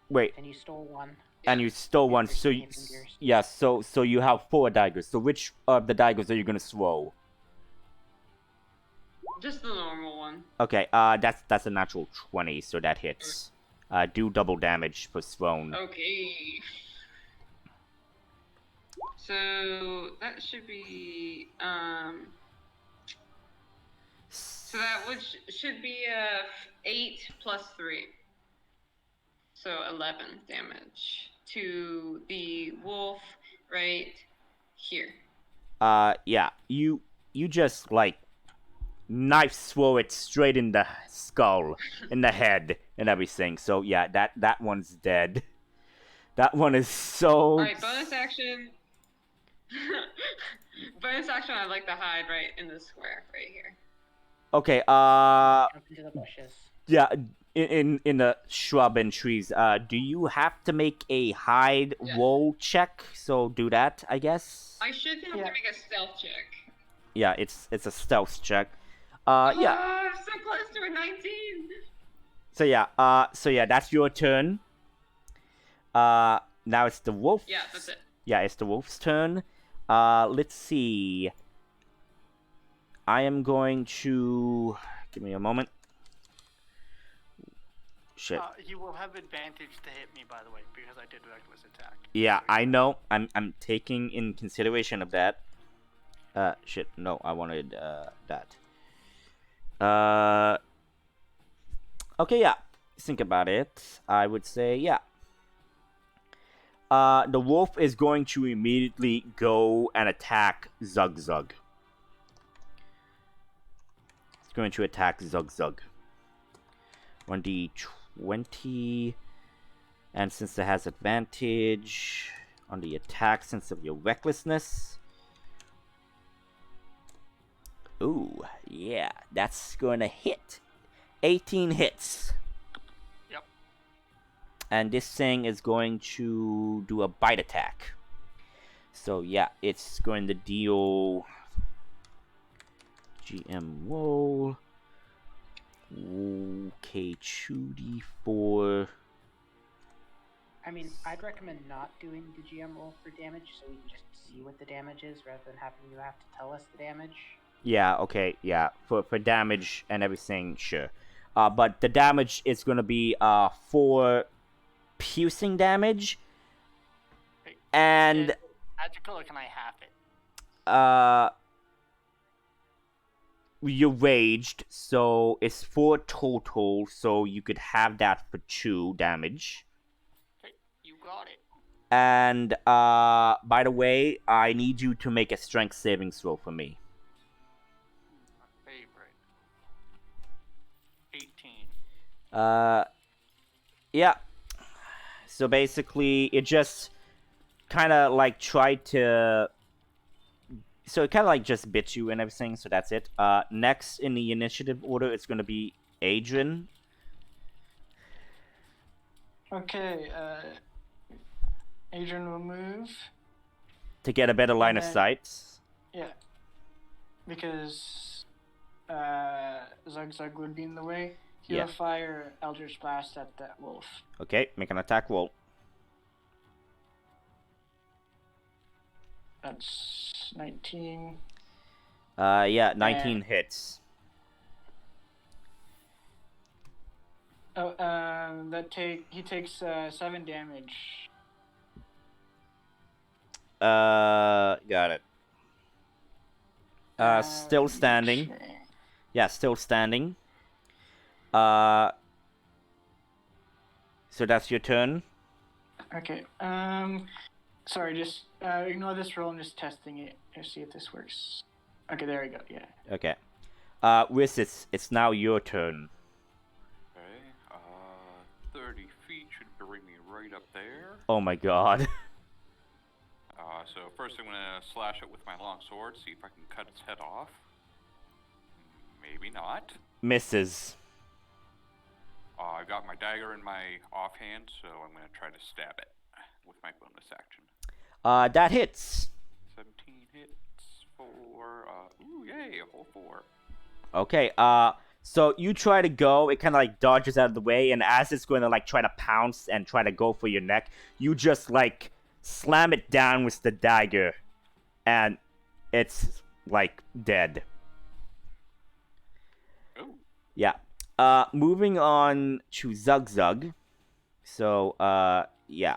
Speaker 1: wait,
Speaker 6: And you stole one.
Speaker 1: and you stole one.
Speaker 6: For
Speaker 1: So you,
Speaker 6: sniffing gears.
Speaker 1: yeah, so you have 4 daggers. So which of the daggers are you gonna throw?
Speaker 2: Just the normal one.
Speaker 1: Okay, that's a natural 20, so that hits. Do double damage for thrown.
Speaker 2: Okay. So that should be So that should be 8 plus 3. So 11 damage to the wolf right here.
Speaker 1: Yeah, you just like knife throw it straight in the skull, in the head, and everything. So yeah, that one's dead. That one is so.
Speaker 2: Alright, bonus action. Bonus action, I'd like to hide right in the square right here.
Speaker 1: Okay.
Speaker 6: Jump into the bushes.
Speaker 1: Yeah, in the shrub and trees. Do you have to make a hide
Speaker 2: Yeah.
Speaker 1: roll check? So do that, I guess.
Speaker 2: I should have
Speaker 6: Yeah.
Speaker 2: to make a stealth check.
Speaker 1: Yeah, it's a stealth check. Yeah.
Speaker 2: Oh, I'm so close to a 19.
Speaker 1: So yeah, that's your turn. Now it's the wolf.
Speaker 2: Yeah, that's it.
Speaker 1: Yeah, it's the wolf's turn. Let's see. I am going to give me a moment. shit.
Speaker 5: You will have advantage to hit me, by the way, because I did reckless attack.
Speaker 1: Yeah, I know. I'm taking in consideration of that. Shit. No, I wanted that. Okay, yeah. Think about it. I would say, yeah. The wolf is going to immediately go and attack Zug Zug. It's going to attack Zug Zug. 1d20. And since it has advantage on the attack, since of your recklessness. Ooh, yeah, that's going to hit. 18 hits.
Speaker 5: Yep.
Speaker 1: And this thing is going to do a bite attack. So yeah, it's going to deal GM roll. Okay, 2d4.
Speaker 6: I mean, I'd recommend not doing the GM roll for damage, so we can just see what the damage is, rather than having you have to tell us the damage.
Speaker 1: Yeah, okay, yeah. For damage and everything, sure. But the damage is gonna be 4 piercing damage. And
Speaker 5: Is it magical, or can I half it?
Speaker 1: you're raged, so it's 4 total, so you could have that for 2 damage.
Speaker 5: Okay, you got it.
Speaker 1: And by the way, I need you to make a strength saving throw for me.
Speaker 5: My favorite. 18.
Speaker 1: Yeah. So basically, it just kind of like tried to. So it kind of like just bit you and everything. So that's it. Next in the initiative order, it's gonna be Adrian.
Speaker 3: Okay, Adrian will move.
Speaker 1: To get a better line of
Speaker 3: then-
Speaker 1: sight.
Speaker 3: Yeah. Because Zug Zug would be in the way. He'll
Speaker 1: Yeah.
Speaker 3: fire Eldritch Blast at that wolf.
Speaker 1: Okay, make an attack roll.
Speaker 3: That's 19.
Speaker 1: Yeah, 19 hits.
Speaker 3: Oh, he takes 7 damage.
Speaker 1: Got it. Still standing.
Speaker 3: Okay.
Speaker 1: Yeah, still standing. So that's your turn.
Speaker 3: Okay. Sorry, just ignore this roll. I'm just testing it to see if this works. Okay, there we go. Yeah.
Speaker 1: Okay. Riz, it's now your turn.
Speaker 4: Okay, 30 feet should bring me right up there.
Speaker 1: Oh my god.
Speaker 4: So first I'm gonna slash it with my long sword, see if I can cut its head off. Maybe not.
Speaker 1: Misses.
Speaker 4: I've got my dagger in my offhand, so I'm gonna try to stab it with my bonus action.
Speaker 1: That hits.
Speaker 4: 17 hits for, ooh, yay, a whole 4.
Speaker 1: Okay, so you try to go, it kind of like dodges out of the way, and as it's going to like try to pounce and try to go for your neck, you just like slam it down with the dagger, and it's like dead.
Speaker 4: Oh,
Speaker 1: Yeah. Moving on to Zug Zug. So, yeah.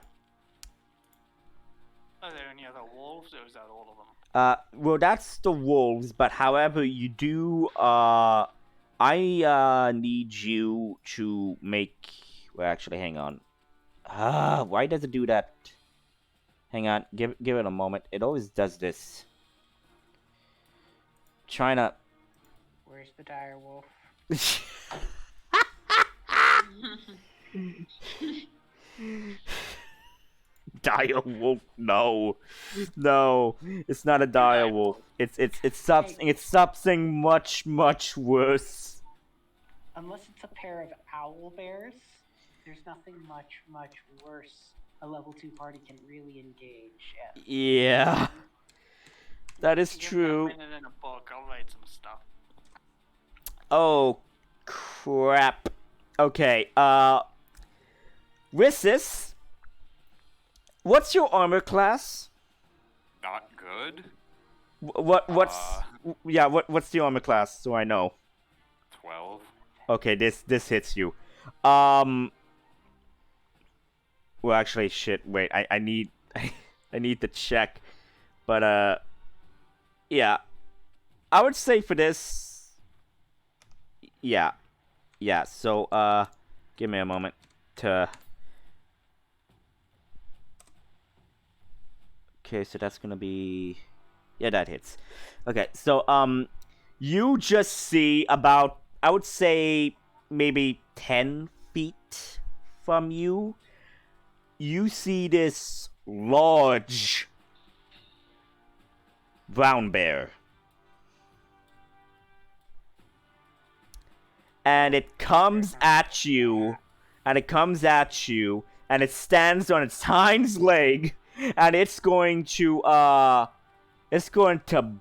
Speaker 5: Are there any other wolves, or is that all of them?
Speaker 1: Well, that's the wolves, but however, you do, I, need you to make, well, actually, hang on. Why does it do that? Hang on, give it a moment. It always does this. Trying to...
Speaker 6: Where's the dire wolf?
Speaker 1: Dire wolf? No, it's not a dire wolf. It's something much
Speaker 6: Unless
Speaker 1: worse.
Speaker 6: it's a pair of owl bears, there's nothing much worse a level 2 party can really engage in.
Speaker 1: Yeah, that is
Speaker 5: Give me a
Speaker 1: true.
Speaker 5: minute in a book, I'll write some stuff.
Speaker 1: Oh, crap. Okay, Rissis, what's your armor class?
Speaker 4: not good.
Speaker 1: What's the armor class so I know?
Speaker 4: 12.
Speaker 1: Okay, this hits you. Well, actually, shit. Wait, I need I need to check, but yeah, I would say for this, yeah, yeah. So give me a moment to. Okay, so that's gonna be, yeah, that hits. Okay, so you just see about, I would say, maybe 10 feet from you. You see this large brown bear. And it comes at you, and it comes at you, and it stands on its hind leg, and it's going to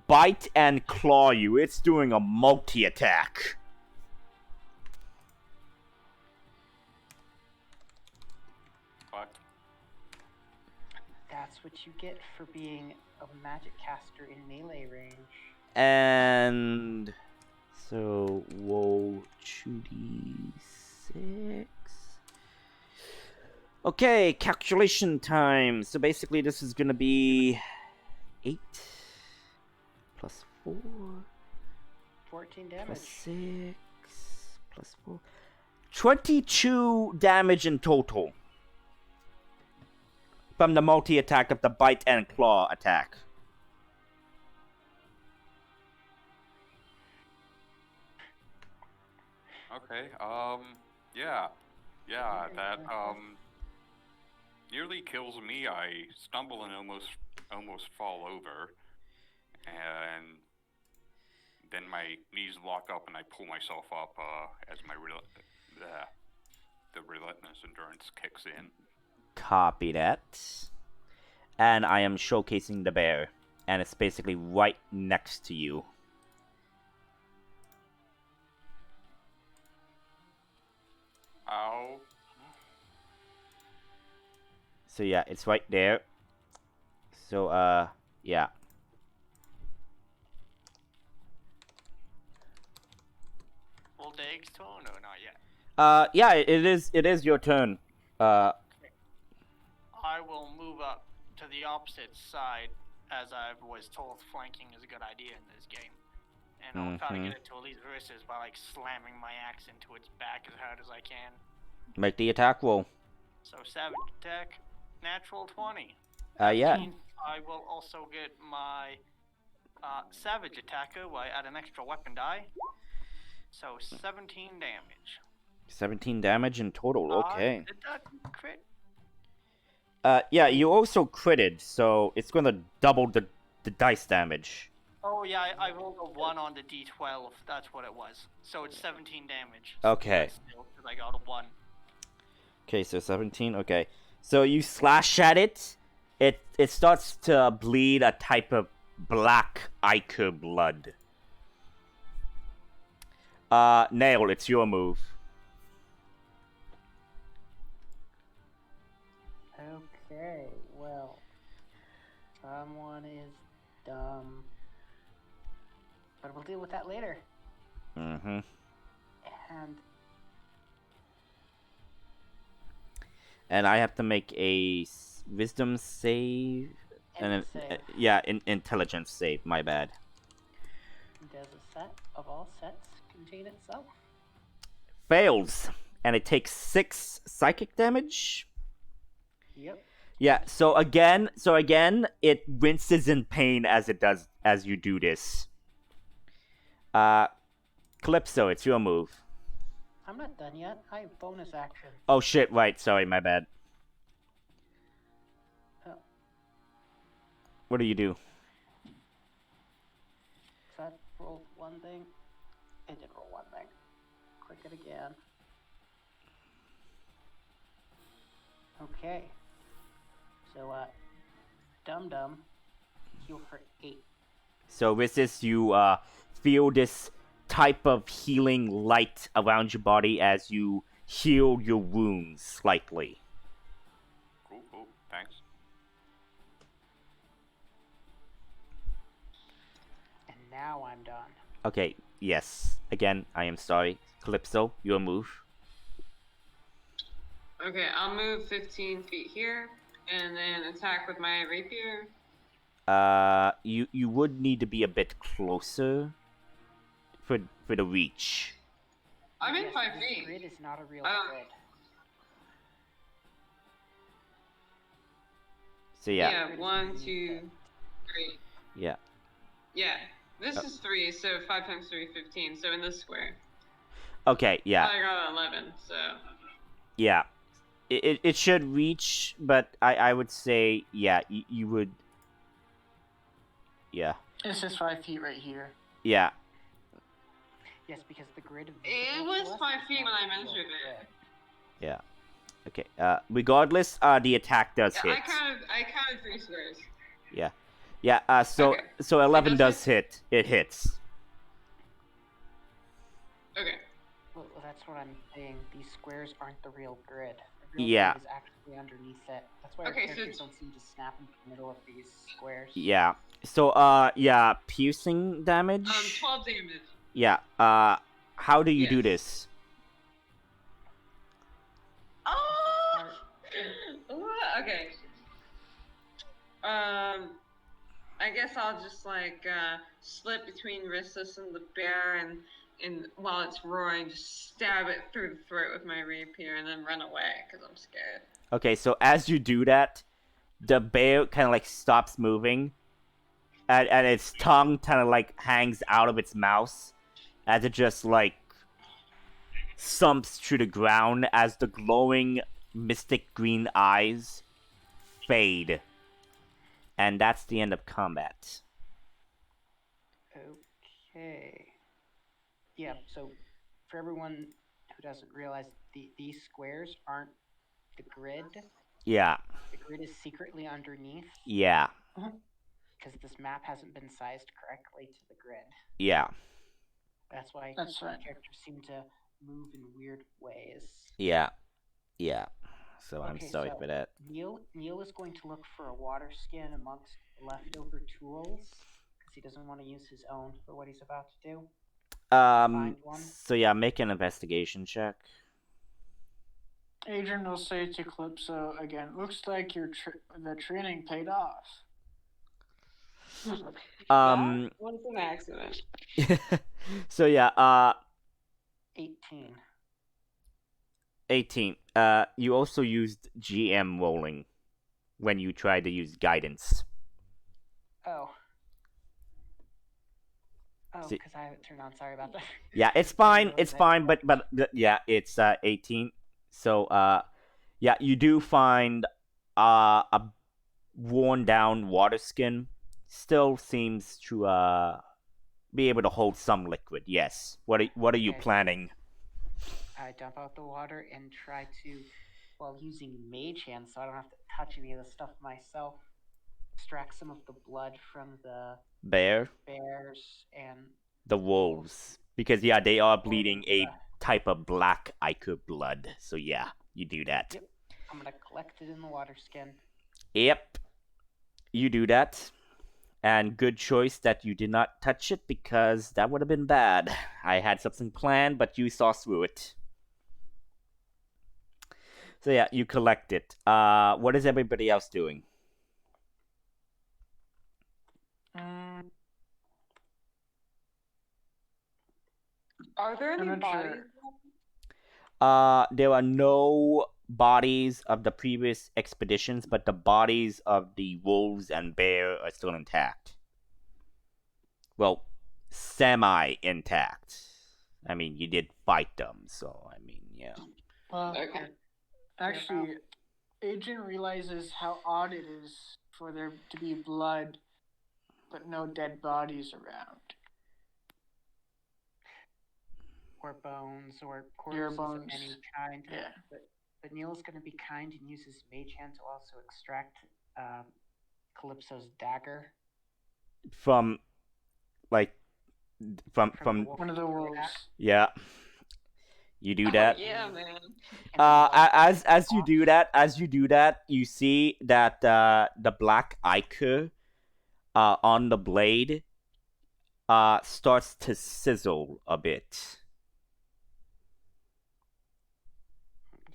Speaker 1: bite and claw you. It's doing a multi-attack.
Speaker 4: Fuck.
Speaker 6: That's what you get for being a magic caster in melee range.
Speaker 1: And so roll 2d6. Okay, calculation time. So basically this is gonna be 8 plus 4
Speaker 6: 14
Speaker 1: plus
Speaker 6: damage.
Speaker 1: 6 plus 4. 22 damage in total. From the multi-attack of the bite and claw attack.
Speaker 4: Okay. Yeah. Yeah. That nearly kills me. I stumble and almost fall over, and then my knees lock up and I pull myself up as the relentless endurance kicks in.
Speaker 1: Copy that. And I am showcasing the bear. And it's basically right next to you.
Speaker 4: Ow.
Speaker 1: So yeah, it's right there. So yeah.
Speaker 5: Full Dave's turn or not yet?
Speaker 1: Yeah, it is your turn.
Speaker 5: I will move up to the opposite side, as I was told flanking is a good idea in this game. And I'll try to get it to at least versus by like slamming my axe into its back as hard as I can.
Speaker 1: Make the attack roll.
Speaker 5: So savage attack, natural 20.
Speaker 1: Yeah.
Speaker 5: Means I will also get my savage attacker where I add an extra weapon die. So 17 damage.
Speaker 1: 17 damage in total, okay.
Speaker 5: Did that crit?
Speaker 1: Yeah, you also critted, so it's gonna double the dice damage.
Speaker 5: Oh yeah, I rolled a 1 on the d12, that's what it was. So it's 17 damage.
Speaker 1: Okay.
Speaker 5: Because I got a 1.
Speaker 1: Okay, so 17, okay. So you slash at it, it starts to bleed a type of black ichor blood. Nail, it's your move.
Speaker 6: Okay, well, someone is dumb. But we'll deal with that later.
Speaker 1: Mm-hmm. And I have to make a wisdom save. Intelligence save, my bad.
Speaker 6: Does a set of all sets contain itself?
Speaker 1: Fails. And it takes 6 psychic damage.
Speaker 6: Yep.
Speaker 1: Yeah, so again, it winces in pain as you do this. Calypso, it's your move.
Speaker 6: I'm not done yet. I have bonus action.
Speaker 1: Oh shit, right, sorry, my bad.
Speaker 6: Oh.
Speaker 1: What do you do?
Speaker 6: So I rolled one thing. It did roll one thing. Click it again. Okay. So, Dum Dum, heal for 8.
Speaker 1: So with this, you feel this type of healing light around your body as you heal your wounds slightly.
Speaker 4: Cool, thanks.
Speaker 6: And now I'm done.
Speaker 1: Okay, yes. Again, I am sorry. Calypso, your move.
Speaker 2: Okay, I'll move 15 feet here, and then attack with my rapier.
Speaker 1: You would need to be a bit closer for the reach.
Speaker 2: I'm in
Speaker 6: Yes,
Speaker 2: 5
Speaker 6: this
Speaker 2: feet.
Speaker 6: grid is not a real
Speaker 2: Um,
Speaker 6: grid.
Speaker 1: So yeah.
Speaker 2: Yeah, 1, 2, 3.
Speaker 1: Yeah.
Speaker 2: Yeah, this is 3, so 5 times 3, 15. So in this square,
Speaker 1: Okay. Yeah.
Speaker 2: I got 11. So
Speaker 1: Yeah. It should reach, but I would say yeah. You would. Yeah.
Speaker 3: It's just 5 feet right here.
Speaker 1: Yeah.
Speaker 6: Yes, because the grid of
Speaker 2: it was 5 feet when I measured it.
Speaker 1: Yeah. Okay. Regardless, the attack does hit.
Speaker 2: I counted 3 squares.
Speaker 1: Yeah. Yeah. So
Speaker 2: Okay.
Speaker 1: so 11
Speaker 2: It
Speaker 1: does
Speaker 2: does
Speaker 1: hit. It hits.
Speaker 2: Okay.
Speaker 6: Well, that's what I'm saying. These squares aren't the real grid. The real
Speaker 1: Yeah.
Speaker 6: grid is actually underneath it. That's why our
Speaker 2: Okay, so
Speaker 6: characters don't seem to snap into the middle of these squares.
Speaker 1: Yeah. So yeah, piercing damage.
Speaker 2: 12 damage.
Speaker 1: Yeah. How do you do
Speaker 2: Yes.
Speaker 1: this?
Speaker 2: Oh! Okay. I guess I'll just like slip between Rissus and the bear, and while it's roaring, just stab it through the throat with my rapier, and then run away because I'm scared.
Speaker 1: Okay, so as you do that, the bear kind of like stops moving, and its tongue kind of like hangs out of its mouth, as it just like sumps through the ground as the glowing mystic green eyes fade. And that's the end of combat.
Speaker 6: Okay. Yeah, so for everyone who doesn't realize, these squares aren't the grid.
Speaker 1: Yeah.
Speaker 6: The grid is secretly underneath
Speaker 1: Yeah.
Speaker 6: because this map hasn't been sized correctly to the grid.
Speaker 1: Yeah.
Speaker 6: That's why
Speaker 3: That's right.
Speaker 6: characters seem to move in weird ways.
Speaker 1: Yeah. Yeah. So I'm
Speaker 6: Okay,
Speaker 1: sorry
Speaker 6: so
Speaker 1: for that.
Speaker 6: Neil is going to look for a water skin amongst leftover tools because he doesn't want to use his own for what he's about to do. Find one.
Speaker 1: So yeah, make an investigation check.
Speaker 3: Adrian will say to Calypso again, looks like the training paid off.
Speaker 2: That was an accident.
Speaker 1: So yeah,
Speaker 6: 18.
Speaker 1: 18. You also used GM rolling when you tried to use guidance.
Speaker 6: Oh. Oh,
Speaker 1: See-
Speaker 6: because I have it turned on. Sorry about that.
Speaker 1: Yeah, it's fine. It's fine, but yeah, it's 18. So yeah, you do find a worn down water skin. Still seems to be able to hold some liquid. Yes. What are you
Speaker 6: Okay.
Speaker 1: planning?
Speaker 6: I dump out the water and try to, while using mage hand, so I don't have to touch any of the stuff myself, extract some of the blood from the
Speaker 1: Bear,
Speaker 6: bears and
Speaker 1: the wolves, because yeah, they are bleeding a
Speaker 6: uh,
Speaker 1: type of black ichor blood. So yeah, you do that.
Speaker 6: Yep. I'm gonna collect it in the water skin.
Speaker 1: Yep. You do that. And good choice that you did not touch it, because that would have been bad. I had something planned, but you saw through it. So yeah, you collect it. What is everybody else doing?
Speaker 2: Are there any
Speaker 3: I'm not
Speaker 2: bodies?
Speaker 3: sure.
Speaker 1: There are no bodies of the previous expeditions, but the bodies of the wolves and bear are still intact. Well, semi-intact. I mean, you did fight them, so I mean, yeah.
Speaker 3: Well,
Speaker 2: Okay.
Speaker 3: actually, Adrian realizes how odd it is for there to be blood, but no dead bodies around.
Speaker 6: Or bones, or
Speaker 3: Your
Speaker 6: corpses
Speaker 3: bones.
Speaker 6: of any kind.
Speaker 3: Yeah.
Speaker 6: But Neil's gonna be kind and use his mage hand to also extract Calypso's dagger.
Speaker 1: From
Speaker 6: From
Speaker 3: One of the wolves.
Speaker 1: yeah. You do that.
Speaker 2: Yeah, man.
Speaker 1: As you do that, you see that the black ichor on the blade starts to sizzle a bit.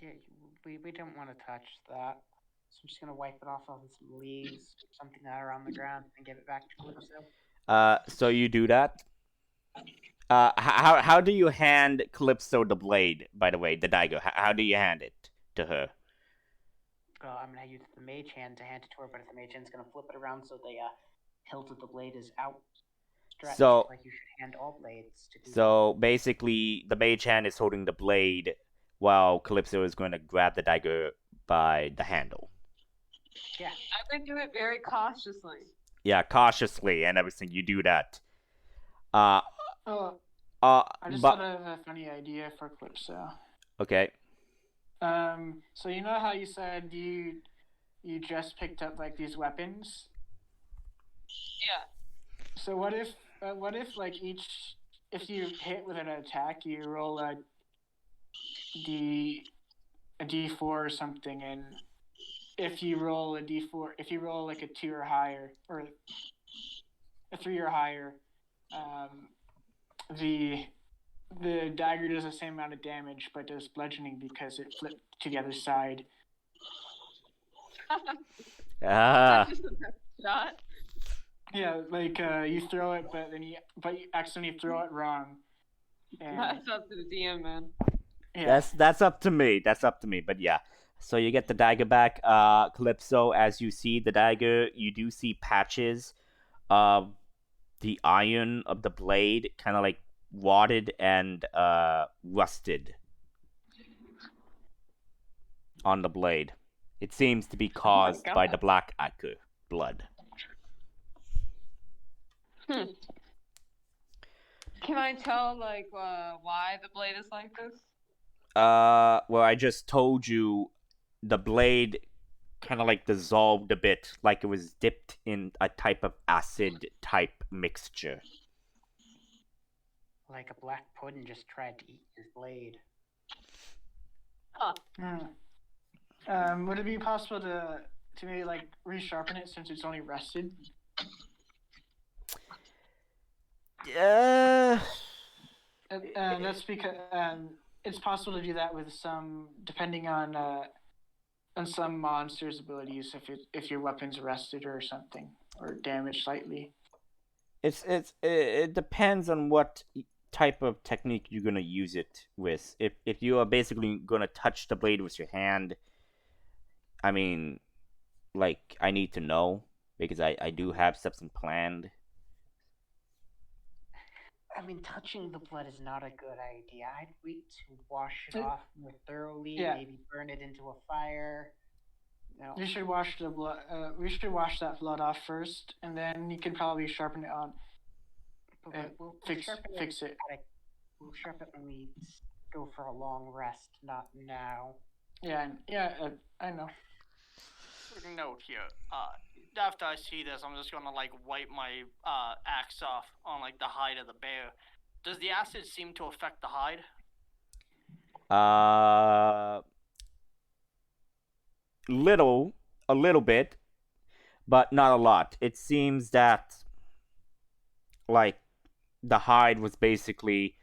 Speaker 6: Yeah, We don't want to touch that. So I'm just gonna wipe it off on some leaves, something that are on the ground, and give it back to Calypso.
Speaker 1: So you do that. How do you hand Calypso the blade? By the way, the dagger. How do you hand it to her?
Speaker 6: I'm gonna use the mage hand to hand it to her, but if the mage hand's gonna flip it around so the hilt of the blade is outstretched,
Speaker 1: So-
Speaker 6: like you should hand all blades to people.
Speaker 1: So basically, the mage hand is holding the blade, while Calypso is going to grab the dagger by the handle.
Speaker 6: Yeah.
Speaker 2: I would do it very cautiously.
Speaker 1: Yeah, cautiously and everything. You do that.
Speaker 3: Oh, I just
Speaker 1: But
Speaker 3: thought of a funny idea for Calypso.
Speaker 1: okay.
Speaker 3: So you know how you said you just picked up like these weapons?
Speaker 2: Yeah.
Speaker 3: So what if like if you hit with an attack, you roll a d4 or something, and if you roll a d4, if you roll like a 2 or higher or a 3 or higher, the dagger does the same amount of damage but does bludgeoning because it flipped to the other side.
Speaker 1: Ah.
Speaker 2: Just the best shot.
Speaker 3: Yeah, like you throw it, but you accidentally throw it wrong. And
Speaker 2: That's up to the DM, man.
Speaker 3: yeah,
Speaker 1: That's up to me. That's up to me. But yeah. So you get the dagger back. Calypso, as you see the dagger, you do see patches of the iron of the blade kind of like rotted and rusted on the blade. It seems to be caused by
Speaker 2: God.
Speaker 1: the black ichor blood.
Speaker 2: Can I tell, like, why the blade is like this?
Speaker 1: Well, I just told you the blade kind of like dissolved a bit, like it was dipped in a type of acid type mixture.
Speaker 6: Like a black pudding just tried to eat his blade.
Speaker 2: Huh.
Speaker 3: would it be possible to maybe like resharpen it since it's only rusted?
Speaker 1: Yeah.
Speaker 3: And that's because it's possible to do that with some, depending on some monsters' abilities. If your weapon's rusted or something or damaged slightly.
Speaker 1: It depends on what type of technique you're gonna use it with. If you are basically gonna touch the blade with your hand, I mean, like I need to know because I do have something planned.
Speaker 6: I mean, touching the blood is not a good idea. I'd wait to wash it
Speaker 3: Uh,
Speaker 6: off more thoroughly,
Speaker 3: yeah.
Speaker 6: maybe burn it into a fire. No.
Speaker 3: You should wash the blood. We should wash that blood off first, and then you can probably sharpen it on.
Speaker 6: But we'll
Speaker 3: fix
Speaker 6: sharpen
Speaker 3: it.
Speaker 6: We'll sharpen it when we go for a long rest, not now.
Speaker 3: Yeah, I know.
Speaker 5: Quick note here. After I see this, I'm just gonna like wipe my axe off on like the hide of the bear. Does the acid seem to affect the hide?
Speaker 1: A little bit, but not a lot. It seems that like the hide was basically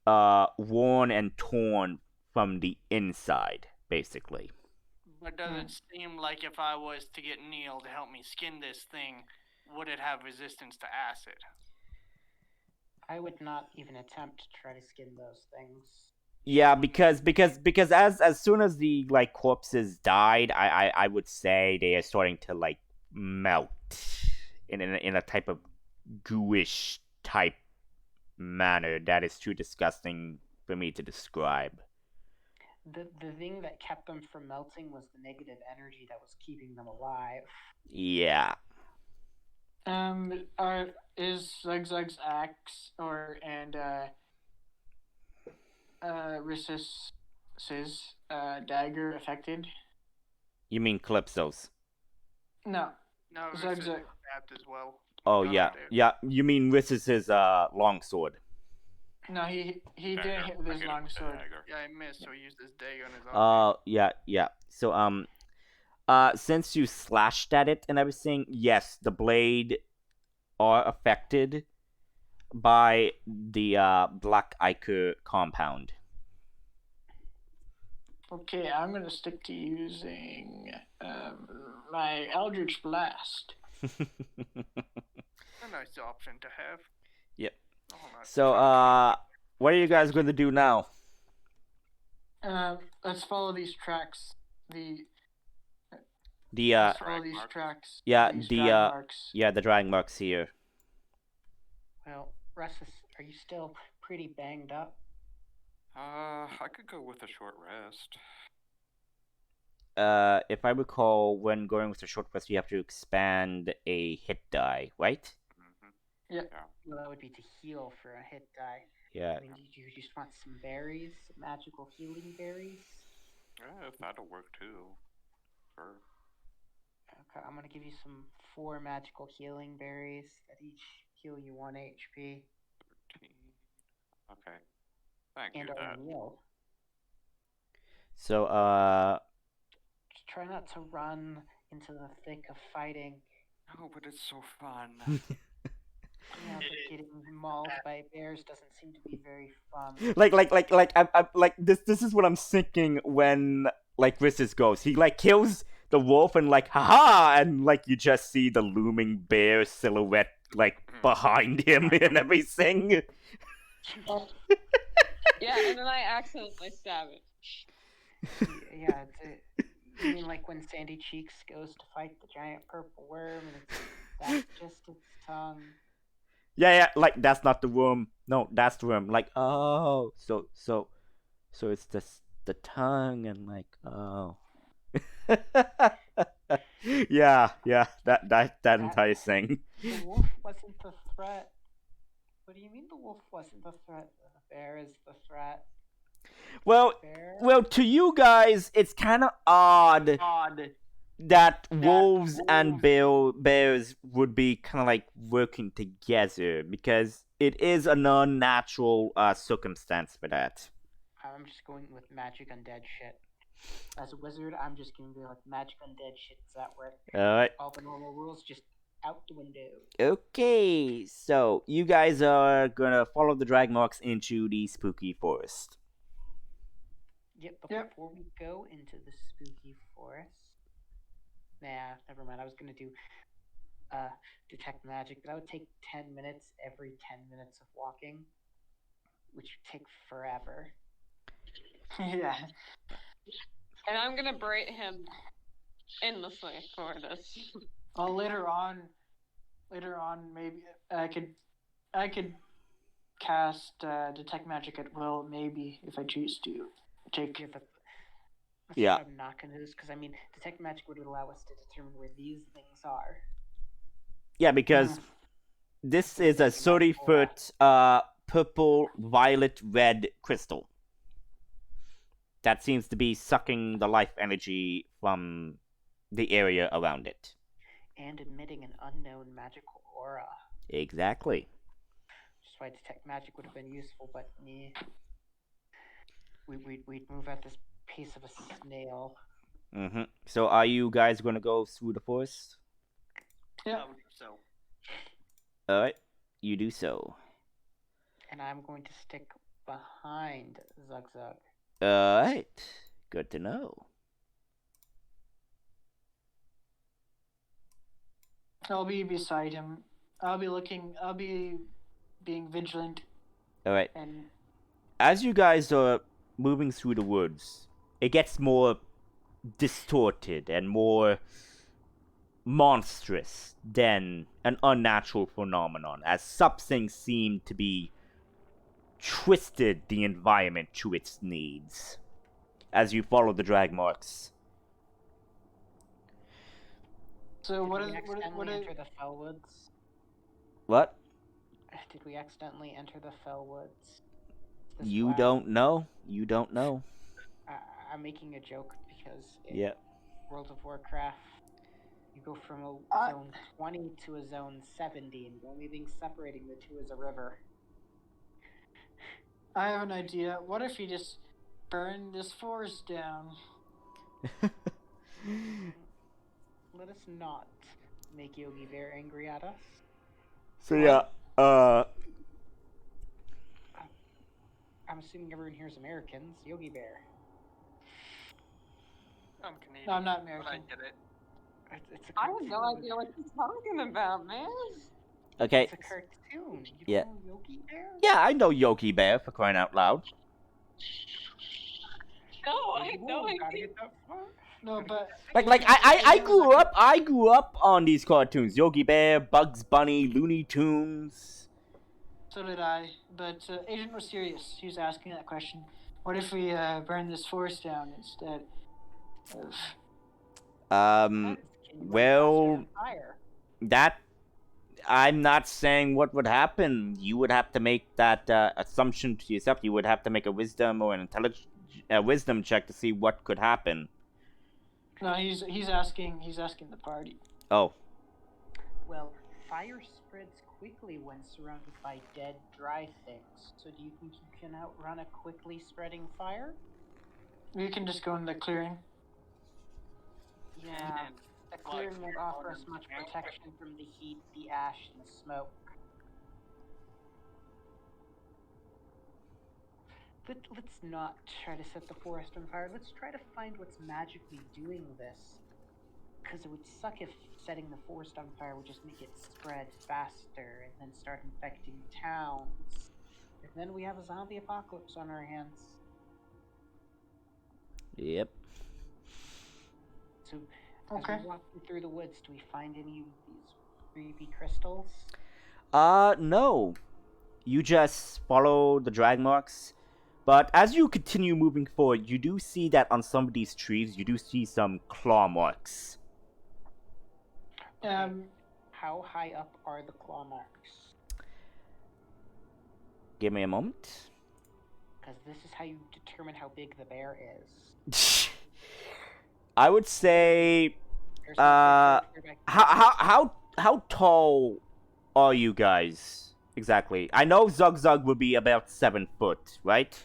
Speaker 1: worn and torn from the inside, basically.
Speaker 5: But does it seem like if I was to get Neil to help me skin this thing, would it have resistance to acid?
Speaker 6: I would not even attempt to try to skin those things.
Speaker 1: Yeah, because as soon as the like corpses died, I would say they are starting to like melt in a type of gooish type manner that is too disgusting for me to describe.
Speaker 6: The thing that kept them from melting was the negative energy that was keeping them alive.
Speaker 1: Yeah.
Speaker 3: Is Zugzug's axe and Rissus's dagger affected?
Speaker 1: You mean Calypso's?
Speaker 3: No.
Speaker 5: No, this is
Speaker 3: Zugzug.
Speaker 5: trapped as well.
Speaker 1: Oh
Speaker 5: Got
Speaker 1: yeah,
Speaker 5: it there.
Speaker 1: yeah. You mean Rissus's longsword?
Speaker 3: No, he didn't
Speaker 4: Dagger.
Speaker 3: hit with
Speaker 4: I
Speaker 3: his
Speaker 4: hit him
Speaker 3: long
Speaker 4: with the
Speaker 3: sword.
Speaker 4: dagger.
Speaker 5: Yeah, I missed, so he used his dagger on his arm.
Speaker 1: Yeah. So since you slashed at it and everything, yes, the blade are affected by the black ichor compound.
Speaker 3: Okay, I'm gonna stick to using my Eldritch Blast.
Speaker 5: A nice option to have.
Speaker 1: Yep.
Speaker 5: Oh, not
Speaker 1: So,
Speaker 5: trying
Speaker 1: what are you guys going to do now?
Speaker 3: Let's follow these tracks.
Speaker 1: The
Speaker 3: Let's follow
Speaker 4: Drag
Speaker 3: these
Speaker 4: marks?
Speaker 3: tracks.
Speaker 1: yeah,
Speaker 3: These
Speaker 1: the
Speaker 3: drag marks.
Speaker 1: yeah, the drag marks here.
Speaker 6: Well, Russus, are you still pretty banged up?
Speaker 4: I could go with a short rest.
Speaker 1: If I recall, when going with a short rest, you have to expand a hit die, right?
Speaker 3: Yeah.
Speaker 6: Well, that would be to heal for a hit die.
Speaker 1: Yeah.
Speaker 6: I mean, do you just want some berries, some magical healing berries?
Speaker 4: Yeah, if that'll work too. Sure.
Speaker 6: Okay, I'm gonna give you some 4 magical healing berries that each heal you 1 HP.
Speaker 4: 13. Okay. Thank
Speaker 6: And
Speaker 4: you.
Speaker 6: our
Speaker 4: That.
Speaker 6: meal.
Speaker 1: So,
Speaker 6: Just try not to run into the thick of fighting.
Speaker 4: Oh, but it's so fun.
Speaker 6: Yeah, but getting mauled by bears doesn't seem to be very fun.
Speaker 1: I'm like this is what I'm thinking when like Risus goes. He like kills the wolf and like haha, and like you just see the looming bear silhouette like behind him and everything.
Speaker 2: Yeah, and then I accidentally stab it.
Speaker 6: Yeah, you mean like when Sandy Cheeks goes to fight the giant purple worm and that's just its tongue?
Speaker 1: Yeah, like that's not the worm. No, that's the worm. Like, oh, so it's the tongue and like, oh. yeah, that entire thing.
Speaker 6: The wolf wasn't the threat. What do you mean the wolf wasn't the threat? The bear is the threat.
Speaker 1: Well,
Speaker 6: Bear?
Speaker 1: to you guys, it's kind of odd that wolves and bears would be kind of like working together because it is an unnatural circumstance for that.
Speaker 6: I'm just going with magic undead shit. As a wizard, I'm just gonna be like magic undead shit. Does that work?
Speaker 1: Alright.
Speaker 6: All the normal rules just out the window.
Speaker 1: Okay, so you guys are gonna follow the drag marks into the spooky forest.
Speaker 6: Yep, but
Speaker 3: Yep.
Speaker 6: before we go into the spooky forest... Nah, never mind. I was gonna do detect magic, but that would take 10 minutes every 10 minutes of walking, which would take forever.
Speaker 3: Yeah.
Speaker 2: And I'm gonna berate him endlessly for this.
Speaker 3: Well, later on, maybe I could cast detect magic at will. Maybe if I choose to take.
Speaker 6: Yeah, but that's
Speaker 1: Yeah.
Speaker 6: what I'm not gonna do this because I mean, detect magic would allow us to determine where these things are.
Speaker 1: Yeah, because this is a 30-foot purple, violet, red crystal that seems to be sucking the life energy from the area around it.
Speaker 6: And emitting an unknown magical aura.
Speaker 1: Exactly.
Speaker 6: That's why detect magic would have been useful, but we'd move at this pace of a snail.
Speaker 1: Mm-hmm. So are you guys gonna go through the forest?
Speaker 3: Yeah.
Speaker 5: So
Speaker 1: Alright, you do so.
Speaker 6: And I'm going to stick behind Zug Zug.
Speaker 1: Alright, good to know.
Speaker 3: I'll be beside him. I'll be being vigilant.
Speaker 1: Alright.
Speaker 3: And
Speaker 1: As you guys are moving through the woods, it gets more distorted and more monstrous than an unnatural phenomenon, as something seemed to be twisted the environment to its needs as you follow the drag marks.
Speaker 3: so
Speaker 6: Did
Speaker 3: what
Speaker 6: we
Speaker 3: is
Speaker 6: accidentally enter the fell woods?
Speaker 1: What?
Speaker 6: Did we accidentally enter the fell woods?
Speaker 1: You don't know. You don't know.
Speaker 6: I'm making a joke because in
Speaker 1: Yeah.
Speaker 6: World of Warcraft, you go from a zone 20 to a zone 70, and the only thing separating the two is a river.
Speaker 3: I have an idea. What if you just burn this forest down?
Speaker 6: Let us not make Yogi Bear angry at us.
Speaker 1: So yeah,
Speaker 6: I'm assuming everyone here is Americans. Yogi Bear.
Speaker 5: I'm Canadian.
Speaker 3: No, I'm not
Speaker 5: But I
Speaker 3: American.
Speaker 5: get it.
Speaker 3: It's a
Speaker 2: I have
Speaker 3: cartoon.
Speaker 2: no idea what you're talking about, man.
Speaker 1: Okay.
Speaker 6: It's a cartoon. You
Speaker 1: Yeah.
Speaker 6: don't know Yogi Bear?
Speaker 1: Yeah, I know Yogi Bear, for crying out loud.
Speaker 2: No, I have no
Speaker 6: Gotta
Speaker 2: idea.
Speaker 6: get that far.
Speaker 3: No, but
Speaker 1: Like I grew up on these cartoons: Yogi Bear, Bugs Bunny, Looney Tunes.
Speaker 3: so did I. But Agent was serious. He was asking that question. What if we burn this forest down instead of?
Speaker 6: Can you run
Speaker 1: Well,
Speaker 6: faster than fire?
Speaker 1: that I'm not saying what would happen. You would have to make that assumption to yourself. You would have to make a wisdom or an wisdom check to see what could happen.
Speaker 3: No, he's asking the party.
Speaker 1: Oh,
Speaker 6: Well, fire spreads quickly when surrounded by dead, dry things. So do you think you can outrun a quickly spreading fire?
Speaker 3: We can just go in the clearing.
Speaker 6: Yeah. The clearing won't offer us much protection from the heat, the ash, and the smoke. Let's not try to set the forest on fire. Let's try to find what's magically doing this. Because it would suck if setting the forest on fire would just make it spread faster and then start infecting towns. And then we have a zombie apocalypse on our hands.
Speaker 1: yep.
Speaker 6: So,
Speaker 3: Okay.
Speaker 6: as we walk through the woods, do we find any of these creepy crystals?
Speaker 1: No. You just follow the drag marks. But as you continue moving forward, you do see that on some of these trees, you do see some claw marks.
Speaker 6: How high up are the claw marks?
Speaker 1: Give me a moment.
Speaker 6: Because this is how you determine how big the bear is.
Speaker 1: I would say,
Speaker 6: There's no picture here, but I
Speaker 1: how tall are you guys exactly? I know Zug Zug would be about 7 foot, right?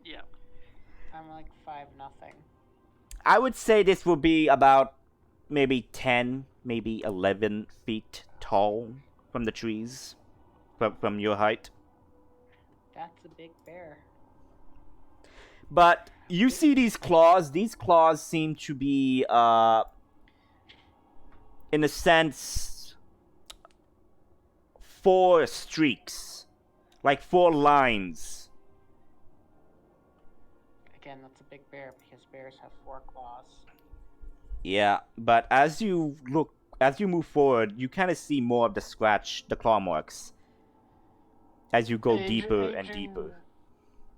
Speaker 5: Yeah.
Speaker 6: I'm like 5'0".
Speaker 1: I would say this would be about maybe 10, maybe 11 feet tall from the trees, from your height.
Speaker 6: That's a big bear.
Speaker 1: But you see these claws. These claws seem to be, in a sense, 4 streaks, like 4 lines.
Speaker 6: Again, that's a big bear because bears have 4 claws.
Speaker 1: Yeah, but as you move forward, you kind of see more of the claw marks. As you go deeper and deeper.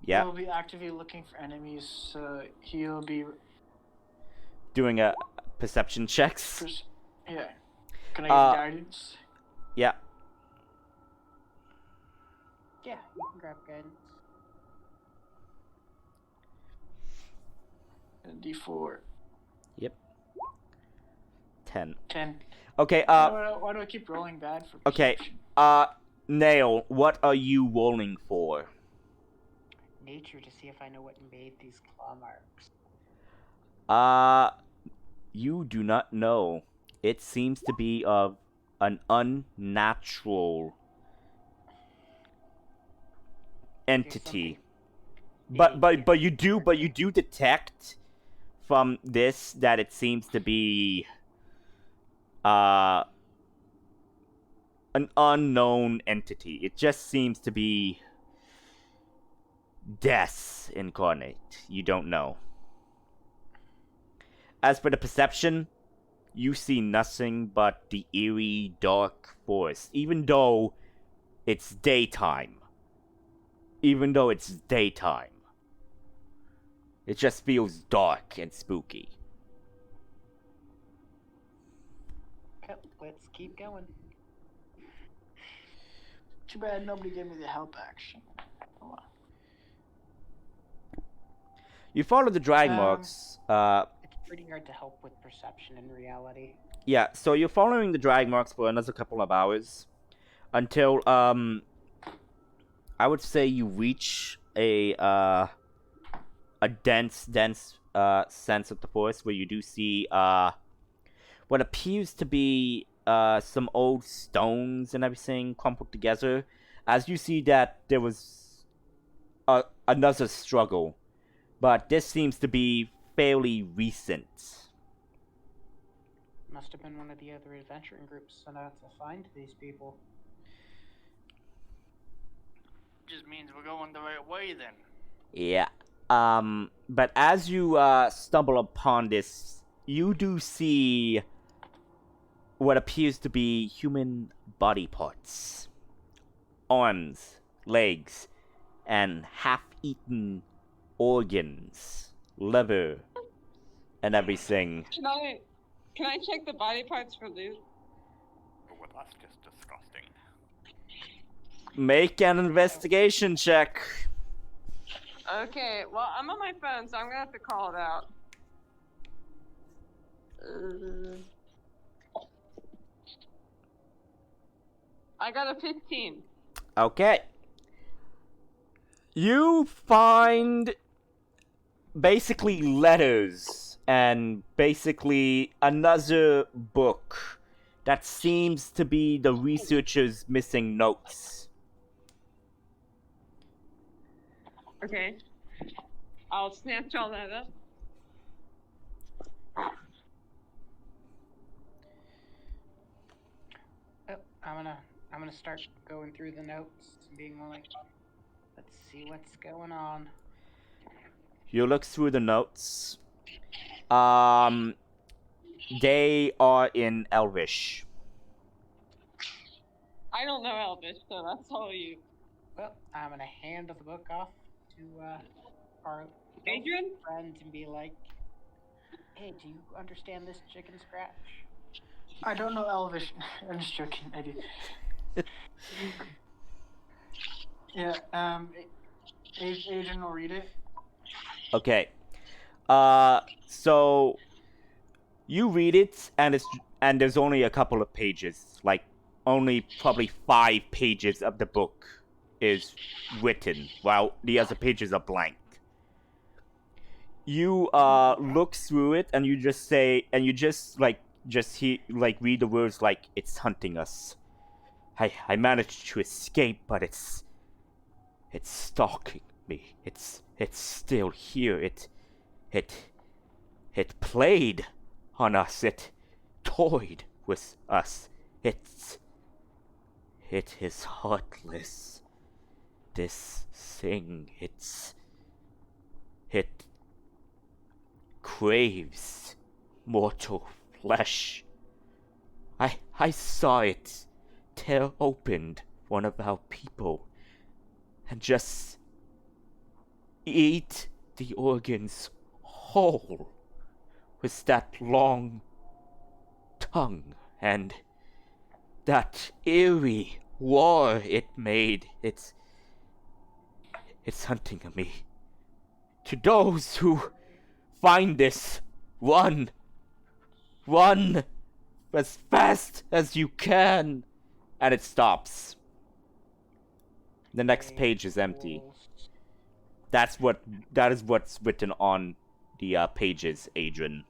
Speaker 1: Yeah.
Speaker 3: He'll be actively looking for enemies, so he'll be.
Speaker 1: Doing a perception checks.
Speaker 3: Yeah. Can I get guidance?
Speaker 1: Yeah.
Speaker 6: Yeah, you can grab guidance.
Speaker 3: And D4.
Speaker 1: Yep. 10.
Speaker 3: 10.
Speaker 1: Okay.
Speaker 3: Why do I keep rolling bad for
Speaker 1: Okay.
Speaker 3: perception?
Speaker 1: Nail, what are you rolling for?
Speaker 6: Nature to see if I know what made these claw marks.
Speaker 1: You do not know. It seems to be of an unnatural entity. But you do detect from this that it seems to be an unknown entity. It just seems to be death incarnate. You don't know. As for the perception, you see nothing but the eerie, dark forest. Even though it's daytime. It just feels dark and spooky.
Speaker 6: Okay, let's keep going.
Speaker 3: Too bad nobody gave me the help action. Oh, well.
Speaker 1: You follow the drag marks.
Speaker 6: It's pretty hard to help with perception in reality.
Speaker 1: Yeah, so you're following the drag marks for another couple of hours. Until, I would say you reach a dense sense of the forest where you do see, what appears to be, some old stones and everything crumpled together. As you see that there was, another struggle. But this seems to be fairly recent.
Speaker 6: Must have been one of the other adventuring groups sent out to find these people.
Speaker 5: Just means we're going the right way then.
Speaker 1: Yeah. But as you stumble upon this, you do see what appears to be human body parts. Arms, legs, and half-eaten organs, liver, and everything.
Speaker 2: Can I check the body parts for loot?
Speaker 4: Oh, well, that's just disgusting.
Speaker 1: Make an investigation check.
Speaker 2: Okay, well, I'm on my phone, so I'm gonna have to call it out. I got a 15.
Speaker 1: Okay. You find basically letters and basically another book that seems to be the researcher's missing notes.
Speaker 2: Okay. I'll snatch all that up.
Speaker 6: Oh, I'm gonna start going through the notes and being like, let's see what's going on.
Speaker 1: You look through the notes. They are in Elvish.
Speaker 2: I don't know Elvish, so that's all you.
Speaker 6: Well, I'm gonna hand the book off to our
Speaker 2: Adrian?
Speaker 6: friend and be like, hey, do you understand this chicken scratch?
Speaker 3: I don't know Elvish. I'm just joking. I do. Yeah. Adrian will read it.
Speaker 1: Okay. So you read it, and there's only a couple of pages. Like, only probably 5 pages of the book is written, while the other pages are blank. You look through it, and you just say, and you just read the words like, it's hunting us. I managed to escape, but it's stalking me. It's still here. It played on us. It toyed with us. It is heartless. This thing, it craves mortal flesh. I saw it tear open one of our people and just eat the organs whole with that long tongue and that eerie roar it made. It's hunting me. To those who find this, run as fast as you can. And it stops. The next page is empty. That is what's written on the pages, Adrian.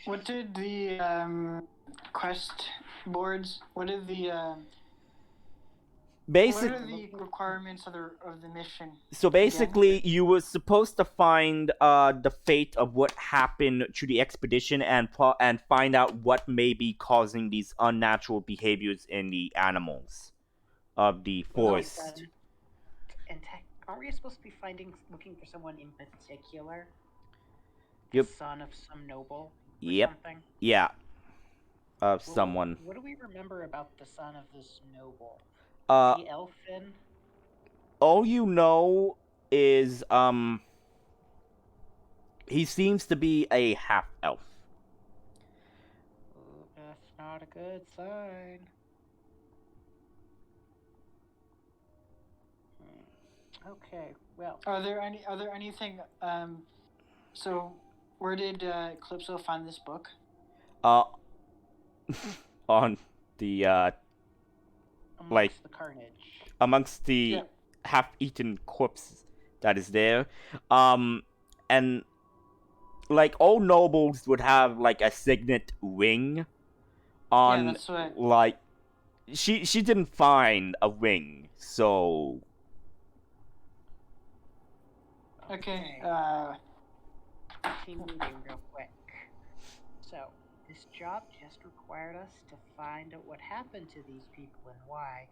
Speaker 3: What did the quest boards? What are the requirements of the mission?
Speaker 1: So basically, you were supposed to find the fate of what happened to the expedition and find out what may be causing these unnatural behaviors in the animals of the forest.
Speaker 6: And aren't we supposed to be looking for someone in particular?
Speaker 1: Yep.
Speaker 6: The son of some noble?
Speaker 1: Yep.
Speaker 6: Something?
Speaker 1: Yeah. Of someone.
Speaker 6: What do we remember about the son of this noble? The elfin?
Speaker 1: All you know is he seems to be a half elf.
Speaker 6: That's not a good sign. Okay, well.
Speaker 3: Are there anything? So, where did Calypso find this book?
Speaker 1: On the
Speaker 6: Amongst the carnage.
Speaker 1: Amongst the half-eaten corpse that is there, and like all nobles would have like a signet ring on.
Speaker 3: Yeah, that's what.
Speaker 1: Like, she didn't find a ring, so.
Speaker 3: Okay.
Speaker 6: team meeting real quick. So, this job just required us to find out what happened to these people and why.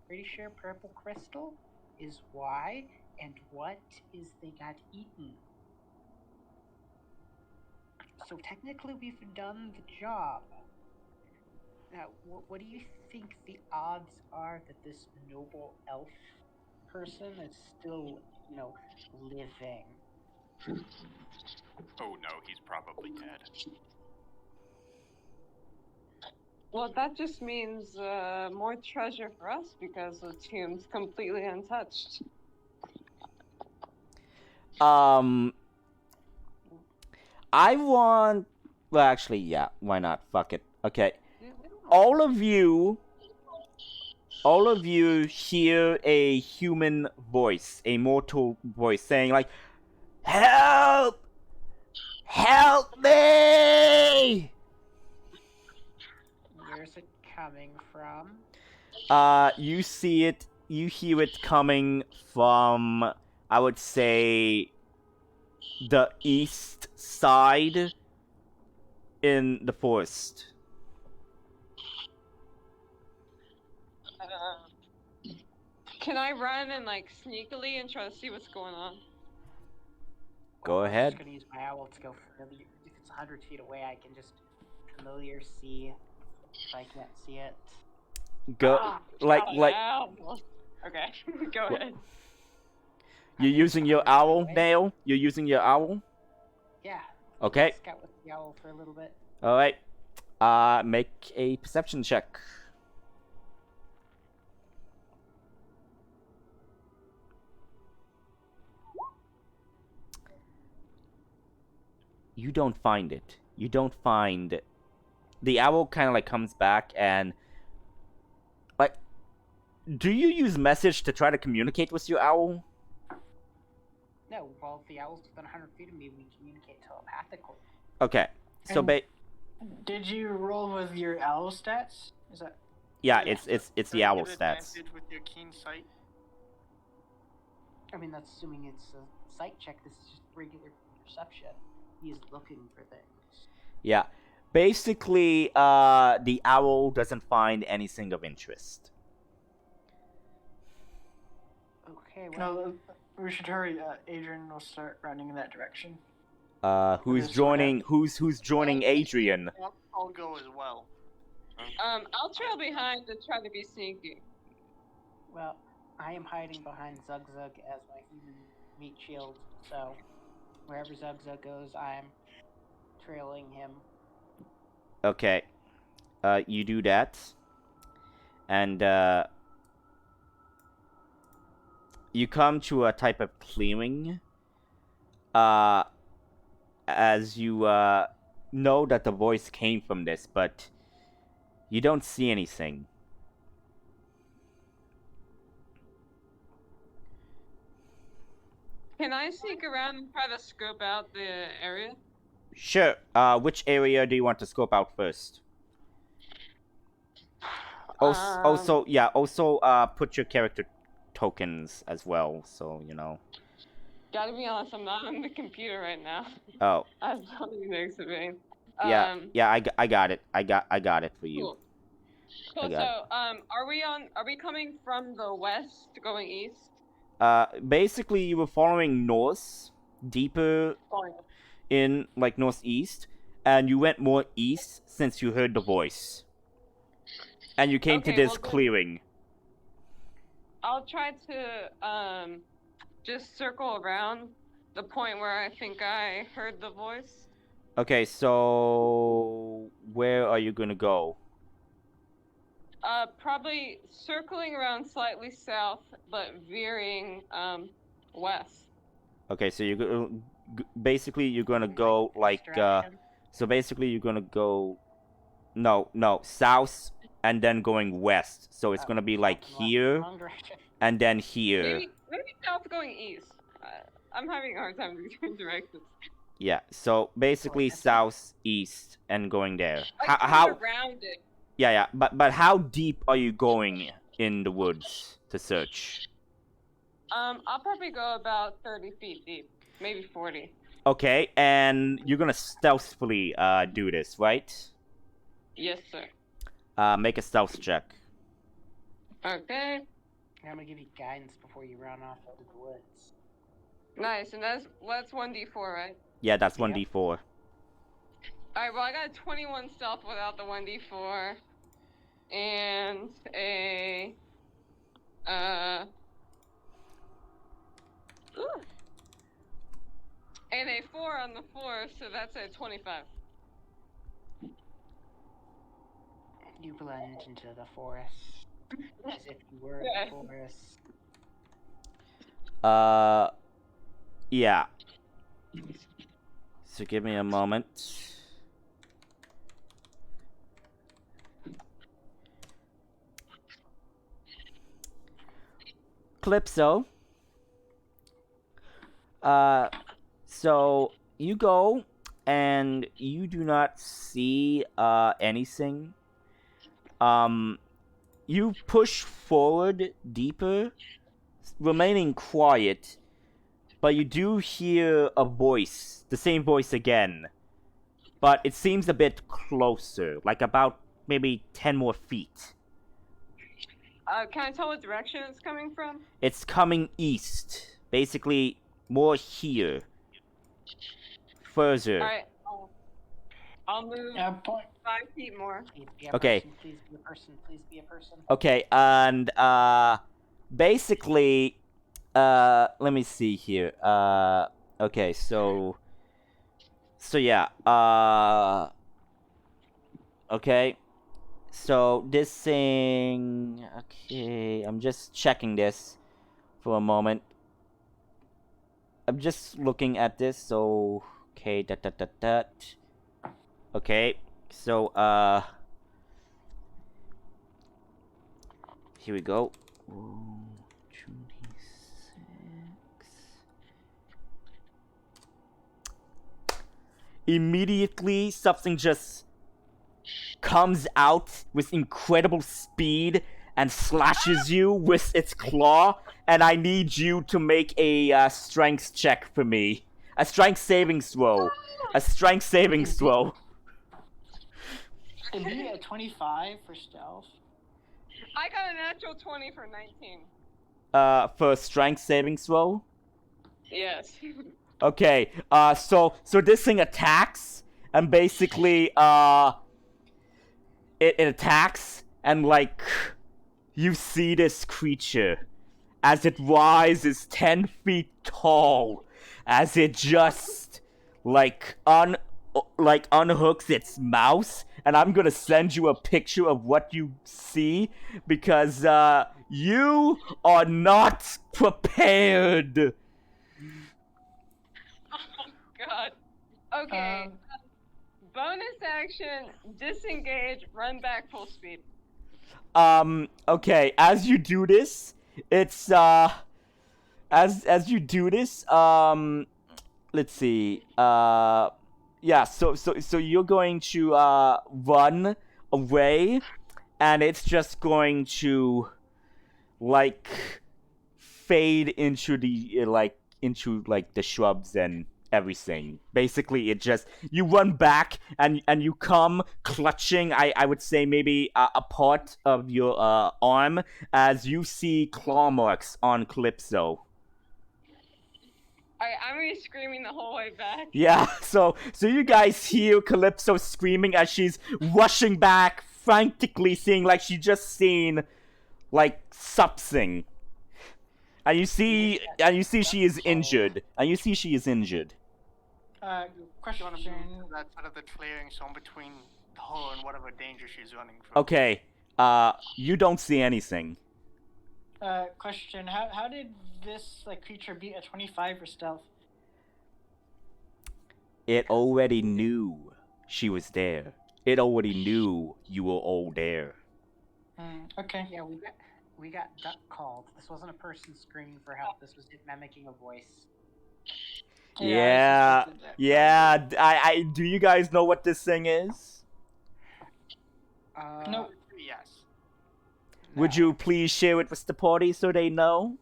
Speaker 6: Pretty sure purple crystal is why, and what is they got eaten. So technically we've done the job. Now, what do you think the odds are that this noble elf person is still, living?
Speaker 4: Oh no, he's probably dead.
Speaker 2: Well, that just means more treasure for us because the tomb's completely untouched.
Speaker 1: I want. Well, actually, yeah. Why not? Fuck it. Okay. All of you hear a human voice, a mortal voice, saying like, "Help! Help me!"
Speaker 6: Where's it coming from?
Speaker 1: You see it. You hear it coming from, I would say, the east side in the forest.
Speaker 2: Can I run and sneakily and try to see what's going on?
Speaker 1: Go
Speaker 6: I'm
Speaker 1: ahead.
Speaker 6: just gonna use my owl to go familiar. If it's 100 feet away, I can just familiar see if I can't see it.
Speaker 1: Go like.
Speaker 2: Ow. Okay, go ahead.
Speaker 1: You're using your owl, Nail? You're using your owl?
Speaker 6: Yeah.
Speaker 1: Okay.
Speaker 6: Scout with the owl for a little bit.
Speaker 1: Alright. Make a perception check. You don't find it. You don't find... The owl kind of comes back and... Do you use message to try to communicate with your owl?
Speaker 6: No, well, if the owl's within 100 feet of me, we communicate telepathically.
Speaker 1: Okay. So
Speaker 3: Did you roll with your owl stats? Is that?
Speaker 1: Yeah, it's the owl stats.
Speaker 5: With your keen sight.
Speaker 6: I mean, that's assuming it's a sight check. This is just regular perception. He's looking for things.
Speaker 1: Yeah. Basically, the owl doesn't find anything of interest.
Speaker 6: Okay, well...
Speaker 3: No, we should hurry. Adrian will start running in that direction.
Speaker 1: Who's joining Adrian?
Speaker 5: I'll go as well.
Speaker 2: I'll trail behind to try to be sneaky.
Speaker 6: Well, I am hiding behind Zug Zug as my human meat shield, so wherever Zug Zug goes, I'm trailing him.
Speaker 1: Okay. You do that. And, you come to a type of clearing. As you, know that the voice came from this, but you don't see anything.
Speaker 2: Can I sneak around and try to scope out the area?
Speaker 1: Sure. Which area do you want to scope out first? Also, put your character tokens as well, so,
Speaker 2: Gotta be honest, I'm not on the computer right now.
Speaker 1: Oh.
Speaker 2: I was probably next to me.
Speaker 1: Yeah, I got it. I got it for you.
Speaker 2: Cool. So, are we coming from the west going east?
Speaker 1: Basically, you were following north, deeper in, northeast, and you went more east since you heard the voice. And you came to this clearing.
Speaker 2: I'll try to, just circle around the point where I think I heard the voice.
Speaker 1: Okay, so... Where are you gonna go?
Speaker 2: Probably circling around slightly south, but veering, west.
Speaker 1: Okay, so you're basically you're gonna go so basically you're gonna go no south and then going west. So it's gonna be here and then here.
Speaker 2: Maybe south going east. I'm having a hard time between directions.
Speaker 1: Yeah, so basically southeast and going there.
Speaker 2: How around it?
Speaker 1: Yeah, but how deep are you going in the woods to search?
Speaker 2: I'll probably go about 30 feet deep, maybe 40.
Speaker 1: Okay, and you're gonna stealthily do this, right?
Speaker 2: Yes, sir.
Speaker 1: Make a stealth check.
Speaker 2: Okay.
Speaker 6: I'm gonna give you guidance before you run off into the woods.
Speaker 2: Nice, and that's 1d4, right?
Speaker 1: Yeah, that's
Speaker 6: Yep.
Speaker 1: 1d4.
Speaker 2: Alright, well, I got a 21 stealth without the 1d4. And a. Ooh. And a 4 on the 4, so that's a 25.
Speaker 6: You blend into the forest as if you were in
Speaker 2: Yeah.
Speaker 6: the forest.
Speaker 1: Yeah. So give me a moment. Calypso. So you go and you do not see anything. You push forward deeper, remaining quiet, but you do hear a voice, the same voice again. But it seems a bit closer, like about maybe 10 more feet.
Speaker 2: Can I tell what direction it's coming from?
Speaker 1: It's coming east, basically more here. Further.
Speaker 2: Alright, I'll move
Speaker 3: Point.
Speaker 2: 5 feet more.
Speaker 6: Please be a
Speaker 1: Okay.
Speaker 6: person, please be a person, please be a person.
Speaker 1: Okay, and basically, let me see here. Okay, so yeah, okay, so this thing. Okay, I'm just checking this for a moment. I'm just looking at this. So okay, that. Okay, so here we go. Ooh, 26. Immediately, something just comes out with incredible speed and slashes you with its claw, and I need you to make a strength check for me. A strength saving throw. A strength saving throw.
Speaker 3: It'd be a 25 for stealth.
Speaker 2: I got a natural 20 for 19.
Speaker 1: For strength saving throw.
Speaker 2: Yes.
Speaker 1: Okay, so this thing attacks, and basically, it attacks, and like, you see this creature as it rises 10 feet tall, as it just, like, unhooks its mouth, and I'm gonna send you a picture of what you see, because, you are not prepared.
Speaker 2: God. Okay. Bonus action, disengage, run back full speed.
Speaker 1: Okay, as you do this, it's, as you do this, let's see, yeah, so you're going to, run away, and it's just going to, like, fade into the, into the shrubs and everything. Basically, it just, you run back and you come clutching, I would say maybe a part of your arm, as you see claw marks on Calypso.
Speaker 2: Alright, I'm gonna be screaming the whole way back.
Speaker 1: Yeah, so you guys hear Calypso screaming as she's rushing back, frantically, seeing like she just seen like something. And you see she is injured.
Speaker 3: Question.
Speaker 5: You want to move to that side of the clearing, so in between her and whatever danger she's running from.
Speaker 1: Okay, you don't see anything.
Speaker 3: Question. How did this creature beat a 25 for stealth?
Speaker 1: It already knew she was there. It already knew you were all there.
Speaker 3: Okay.
Speaker 6: Yeah, we got duck called. This wasn't a person screaming for help. This was it mimicking a voice.
Speaker 1: Yeah. I do you guys know what this thing is?
Speaker 3: No.
Speaker 5: Yes.
Speaker 1: Would you please share it with the party so they know?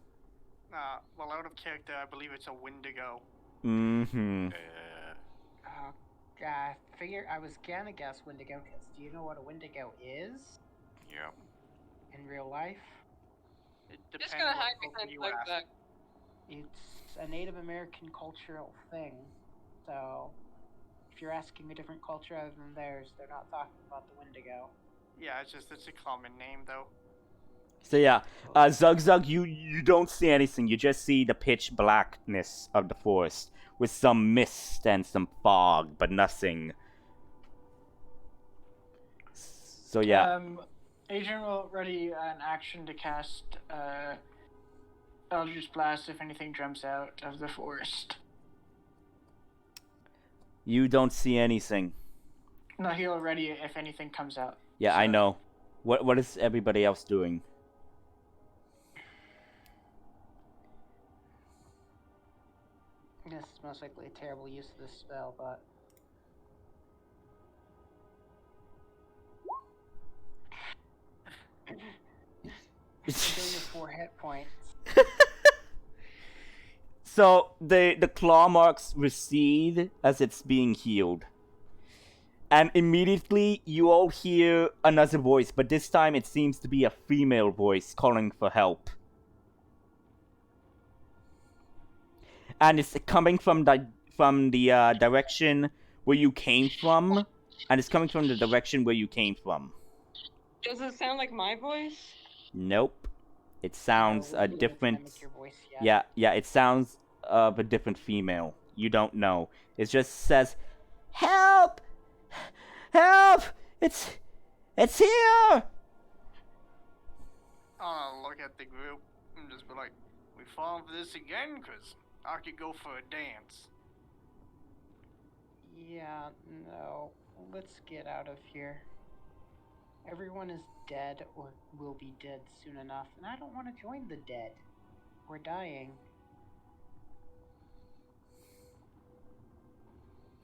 Speaker 5: Well, out of character, I believe it's a Wendigo.
Speaker 1: Mm-hmm.
Speaker 6: I was gonna guess Wendigo, because do you know what a Wendigo is
Speaker 4: Yep.
Speaker 6: in real life?
Speaker 5: It
Speaker 2: Just
Speaker 5: depends
Speaker 2: gonna
Speaker 5: what
Speaker 2: hide
Speaker 5: culture
Speaker 2: behind
Speaker 5: you
Speaker 2: like
Speaker 5: ask.
Speaker 2: that.
Speaker 6: It's a Native American cultural thing. So, if you're asking a different culture other than theirs, they're not talking about the Wendigo.
Speaker 5: Yeah, it's a common name though.
Speaker 1: So yeah, Zug Zug, you don't see anything. You just see the pitch blackness of the forest with some mist and some fog, but nothing. So yeah,
Speaker 3: Agent will ready an action to cast Eldritch Blast if anything jumps out of the forest.
Speaker 1: you don't see anything.
Speaker 3: No, he'll ready it if anything comes out.
Speaker 1: Yeah, I
Speaker 3: So-
Speaker 1: know. What is everybody else doing?
Speaker 6: This is most likely a terrible use of this spell, but enjoy your 4 hit points.
Speaker 1: So the claw marks recede as it's being healed. And immediately you all hear another voice, but this time it seems to be a female voice calling for help. And it's coming from the direction where you came from, and it's coming from the direction where you came from.
Speaker 2: Does it sound like my voice?
Speaker 1: Nope. It sounds
Speaker 6: No,
Speaker 1: a
Speaker 6: we didn't
Speaker 1: different.
Speaker 6: mimic your voice yet.
Speaker 1: Yeah, it sounds of a different female. You don't know. It just says, "Help! Help! It's here!"
Speaker 5: I'll look at the group and just be like, we falling for this again? Cause I could go for a dance.
Speaker 6: Yeah, no. Let's get out of here. Everyone is dead or will be dead soon enough, and I don't want to join the dead. We're dying.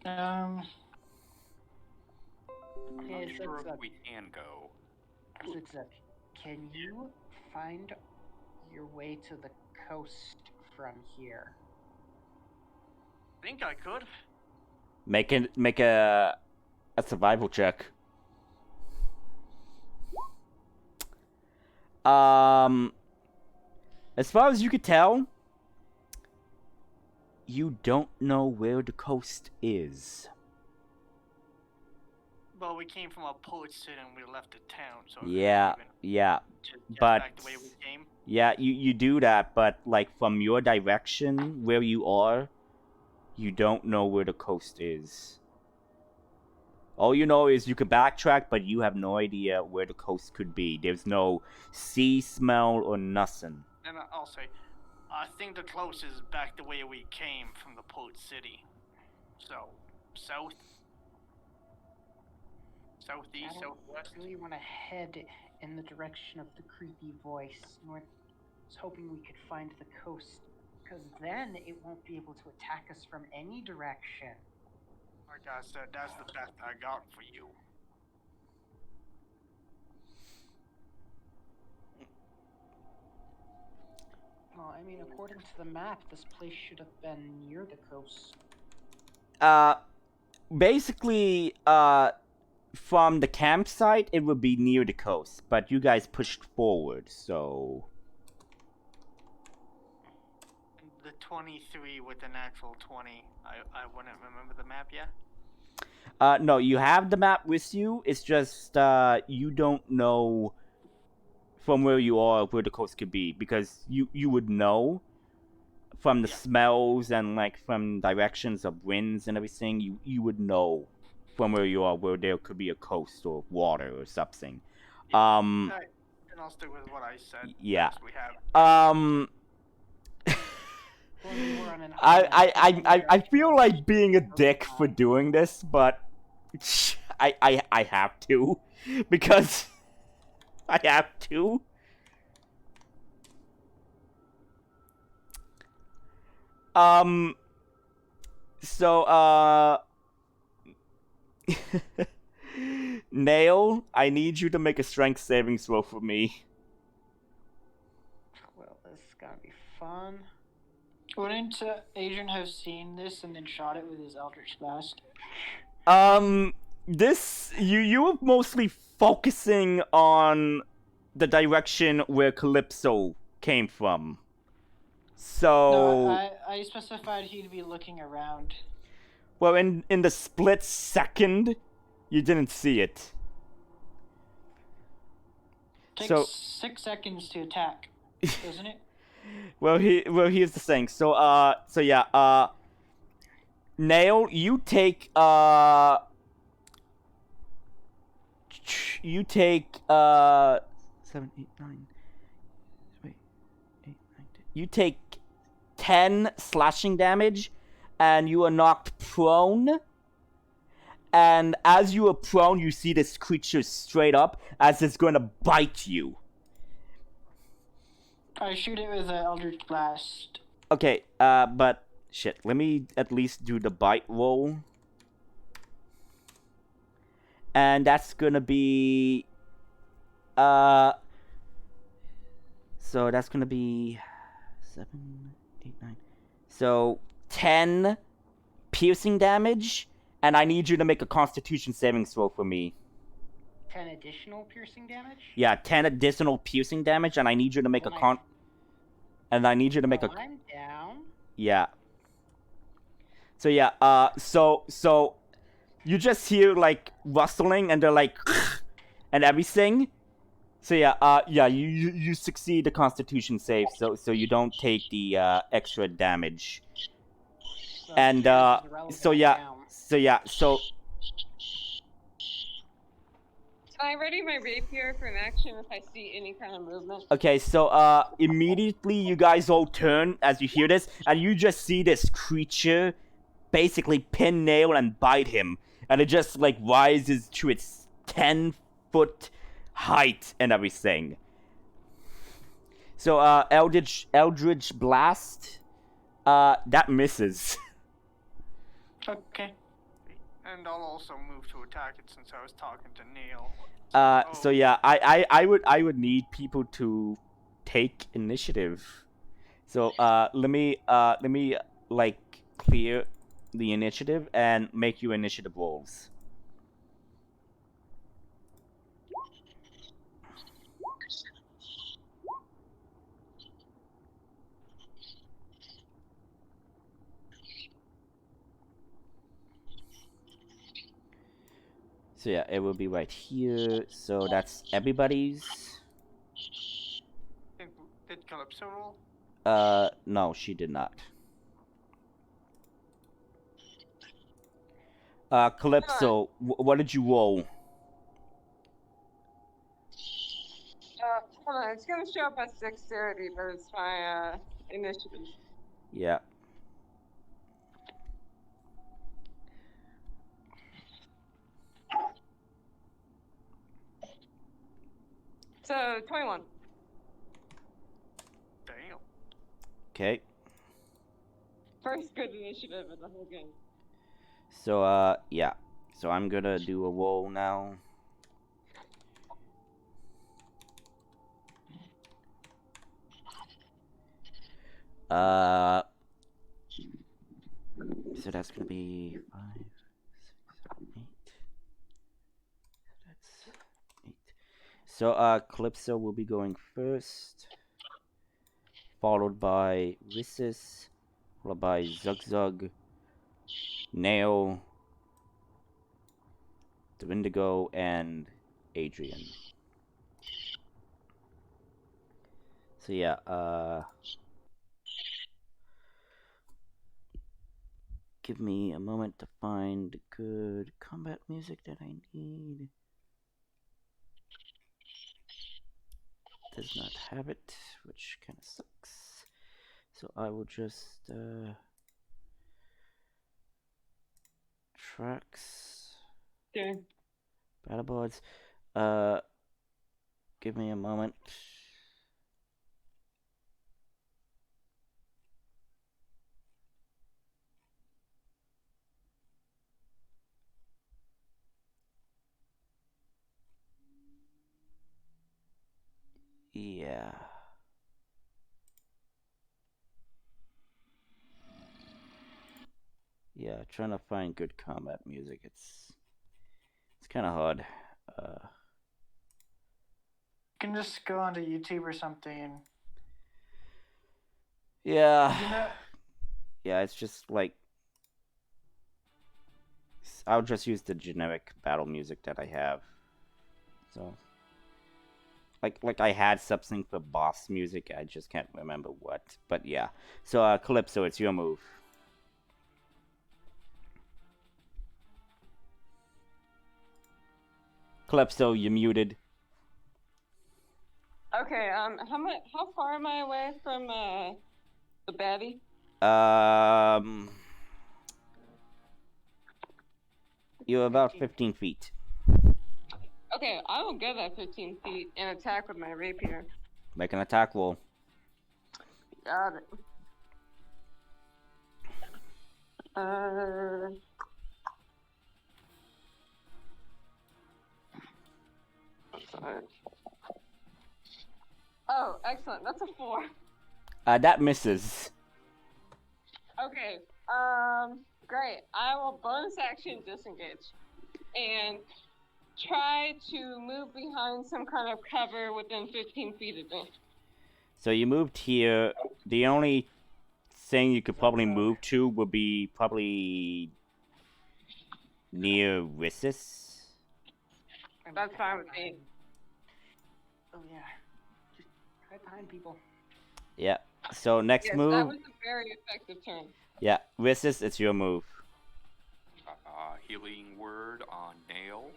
Speaker 3: Um,
Speaker 4: I'm
Speaker 6: Hey,
Speaker 4: not sure
Speaker 6: Zug-Zug.
Speaker 4: if we can go.
Speaker 6: Zig-Zag, can you find your way to the coast from here?
Speaker 5: Think I could.
Speaker 1: Make a survival check. As far as you could tell, you don't know where the coast is.
Speaker 5: Well, we came from a poet city and we left the town, so
Speaker 1: Yeah,
Speaker 5: just
Speaker 1: but
Speaker 5: back the way we came.
Speaker 1: yeah, you do that, but like from your direction where you are, you don't know where the coast is. All you know is you could backtrack, but you have no idea where the coast could be. There's no sea smell or nothing.
Speaker 5: And I'll say, I think the closest is back the way we came from the poet city. So, south? Southeast,
Speaker 6: I don't
Speaker 5: southwest?
Speaker 6: really want to head in the direction of the creepy voice. I was hoping we could find the coast, because then it won't be able to attack us from any direction.
Speaker 5: Like I said, that's the best I got for you.
Speaker 6: Well, I mean, according to the map, this place should have been near the coast.
Speaker 1: Basically, from the campsite, it would be near the coast, but you guys pushed forward, so.
Speaker 5: The 23 with an actual 20. I wouldn't remember the map yet.
Speaker 1: No, you have the map with you. It's just you don't know from where you are where the coast could be, because you would know from the smells and like from directions of winds and everything. You would know from where you are where there could be a coast or water or something.
Speaker 5: And I'll stick with what I said.
Speaker 1: Yeah.
Speaker 5: We have.
Speaker 6: Well, we were on an island,
Speaker 1: I feel like being a dick for doing this, but I have to, because I have to. So Nail, I need you to make a strength saving throw for me.
Speaker 6: Well, this is gonna be fun.
Speaker 3: Wouldn't Adrian have seen this and then shot it with his Eldritch Blast?
Speaker 1: This you were mostly focusing on the direction where Calypso came from. So
Speaker 3: No, I specified he'd be looking around.
Speaker 1: well, in the split second, you didn't see it.
Speaker 3: Takes
Speaker 1: So
Speaker 3: 6 seconds to attack, doesn't it?
Speaker 1: well, here's the thing. So yeah, Nail, you take 7, 8, 9. Wait, 8, 9, 10. You take 10 slashing damage, and you are knocked prone. And as you are prone, you see this creature straight up as it's going to bite you.
Speaker 3: I shoot it with an Eldritch Blast.
Speaker 1: Okay, but shit. Let me at least do the bite roll. And that's gonna be so that's gonna be 7, 8, 9. So 10 piercing damage, and I need you to make a Constitution saving throw for me.
Speaker 6: 10 additional piercing damage?
Speaker 1: Yeah, 10 additional piercing damage, and I need you to make
Speaker 6: Well,
Speaker 1: a con. And I need you to make
Speaker 6: well,
Speaker 1: a.
Speaker 6: I'm down.
Speaker 1: Yeah. So yeah, so you just hear like rustling, and they're like, and everything. So yeah, you succeed the Constitution save, so you don't take the extra damage.
Speaker 6: So
Speaker 1: And so yeah, so
Speaker 2: Can I ready my rapier for an action if I see any kind of movement?
Speaker 1: okay, so immediately you guys all turn as you hear this, and you just see this creature basically pin Nail and bite him, and it just like rises to its 10-foot height and everything. So Eldritch Blast, that misses.
Speaker 3: Okay.
Speaker 5: And I'll also move to attack it since I was talking to Neil.
Speaker 1: So yeah, I would need people to take initiative. So let me like clear the initiative and make you initiative rolls. So yeah, it will be right here. So that's everybody's.
Speaker 5: Did Calypso roll?
Speaker 1: No, she did not. Calypso, what did you roll?
Speaker 2: Hold on, it's gonna show up as dexterity, but it's my initiative.
Speaker 1: Yeah.
Speaker 2: So 21.
Speaker 5: Damn.
Speaker 1: Okay.
Speaker 2: First good initiative of the whole game.
Speaker 1: So yeah. So I'm gonna do a roll now. So that's gonna be 5, 6, 7, 8. That's 8. So Calypso will be going first, followed by Rissus, followed by Zugzug, Nail, Dwindigo, and Adrian. So yeah, give me a moment to find good combat music that I need. Does not have it, which kind of sucks. So I will just tracks,
Speaker 2: Okay.
Speaker 1: battleboards. Give me a moment. Yeah. Yeah, trying to find good combat music. It's kind of hard.
Speaker 3: You can just go onto YouTube or something.
Speaker 1: Yeah.
Speaker 3: You know,
Speaker 1: Yeah, it's just like I'll just use the generic battle music that I have. So like I had something for boss music, I just can't remember what. But yeah. So Calypso, it's your move. Calypso, you're muted.
Speaker 2: Okay. How far am I away from the baddie?
Speaker 1: You're about 15 feet.
Speaker 2: Okay, I will go that 15 feet and attack with my rapier.
Speaker 1: Make an attack roll.
Speaker 2: Got it. Oh, excellent. That's a 4.
Speaker 1: That misses.
Speaker 2: Okay. Great. I will bonus action disengage and try to move behind some kind of cover within 15 feet of me.
Speaker 1: So you moved here. The only thing you could probably move to would be probably near Rissus.
Speaker 2: That's fine with me.
Speaker 6: Oh yeah, just hide behind people.
Speaker 1: Yeah. So next
Speaker 2: Yes,
Speaker 1: move.
Speaker 2: that was a very effective turn.
Speaker 1: Yeah, Rissus, it's your move.
Speaker 4: Healing word on Nail.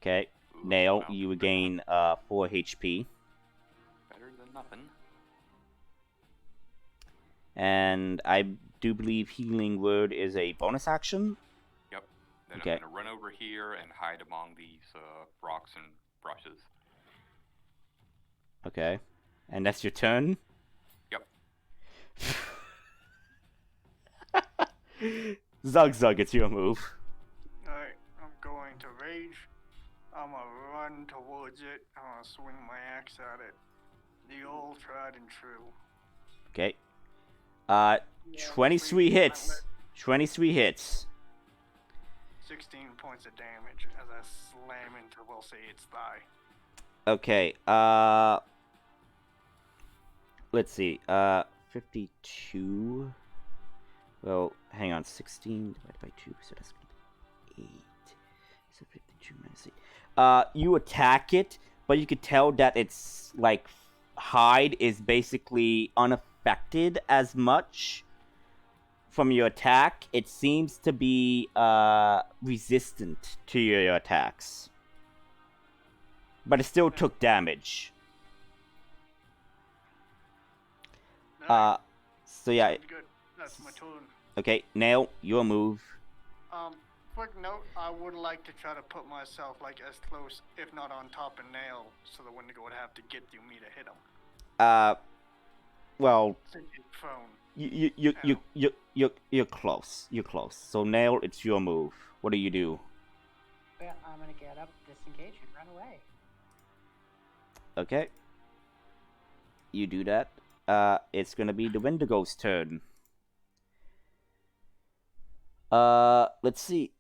Speaker 1: Okay.
Speaker 4: Ooh,
Speaker 1: Nail,
Speaker 4: wow.
Speaker 1: you gain 4 HP.
Speaker 4: Better than nothing.
Speaker 1: And I do believe healing word is a bonus action.
Speaker 4: Yep. Then
Speaker 1: Okay.
Speaker 4: I'm gonna run over here and hide among these rocks and brushes.
Speaker 1: Okay. And that's your turn?
Speaker 4: Yep.
Speaker 1: Zug, it's your move.
Speaker 5: Alright, I'm going to rage. I'm gonna run towards it. I'm gonna swing my axe at it. The old tried and true.
Speaker 1: Okay.
Speaker 5: Yeah,
Speaker 1: 23
Speaker 5: please,
Speaker 1: hits. 23 hits.
Speaker 5: 16 points of damage as I slam into, we'll say, its thigh.
Speaker 1: Okay. Let's see. 52. Well, hang on. 16 divided by 2, so that's gonna be 8. So 52 minus 8. You attack it, but you could tell that its like hide is basically unaffected as much from your attack. It seems to be resistant to your attacks, but it still took damage. So yeah.
Speaker 5: Sounds good. That's my turn.
Speaker 1: Okay, Nail, your move.
Speaker 5: Quick note, I would like to try to put myself like as close, if not on top of Nail, so the Wendigo would have to get through me to hit him.
Speaker 1: Well,
Speaker 5: Since he's prone.
Speaker 1: you're close. You're close. So Nail, it's your move. What do you do?
Speaker 6: Well, I'm gonna get up, disengage, and run away.
Speaker 1: Okay. You do that. It's gonna be the Wendigo's turn. Let's see.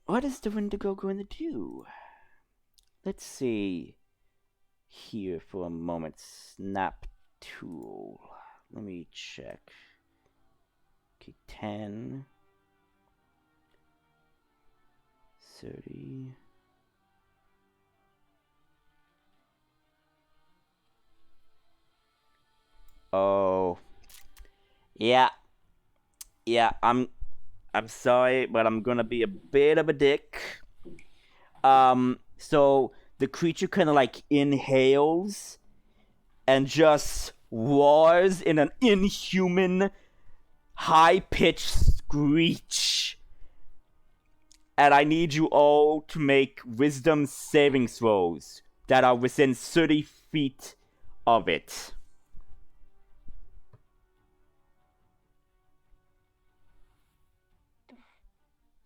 Speaker 1: What is the Wendigo going to do? Let's see. Here for a moment. Snap tool. Let me check. Okay, 10. 30. Oh. Yeah. Yeah, I'm sorry, but I'm gonna be a bit of a dick. So the creature kind of like inhales and just roars in an inhuman, high-pitched screech. And I need you all to make wisdom saving throws that are within 30 feet of it.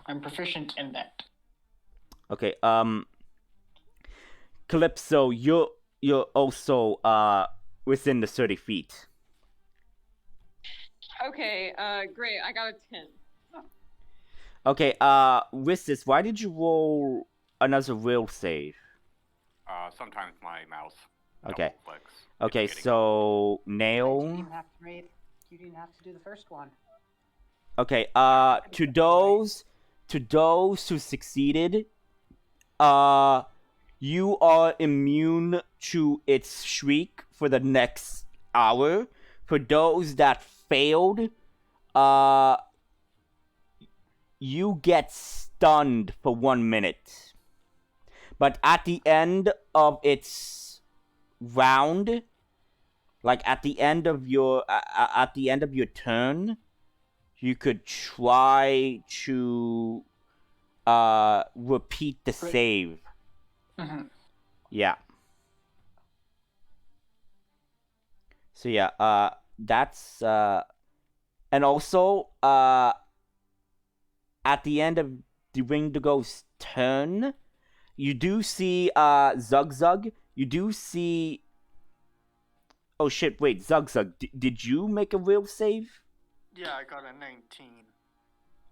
Speaker 3: I'm proficient in that.
Speaker 1: Okay, Calypso, you're also within the 30 feet.
Speaker 2: Okay, great. I got a 10.
Speaker 1: Okay, Ristis, why did you roll another will save?
Speaker 4: Sometimes my mouse
Speaker 1: Okay.
Speaker 4: double clicks.
Speaker 1: Okay,
Speaker 4: It's getting
Speaker 1: so
Speaker 6: You
Speaker 1: Nail.
Speaker 6: didn't have to read. You didn't have to do the first one.
Speaker 1: Okay, to those who succeeded, you are immune to its shriek for the next hour. For those that failed, you get stunned for 1 minute. But at the end of its round, like at the end of your turn, you could try to repeat the save.
Speaker 3: Mhm.
Speaker 1: Yeah. So yeah, that's and also at the end of the Rindigo's turn, you do see Zug Zug. You do see. Oh shit! Wait, Zug Zug. Did you make a will save?
Speaker 5: Yeah, I got a 19.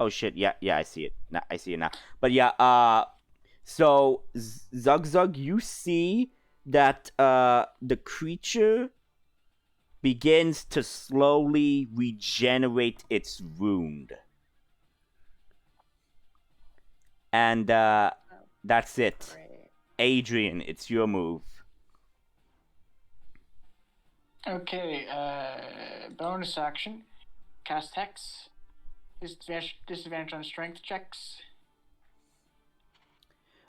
Speaker 1: Oh shit! Yeah, I see it. I see it now. But yeah, so Zug Zug, you see that the creature begins to slowly regenerate its wound. And that's it.
Speaker 6: Great.
Speaker 1: Adrian, it's your move.
Speaker 3: Okay, bonus action. Cast Hex. Disadvantage on strength checks.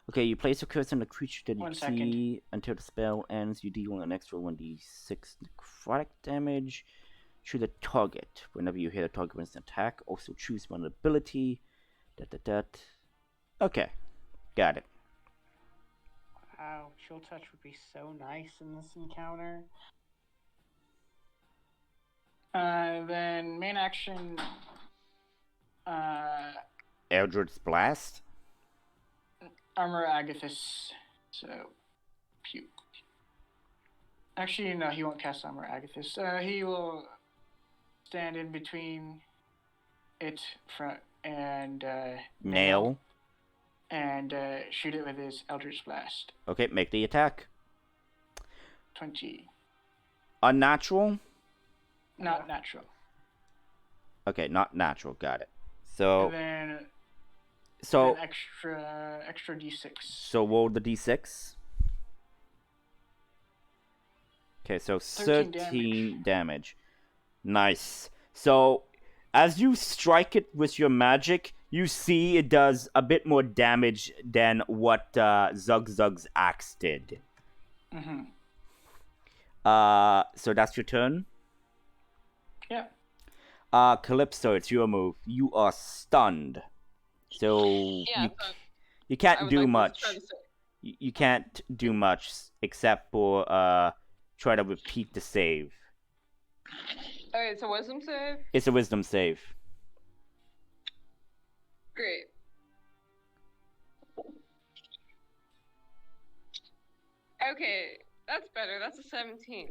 Speaker 1: Okay, you place a curse on the creature that you
Speaker 3: 1
Speaker 1: see
Speaker 3: second.
Speaker 1: until the spell ends. You deal an extra 1d6 necrotic damage to the target. Whenever you hit a target with an attack, also choose one ability. Okay, got it.
Speaker 6: Wow, chill touch would be so nice in this encounter.
Speaker 3: Then main action.
Speaker 1: Eldritch Blast.
Speaker 3: Armor Agathis. So, pew. Actually, no, he won't cast Armor Agathis. He will stand in between it and
Speaker 1: Nail.
Speaker 3: and shoot it with his Eldritch Blast.
Speaker 1: Okay, make the attack.
Speaker 3: 20.
Speaker 1: Unnatural?
Speaker 3: Not natural.
Speaker 1: Okay, not natural. Got it. So,
Speaker 3: And then
Speaker 1: so
Speaker 3: extra d6.
Speaker 1: So roll the d6. Okay, so 13 damage. Nice. So, as you strike it with your magic, you see it does a bit more damage than what Zug Zug's axe did.
Speaker 3: Mm-hmm.
Speaker 1: So that's your turn?
Speaker 3: Yeah.
Speaker 1: Calypso, it's your move. You are stunned. So
Speaker 2: Yeah,
Speaker 1: you
Speaker 2: I
Speaker 1: can't
Speaker 2: would
Speaker 1: do
Speaker 2: like
Speaker 1: much.
Speaker 2: To try to say.
Speaker 1: You can't do much except for try to repeat the save.
Speaker 2: Okay, it's a wisdom save?
Speaker 1: It's a wisdom save.
Speaker 2: Great. Okay, that's better. That's a 17.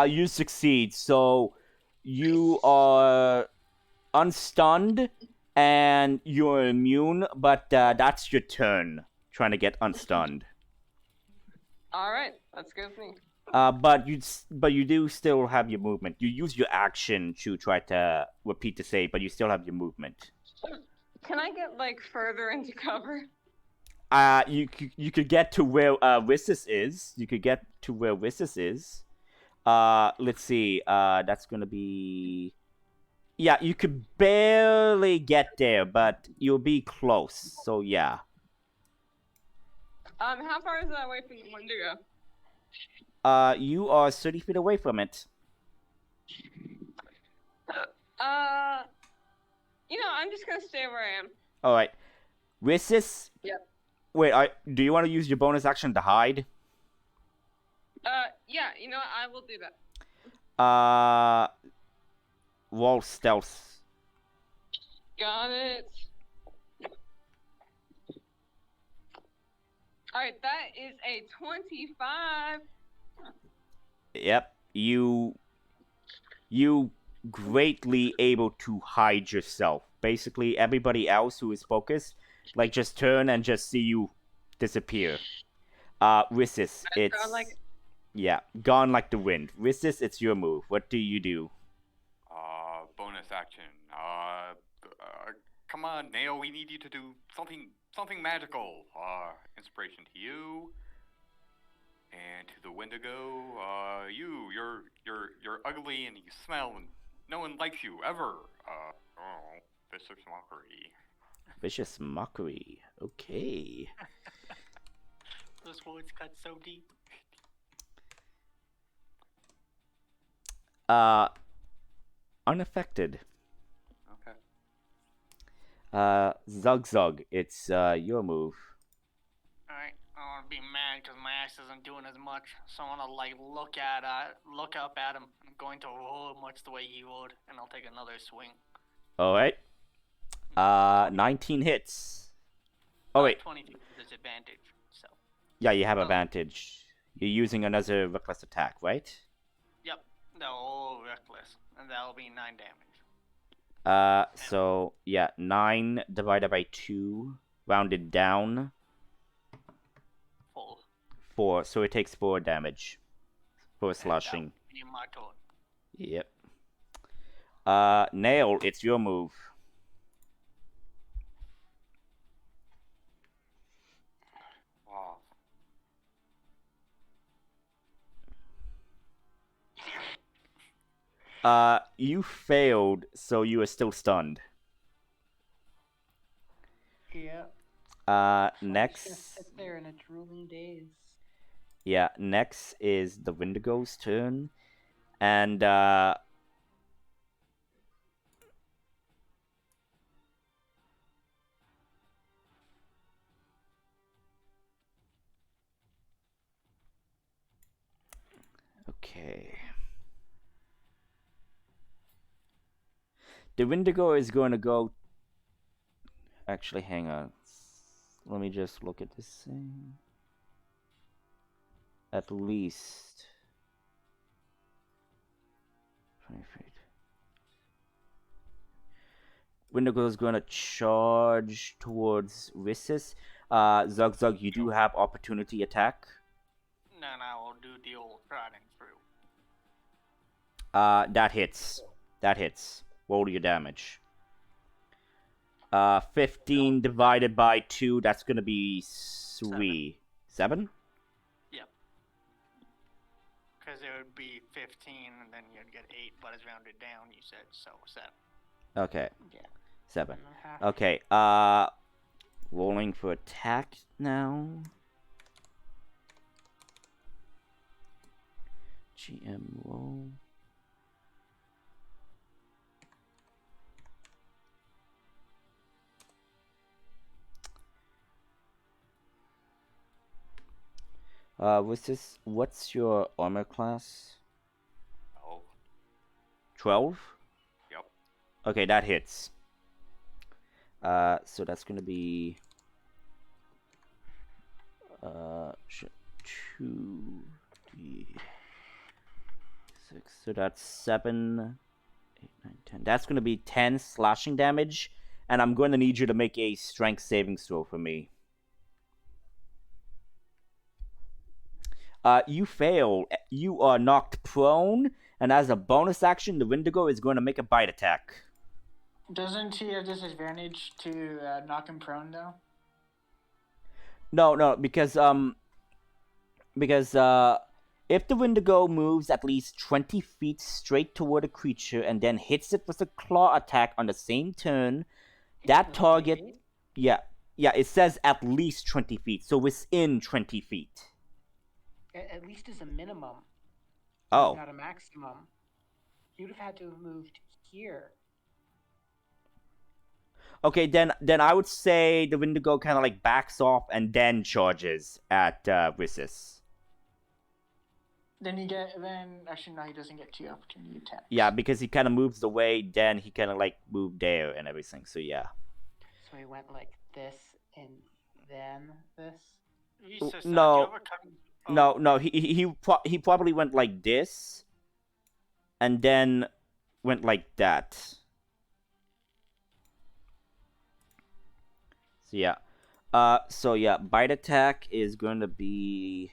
Speaker 1: You succeed. So you are unstunned and you're immune, but that's your turn trying to get unstunned.
Speaker 2: Alright, that's good with me.
Speaker 1: But you do still have your movement. You use your action to try to repeat the save, but you still have your movement.
Speaker 2: Can I get, like, further into cover?
Speaker 1: You could get to where Rissus is. You could get to where Rissus is. Let's see. That's gonna be. Yeah, you could barely get there, but you'll be close. So yeah.
Speaker 2: How far is that away from the Wendigo?
Speaker 1: You are 30 feet away from it.
Speaker 2: You know, I'm just gonna stay where I am.
Speaker 1: All right, Rissus.
Speaker 2: Yep.
Speaker 1: Wait, do you want to use your bonus action to hide?
Speaker 2: Yeah, you know what? I will do that.
Speaker 1: Roll stealth.
Speaker 2: Got it. Alright, that is a 25.
Speaker 1: Yep. You greatly able to hide yourself. Basically, everybody else who is focused, like, just turn and just see you disappear. Resist, it's
Speaker 2: like-
Speaker 1: yeah, gone like the wind. Resist, it's your move. What do you do?
Speaker 4: Bonus action. Come on, Nail. We need you to do something magical. Inspiration to you. And to the Wendigo, you're ugly and you smell and no one likes you ever. Vicious mockery.
Speaker 1: Vicious mockery. Okay.
Speaker 5: Those words cut so deep.
Speaker 1: Unaffected.
Speaker 4: Okay.
Speaker 1: Zug Zug, it's your move.
Speaker 5: Alright, I want to be mad because my axe isn't doing as much, so I want to like look up at him. I'm going to roll much the way he would, and I'll take another swing.
Speaker 1: All right. 19 hits. Oh wait.
Speaker 5: 22 with disadvantage. So.
Speaker 1: Yeah, you have advantage. You're using another reckless attack, right?
Speaker 5: Yep. No, reckless, and that'll be 9 damage.
Speaker 1: So yeah, 9 divided by 2, rounded down.
Speaker 5: Full.
Speaker 1: 4, so it takes 4 damage for slashing.
Speaker 5: In my turn.
Speaker 1: Yep. Nail, it's your move.
Speaker 4: Wow.
Speaker 1: You failed, so you are still stunned.
Speaker 6: Yeah.
Speaker 1: Next.
Speaker 6: Just sit there in a drooling daze.
Speaker 1: Yeah, next is the Wendigo's turn. And, okay. The Wendigo is going to go... Actually, hang on. Let me just look at this thing. At least 20 feet. Wendigo is going to charge towards Rissus. Zug Zug, you do have opportunity attack.
Speaker 5: Then I will do the old trident through.
Speaker 1: That hits. That hits. Roll your damage. 15 divided by 2, that's going to be 3. 7?
Speaker 5: Yep. Because it would be 15, and then you'd get 8, but it's rounded down, you said, so 7.
Speaker 1: Okay.
Speaker 6: Yeah.
Speaker 1: 7.
Speaker 6: 7.5.
Speaker 1: Okay, rolling for attack now. GM roll. What's your armor class? 12?
Speaker 4: Yep.
Speaker 1: Okay, that hits. So that's gonna be 2, 3, 6. So that's 7, 8, 9, 10. That's gonna be 10 slashing damage, and I'm going to need you to make a strength saving throw for me. You fail. You are knocked prone, and as a bonus action, the Wendigo is going to make a bite attack.
Speaker 3: Doesn't he have disadvantage to knock him prone though?
Speaker 1: No, because if the Wendigo moves at least 20 feet straight toward a creature and then hits it with a claw attack on the same turn, that target, yeah, it says at least 20 feet, so within 20 feet.
Speaker 6: At least as a minimum.
Speaker 1: Oh.
Speaker 6: Not a maximum. You'd have had to have moved here.
Speaker 1: Okay, then I would say the Wendigo kind of like backs off and then charges at Rissus.
Speaker 3: Then actually no, he doesn't get 2 opportunity attacks.
Speaker 1: Yeah, because he kind of moves away, then he kind of like moved there and everything. So yeah.
Speaker 6: So he went like this and then this.
Speaker 1: No. No, he probably went like this, and then went like that. So yeah. So yeah, bite attack is going to be.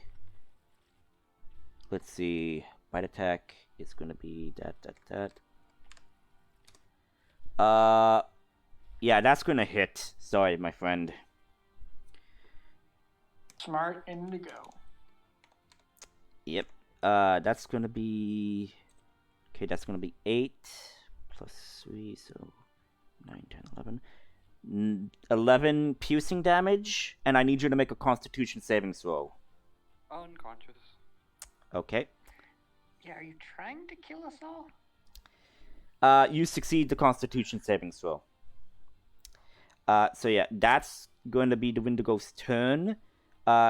Speaker 1: Let's see. Bite attack is going to be that. Yeah, that's going to hit. Sorry, my friend.
Speaker 3: Smart Indigo.
Speaker 1: Yep. That's going to be. Okay, that's going to be 8 plus 3, so 9, 10, 11. 11 piercing damage, and I need you to make a Constitution saving throw.
Speaker 4: Unconscious.
Speaker 1: Okay.
Speaker 6: Yeah, are you trying to kill us all?
Speaker 1: You succeed the Constitution saving throw. So yeah, that's going to be the Wendigo's turn.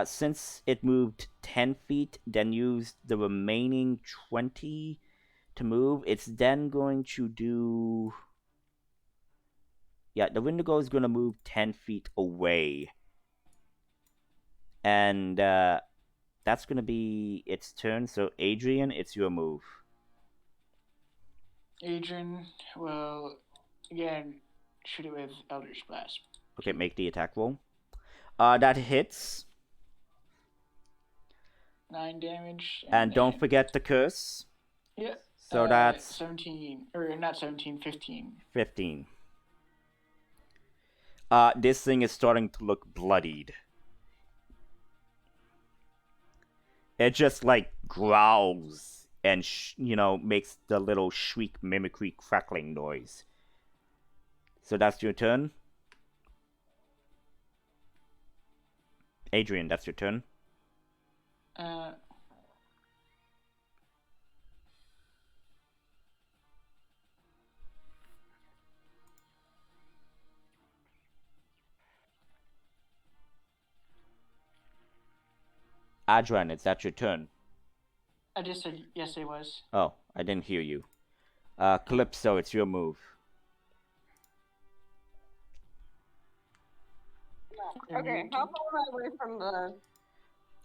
Speaker 1: Since it moved 10 feet, then used the remaining 20 to move, it's then going to do... Yeah, the Wendigo is going to move 10 feet away. And that's going to be its turn. So Adrian, it's your move.
Speaker 3: Adrian will, again, shoot it with Eldritch Blast.
Speaker 1: Okay, make the attack roll. That hits.
Speaker 3: 9 damage.
Speaker 1: And don't forget the curse.
Speaker 3: Yeah.
Speaker 1: So that's
Speaker 3: 17, or not 17, 15.
Speaker 1: 15. This thing is starting to look bloodied. It just like growls and makes the little shriek mimicry crackling noise. So that's your turn. Adrian, that's your turn. Adrian, is that your turn?
Speaker 3: I just said yes, it was.
Speaker 1: Oh, I didn't hear you. Calypso, it's your move.
Speaker 2: Okay, how far am I away from the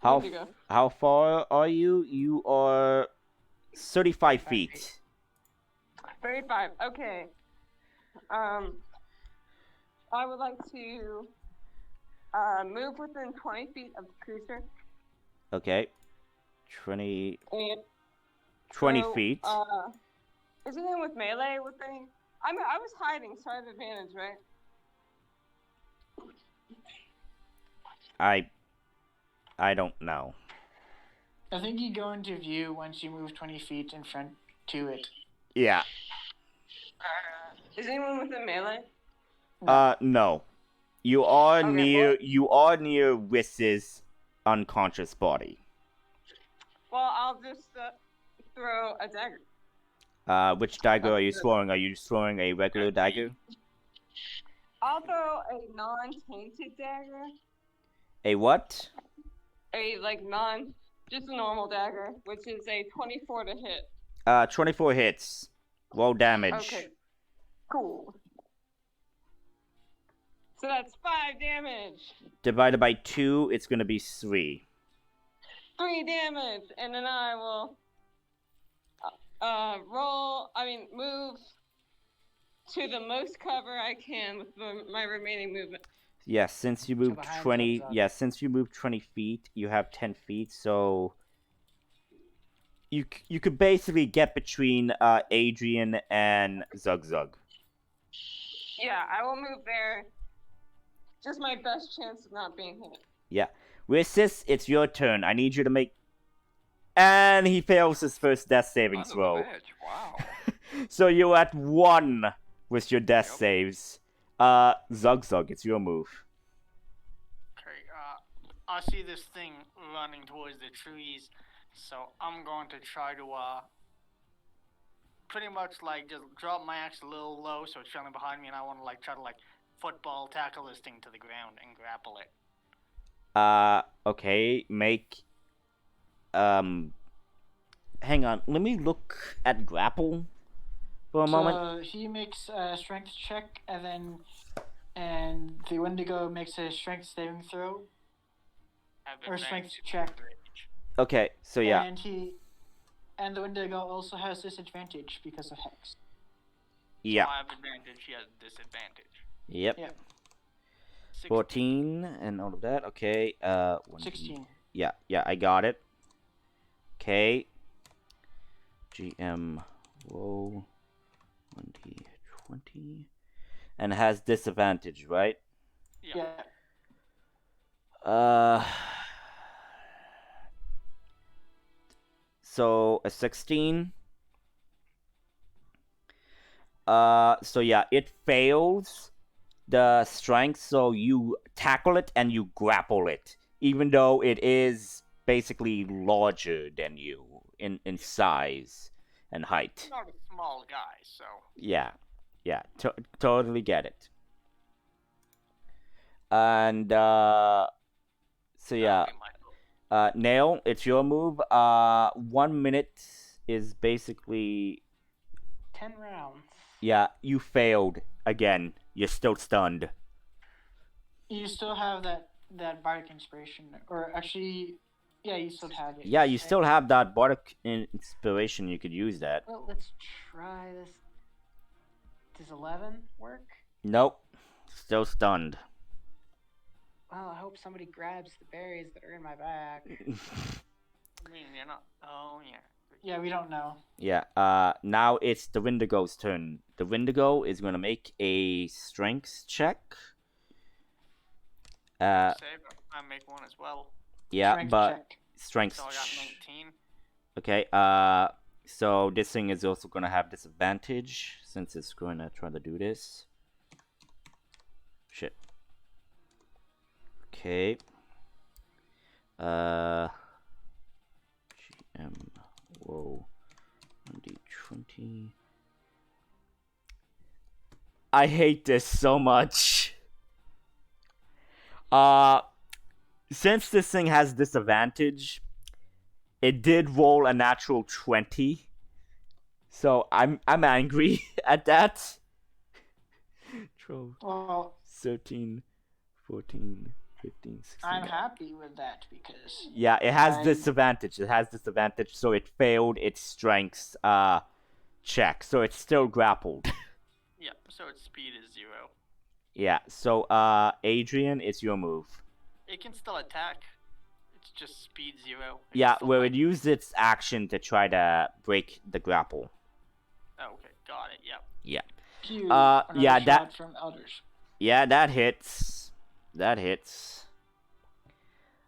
Speaker 2: Wendigo?
Speaker 1: How far are you? You are 35 feet.
Speaker 2: 35. Okay. I would like to move within 20 feet of the creature.
Speaker 1: Okay. 20
Speaker 2: so,
Speaker 1: feet.
Speaker 2: Is anyone with melee with any? I was hiding, so I have advantage, right?
Speaker 1: I don't know.
Speaker 3: I think you go into view once you move 20 feet in front to it.
Speaker 1: Yeah.
Speaker 2: Is anyone within melee?
Speaker 1: No. You are
Speaker 2: Okay,
Speaker 1: near Wiss's unconscious body.
Speaker 2: Well, I'll just throw a dagger.
Speaker 1: Which dagger are you throwing? Are you throwing a regular dagger?
Speaker 2: I'll throw a non-tainted dagger.
Speaker 1: A what?
Speaker 2: Just a normal dagger, which is a 24 to hit.
Speaker 1: 24 hits. Roll damage.
Speaker 2: Okay, cool. So that's 5 damage.
Speaker 1: Divided by 2, it's gonna be 3.
Speaker 2: 3 damage, and then I will move to the most cover I can with my remaining movement.
Speaker 1: Yes, since you moved 20. Yeah, since you moved 20 feet, you have 10 feet. So you could basically get between Adrian and Zug.
Speaker 2: Yeah, I will move there. Just my best chance of not being hit.
Speaker 1: Yeah. Wissis, it's your turn. I need you to make... And he fails his first death saving throw.
Speaker 4: Wow.
Speaker 1: So you're at 1 with your death saves. Zug, it's your move.
Speaker 5: Okay, I see this thing running towards the trees, so I'm going to try to, pretty much, just drop my axe a little low so it's running behind me, and I want to, try to, football tackle this thing to the ground and grapple it.
Speaker 1: Okay, make... Hang on, let me look at grapple for a moment.
Speaker 3: So he makes a strength check, and the Wendigo makes a strength saving throw. Or strength check.
Speaker 1: Okay, so yeah.
Speaker 3: And the Wendigo also has disadvantage because of Hex.
Speaker 1: Yeah.
Speaker 5: So I have advantage, he has disadvantage.
Speaker 1: Yep.
Speaker 3: Yep.
Speaker 5: 16.
Speaker 1: 14 and all of that. Okay.
Speaker 3: 16.
Speaker 1: Yeah, I got it. Okay. GM roll 1d20 and has disadvantage, right?
Speaker 5: Yeah.
Speaker 1: So a 16. So yeah, it fails the strength, so you tackle it and you grapple it, even though it is basically larger than you in size and height.
Speaker 5: Not a small guy, so.
Speaker 1: Yeah, totally get it. And so yeah,
Speaker 5: That'll be my go.
Speaker 1: Nail, it's your move. 1 minute is basically
Speaker 6: 10 rounds.
Speaker 1: yeah. You failed again. You're still stunned.
Speaker 3: You still have that bardic inspiration, or actually, yeah, you still have it.
Speaker 1: Yeah, you
Speaker 3: right?
Speaker 1: still have that bardic inspiration. You could use that.
Speaker 6: Well, let's try this. Does 11 work?
Speaker 1: Nope. Still stunned.
Speaker 6: Well, I hope somebody grabs the berries that are in my bag.
Speaker 5: I mean, you're not. Oh, yeah.
Speaker 3: Yeah, we don't know.
Speaker 1: Yeah. Now it's the Wendigo's turn. The Wendigo is gonna make a strength check.
Speaker 5: Save. I make one as well.
Speaker 1: Yeah,
Speaker 3: Strength
Speaker 1: but
Speaker 3: check.
Speaker 1: strength.
Speaker 5: So I got 19.
Speaker 1: Okay. So this thing is also gonna have disadvantage since it's gonna try to do this. Shit. Okay. GM. Whoa. 1d20. I hate this so much. Since this thing has disadvantage, it did roll a natural 20. So I'm angry at that. 12,
Speaker 3: Well,
Speaker 1: 13, 14, 15, 16.
Speaker 3: I'm happy with that because
Speaker 1: Yeah, it has
Speaker 3: I-
Speaker 1: disadvantage. It has disadvantage, so it failed its strength check. So it's still grappled.
Speaker 5: Yeah, so its speed is 0.
Speaker 1: Yeah, so Adrian, it's your move.
Speaker 5: It can still attack. It's just speed 0. It can
Speaker 1: Yeah,
Speaker 5: still
Speaker 1: where
Speaker 5: bite.
Speaker 1: it used its action to try to break the grapple.
Speaker 5: Oh, okay, got it. Yep.
Speaker 1: Yeah.
Speaker 3: Pew,
Speaker 1: yeah,
Speaker 3: another
Speaker 1: that-
Speaker 3: shot from elders.
Speaker 1: Yeah, that hits. That hits.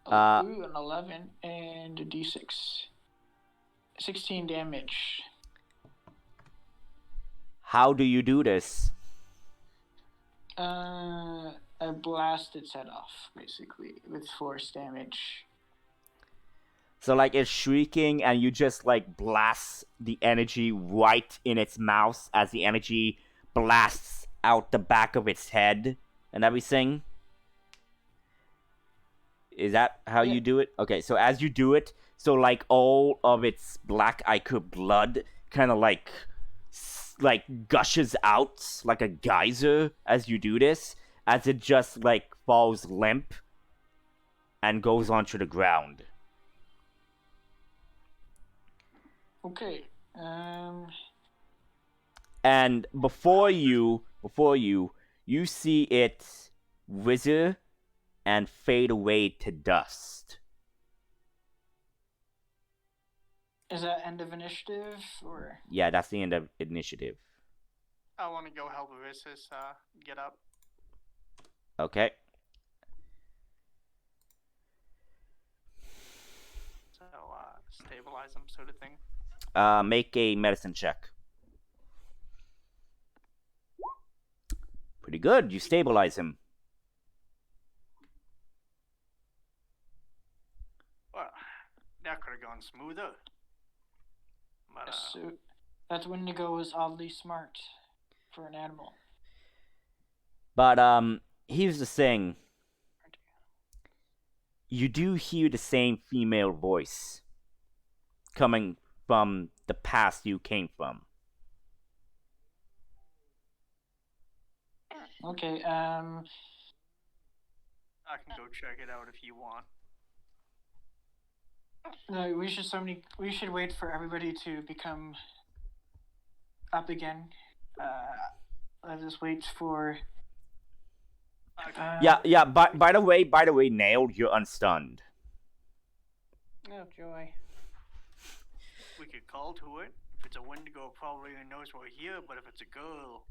Speaker 3: Ooh, an 11 and a d6. 16 damage.
Speaker 1: How do you do this?
Speaker 3: I blast its head off, basically, with force damage.
Speaker 1: So like it's shrieking and you just like blast the energy right in its mouth as the energy blasts out the back of its head and everything. Is that how
Speaker 3: Yeah.
Speaker 1: you do it? Okay, so as you do it, so like all of its black ichor blood kind of like gushes out like a geyser as you do this, as it just like falls limp and goes onto the ground.
Speaker 3: Okay.
Speaker 1: And before you see it wither and fade away to dust.
Speaker 3: Is that end of initiative or?
Speaker 1: Yeah, that's the end of initiative.
Speaker 5: I want to go help Avissus get up.
Speaker 1: Okay.
Speaker 5: So, stabilize him, sort of thing.
Speaker 1: Make a medicine check. Pretty good. You stabilize him.
Speaker 5: Well, that could have gone smoother. But,
Speaker 3: So that Wendigo was oddly smart for an animal.
Speaker 1: But here's the thing. You do hear the same female voice coming from the past you came from.
Speaker 3: Okay.
Speaker 5: I can go check it out if you want.
Speaker 3: No, we should wait for everybody to become up again. I'll just wait for.
Speaker 1: Yeah. By the way, Nail, you're unstunned.
Speaker 6: Oh joy.
Speaker 5: We could call to it. If it's a Wendigo, it probably knows we're here, but if it's a girl,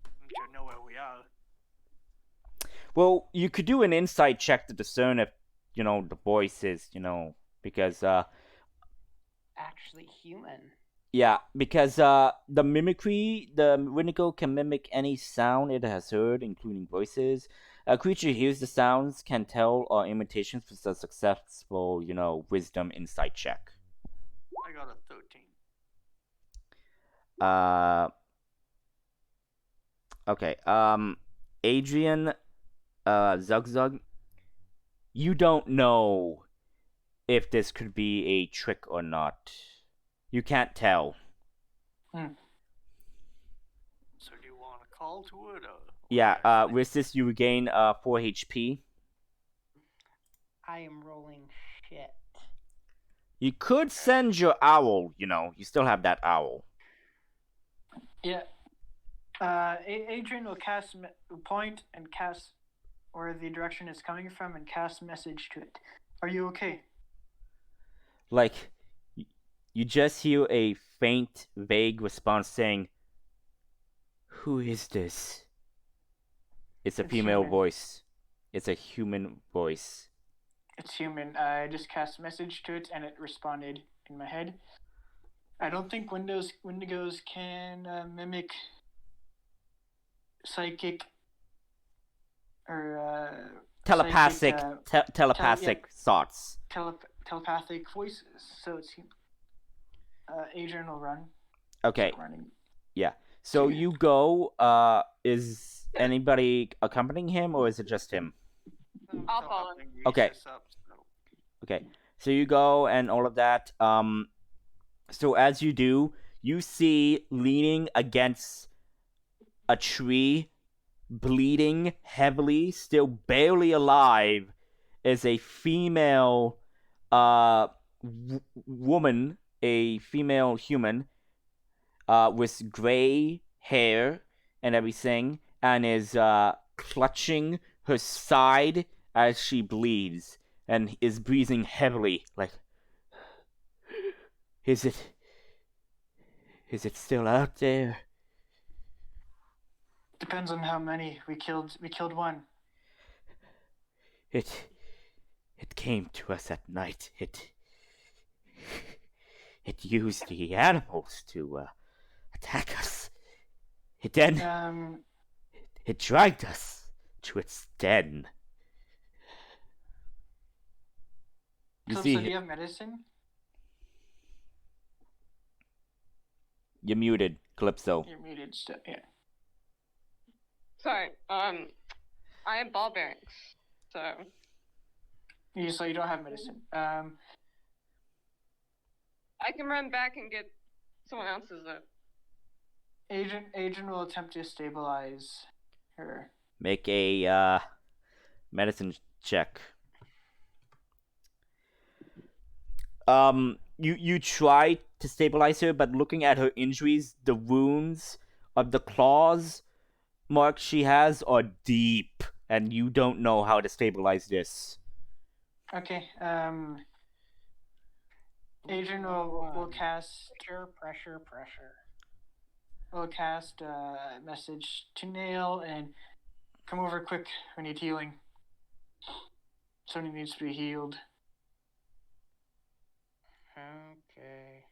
Speaker 5: it should know where we are.
Speaker 1: Well, you could do an insight check to discern if, the voice is, because,
Speaker 6: Actually human.
Speaker 1: yeah, because, the mimicry, the Wendigo can mimic any sound it has heard, including voices. A creature hears the sounds, can tell imitations with a successful, wisdom insight check.
Speaker 5: I got a 13.
Speaker 1: Okay, Adrian, Zug, you don't know if this could be a trick or not. You can't tell.
Speaker 5: So do you want to call to it, or?
Speaker 1: Yeah, with this you regain 4 HP.
Speaker 6: I am rolling shit.
Speaker 1: You could send your owl, you still have that owl.
Speaker 3: Yeah. Adrian will point and cast where the direction is coming from and cast message to it. Are you okay?
Speaker 1: Like, you just hear a faint, vague response saying, "Who is this?" It's a
Speaker 3: It's
Speaker 1: female
Speaker 3: human.
Speaker 1: voice. It's a human voice.
Speaker 3: It's human. I just cast message to it and it responded in my head. I don't think Wendigos can mimic psychic or
Speaker 1: Telepathic,
Speaker 3: psychic,
Speaker 1: telepathic thoughts.
Speaker 3: telepathic voices. So it's Adrian will run.
Speaker 1: Okay,
Speaker 3: Running.
Speaker 1: yeah. So you go. Is anybody accompanying him, or is it just him?
Speaker 2: I'll follow.
Speaker 1: Okay. Okay. So you go and all of that. So as you do, you see leaning against a tree, bleeding heavily, still barely alive, is a female woman, a female human, with gray hair and everything, and is clutching her side as she bleeds and is breathing heavily, like, is it still out there?
Speaker 3: Depends on how many we killed. We killed one.
Speaker 1: It came to us at night. It used the animals to attack us. It then it dragged us to its den.
Speaker 3: So do you have medicine?
Speaker 1: You're muted, Calypso.
Speaker 3: You're muted still. Yeah.
Speaker 2: Sorry. I have ball bearings, so.
Speaker 3: So you don't have medicine.
Speaker 2: I can run back and get someone else's.
Speaker 3: Adrian will attempt to stabilize her.
Speaker 1: Make a medicine check. You try to stabilize her, but looking at her injuries, the wounds of the claws marks she has are deep, and you don't know how to stabilize this.
Speaker 3: Okay. Adrian will cast
Speaker 6: pressure.
Speaker 3: We'll cast a message to Nail and come over quick. We need healing. Somebody needs to be healed.
Speaker 6: Okay.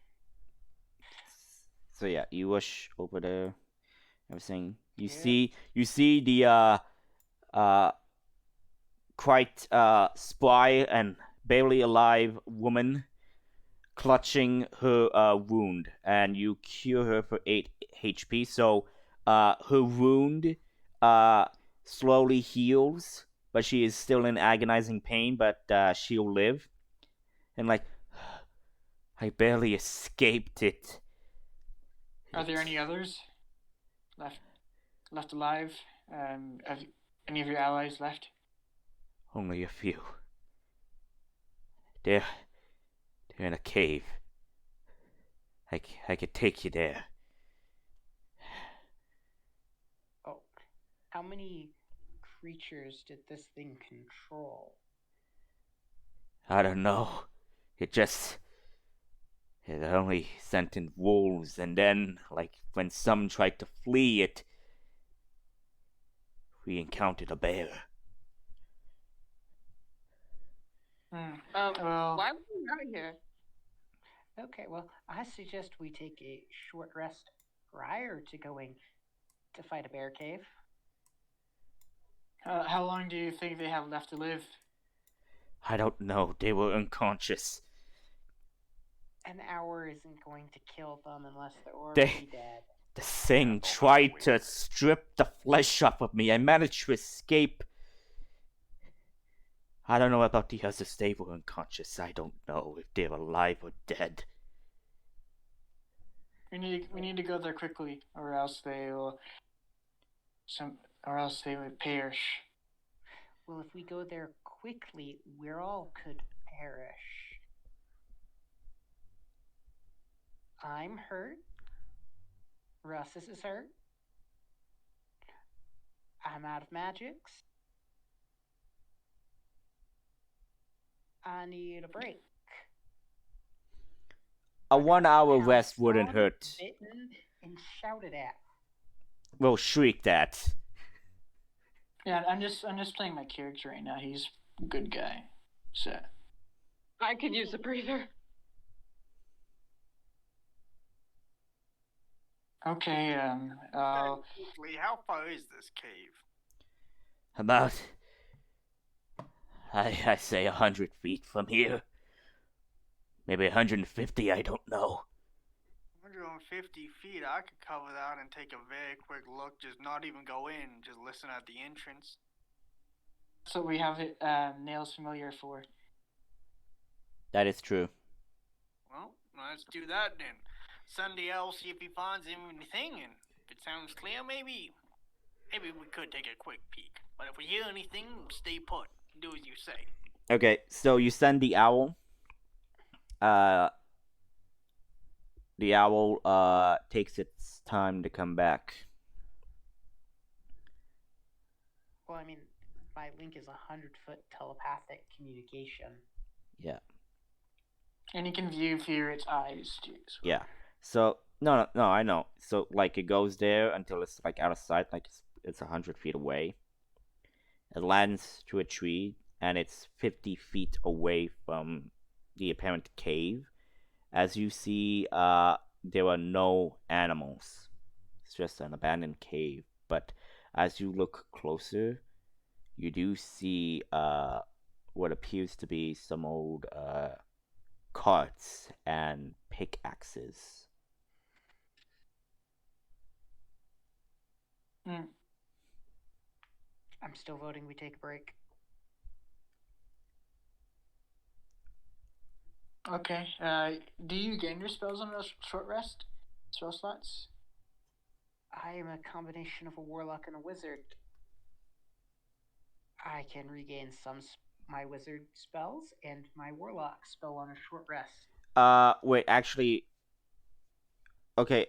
Speaker 1: So yeah, you rush over there. Everything. You see the quite spry and barely alive woman clutching her wound, and you cure her for 8 HP. So her wound slowly heals, but she is still in agonizing pain, but she'll live. And like, I barely escaped it.
Speaker 3: Are there any others left alive? Have any of your allies left?
Speaker 1: Only a few. They're in a cave. I could take you there.
Speaker 6: How many creatures did this thing control?
Speaker 1: I don't know. It only sent in wolves, and then, like, when some tried to flee we encountered a bear.
Speaker 3: Well,
Speaker 2: Why are we out here?
Speaker 6: Okay, well, I suggest we take a short rest prior to going to fight a bear cave.
Speaker 3: how long do you think they have left to live?
Speaker 1: I don't know. They were unconscious.
Speaker 6: An hour isn't going to kill them unless they're already dead.
Speaker 1: The thing
Speaker 4: Yeah,
Speaker 1: tried to
Speaker 4: weird.
Speaker 1: strip the flesh off of me. I managed to escape. I don't know about the others. They were unconscious. I don't know if they're alive or dead.
Speaker 3: We need to go there quickly, or else they will perish.
Speaker 6: Well, if we go there quickly, we all could perish. I'm hurt. Russus is hurt. I'm out of magics. I need a break.
Speaker 1: A
Speaker 6: I got
Speaker 1: 1 hour rest
Speaker 6: pounced
Speaker 1: wouldn't
Speaker 6: on,
Speaker 1: hurt.
Speaker 6: Bitten and shouted at.
Speaker 1: Well, shriek that.
Speaker 3: Yeah, I'm just playing my character right now. He's a good guy. So
Speaker 2: I could use a breather.
Speaker 3: okay,
Speaker 5: Quickly, how far is this cave?
Speaker 1: About, I say 100 feet from here. Maybe 150, I don't know.
Speaker 5: 150 feet, I could cover that and take a very quick look, just not even go in, just listen at the entrance.
Speaker 3: so we have it Nails familiar for.
Speaker 1: That is true.
Speaker 5: Well, let's do that then. Send the owl, see if he finds anything, and if it sounds clear, maybe we could take a quick peek. But if we hear anything, stay put. Do as you say.
Speaker 1: Okay, so you send the owl. The owl takes its time to come back.
Speaker 6: Well, I mean, my link is 100-foot telepathic communication.
Speaker 1: Yeah.
Speaker 3: And you can view through its eyes too. So.
Speaker 1: Yeah. So no, I know. So like it goes there until it's like out of sight, like it's 100 feet away. It lands to a tree, and it's 50 feet away from the apparent cave. As you see, there are no animals. It's just an abandoned cave. But as you look closer, you do see what appears to be some old carts and pickaxes.
Speaker 6: I'm still voting we take a break.
Speaker 3: Okay. Do you gain your spells on a short rest? Spell slots?
Speaker 6: I am a combination of a warlock and a wizard. I can regain my wizard spells and my warlock spell on a short rest.
Speaker 1: Wait, actually. Okay,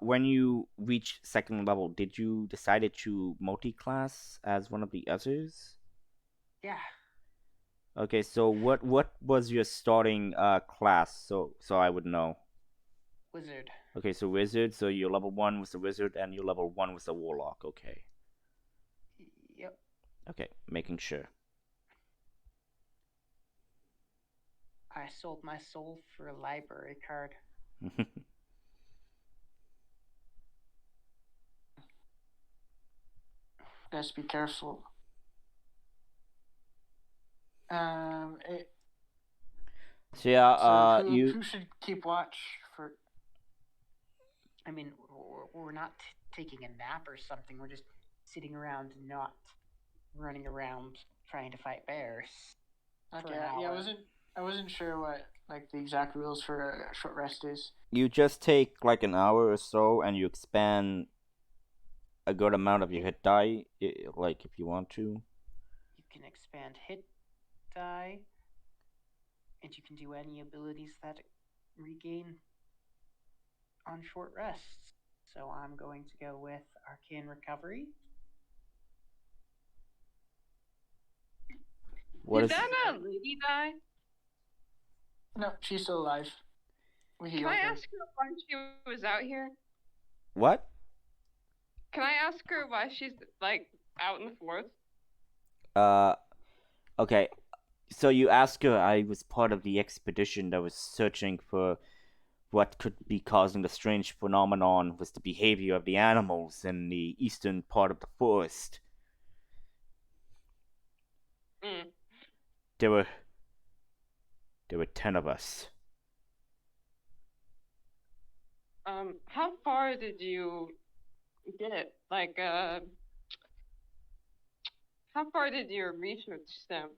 Speaker 1: when you reach second level, did you decide to multi-class as one of the others?
Speaker 6: Yeah.
Speaker 1: Okay, so what was your starting class, so I would know?
Speaker 6: Wizard.
Speaker 1: Okay, so wizard, so your level 1 was a wizard and your level 1 was a warlock, okay.
Speaker 6: Yep.
Speaker 1: Okay, making sure.
Speaker 6: I sold my soul for a library card.
Speaker 3: Just be careful.
Speaker 1: So yeah,
Speaker 3: who should keep watch for?
Speaker 6: I mean, we're not taking a nap or something. We're just sitting around, not running around trying to fight bears.
Speaker 3: Okay, yeah, I wasn't sure what like the exact rules for a short rest is.
Speaker 1: You just take like an hour or so, and you expand a good amount of your hit die, like if you want to.
Speaker 6: You can expand hit die, and you can do any abilities that regain on short rests. So I'm going to go with Arcane Recovery.
Speaker 1: What
Speaker 2: Did
Speaker 1: is?
Speaker 2: that lady die?
Speaker 3: No, she's still alive. We
Speaker 2: Can
Speaker 3: healed
Speaker 2: I
Speaker 3: her.
Speaker 2: ask her why she was out here?
Speaker 1: What?
Speaker 2: Can I ask her why she's like out in the forest?
Speaker 1: Okay. So you ask her. I was part of the expedition that was searching for what could be causing the strange phenomenon was the behavior of the animals in the eastern part of the forest.
Speaker 2: Mm.
Speaker 1: There were 10 of us.
Speaker 2: How far did you get? Like, how far did your research stem?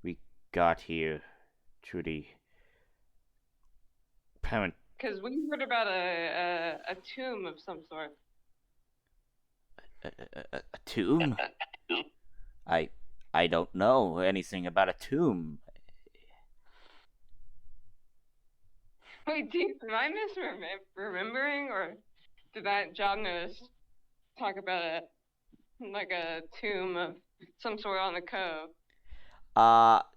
Speaker 1: We got here through the parent.
Speaker 2: Because we heard about a tomb of some sort.
Speaker 1: A tomb? I don't know anything about a tomb.
Speaker 2: Wait, am I misremembering, or did that job notice talk about a tomb of some sort on the cove?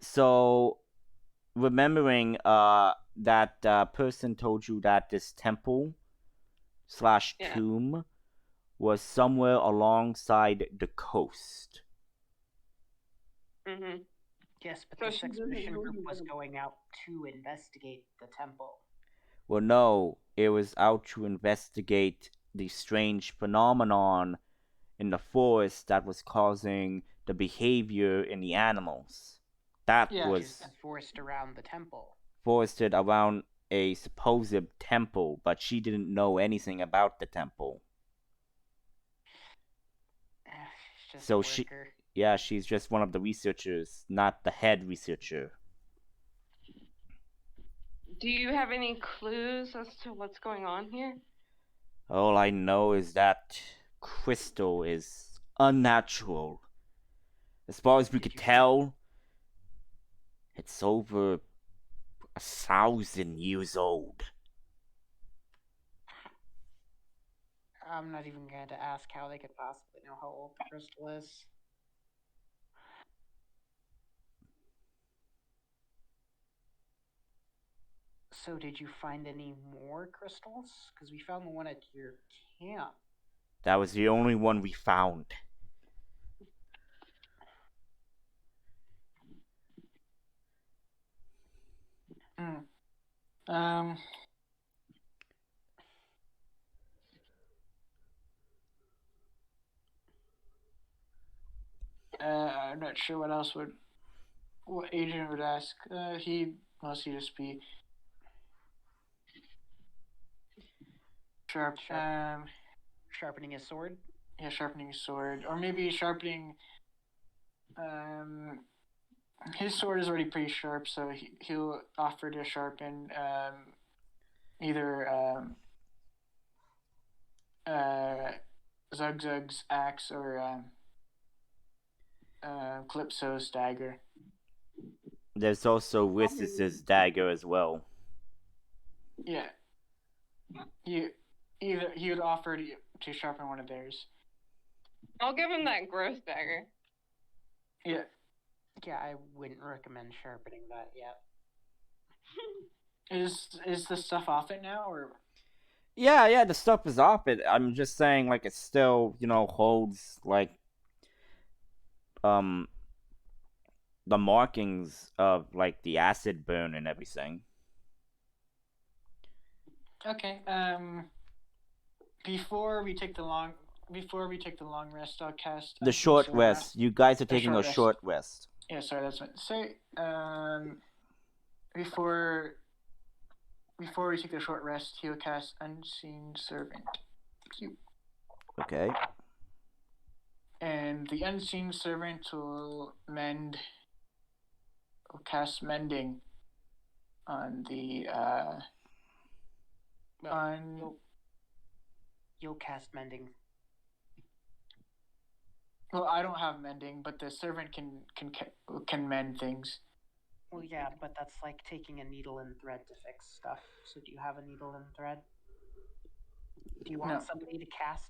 Speaker 1: So remembering that person told you that this temple slash
Speaker 2: Yeah.
Speaker 1: tomb was somewhere alongside the coast.
Speaker 2: Mm-hmm.
Speaker 6: Yes, but
Speaker 2: So
Speaker 6: this
Speaker 2: she doesn't
Speaker 6: expedition
Speaker 2: know
Speaker 6: group
Speaker 2: you
Speaker 6: was
Speaker 2: were-
Speaker 6: going out to investigate the temple.
Speaker 1: Well, no, it was out to investigate the strange phenomenon in the forest that was causing the behavior in the animals. That
Speaker 3: Yeah,
Speaker 6: Which is
Speaker 1: was
Speaker 6: the forest around the temple.
Speaker 1: forested around a supposed temple, but she didn't know anything about the temple.
Speaker 6: She's just
Speaker 1: So
Speaker 6: a worker.
Speaker 1: she's just one of the researchers, not the head researcher.
Speaker 2: Do you have any clues as to what's going on here?
Speaker 1: All I know is that crystal is unnatural. As far as we could tell, it's over 1,000 years old.
Speaker 6: I'm not even going to ask how they could possibly know how old the crystal is. So, did you find any more crystals? Because we found the one at your camp.
Speaker 1: That was the only one we found.
Speaker 3: Um. I'm not sure what agent would ask. He mostly just be sharp.
Speaker 6: Sharpening his sword?
Speaker 3: Yeah, sharpening his sword, or maybe sharpening. His sword is already pretty sharp, so he'll offer to sharpen either Zugzug's axe or Calypso's dagger.
Speaker 1: There's also Riss's dagger as well.
Speaker 3: Yeah. He would offer to sharpen one of theirs.
Speaker 2: I'll give him that gross dagger.
Speaker 3: Yeah.
Speaker 6: Yeah, I wouldn't recommend sharpening that yet.
Speaker 3: Is the stuff off it now, or?
Speaker 1: Yeah, the stuff is off it. I'm just saying, like, it still, holds, like, the markings of, like, the acid burn and everything.
Speaker 3: Okay. Before we take the long rest, I'll cast
Speaker 1: The short
Speaker 3: Sora.
Speaker 1: rest. You guys are taking a short rest.
Speaker 3: Yeah, sorry, that's what I say. Before we take the short rest, he'll cast Unseen Servant. Cute.
Speaker 1: Okay.
Speaker 3: And the Unseen Servant will cast Mending on the
Speaker 6: You'll cast Mending.
Speaker 3: Well, I don't have Mending, but the servant can mend things.
Speaker 6: Well, yeah, but that's like taking a needle and thread to fix stuff. So do you have a needle and thread? Do you want somebody to cast?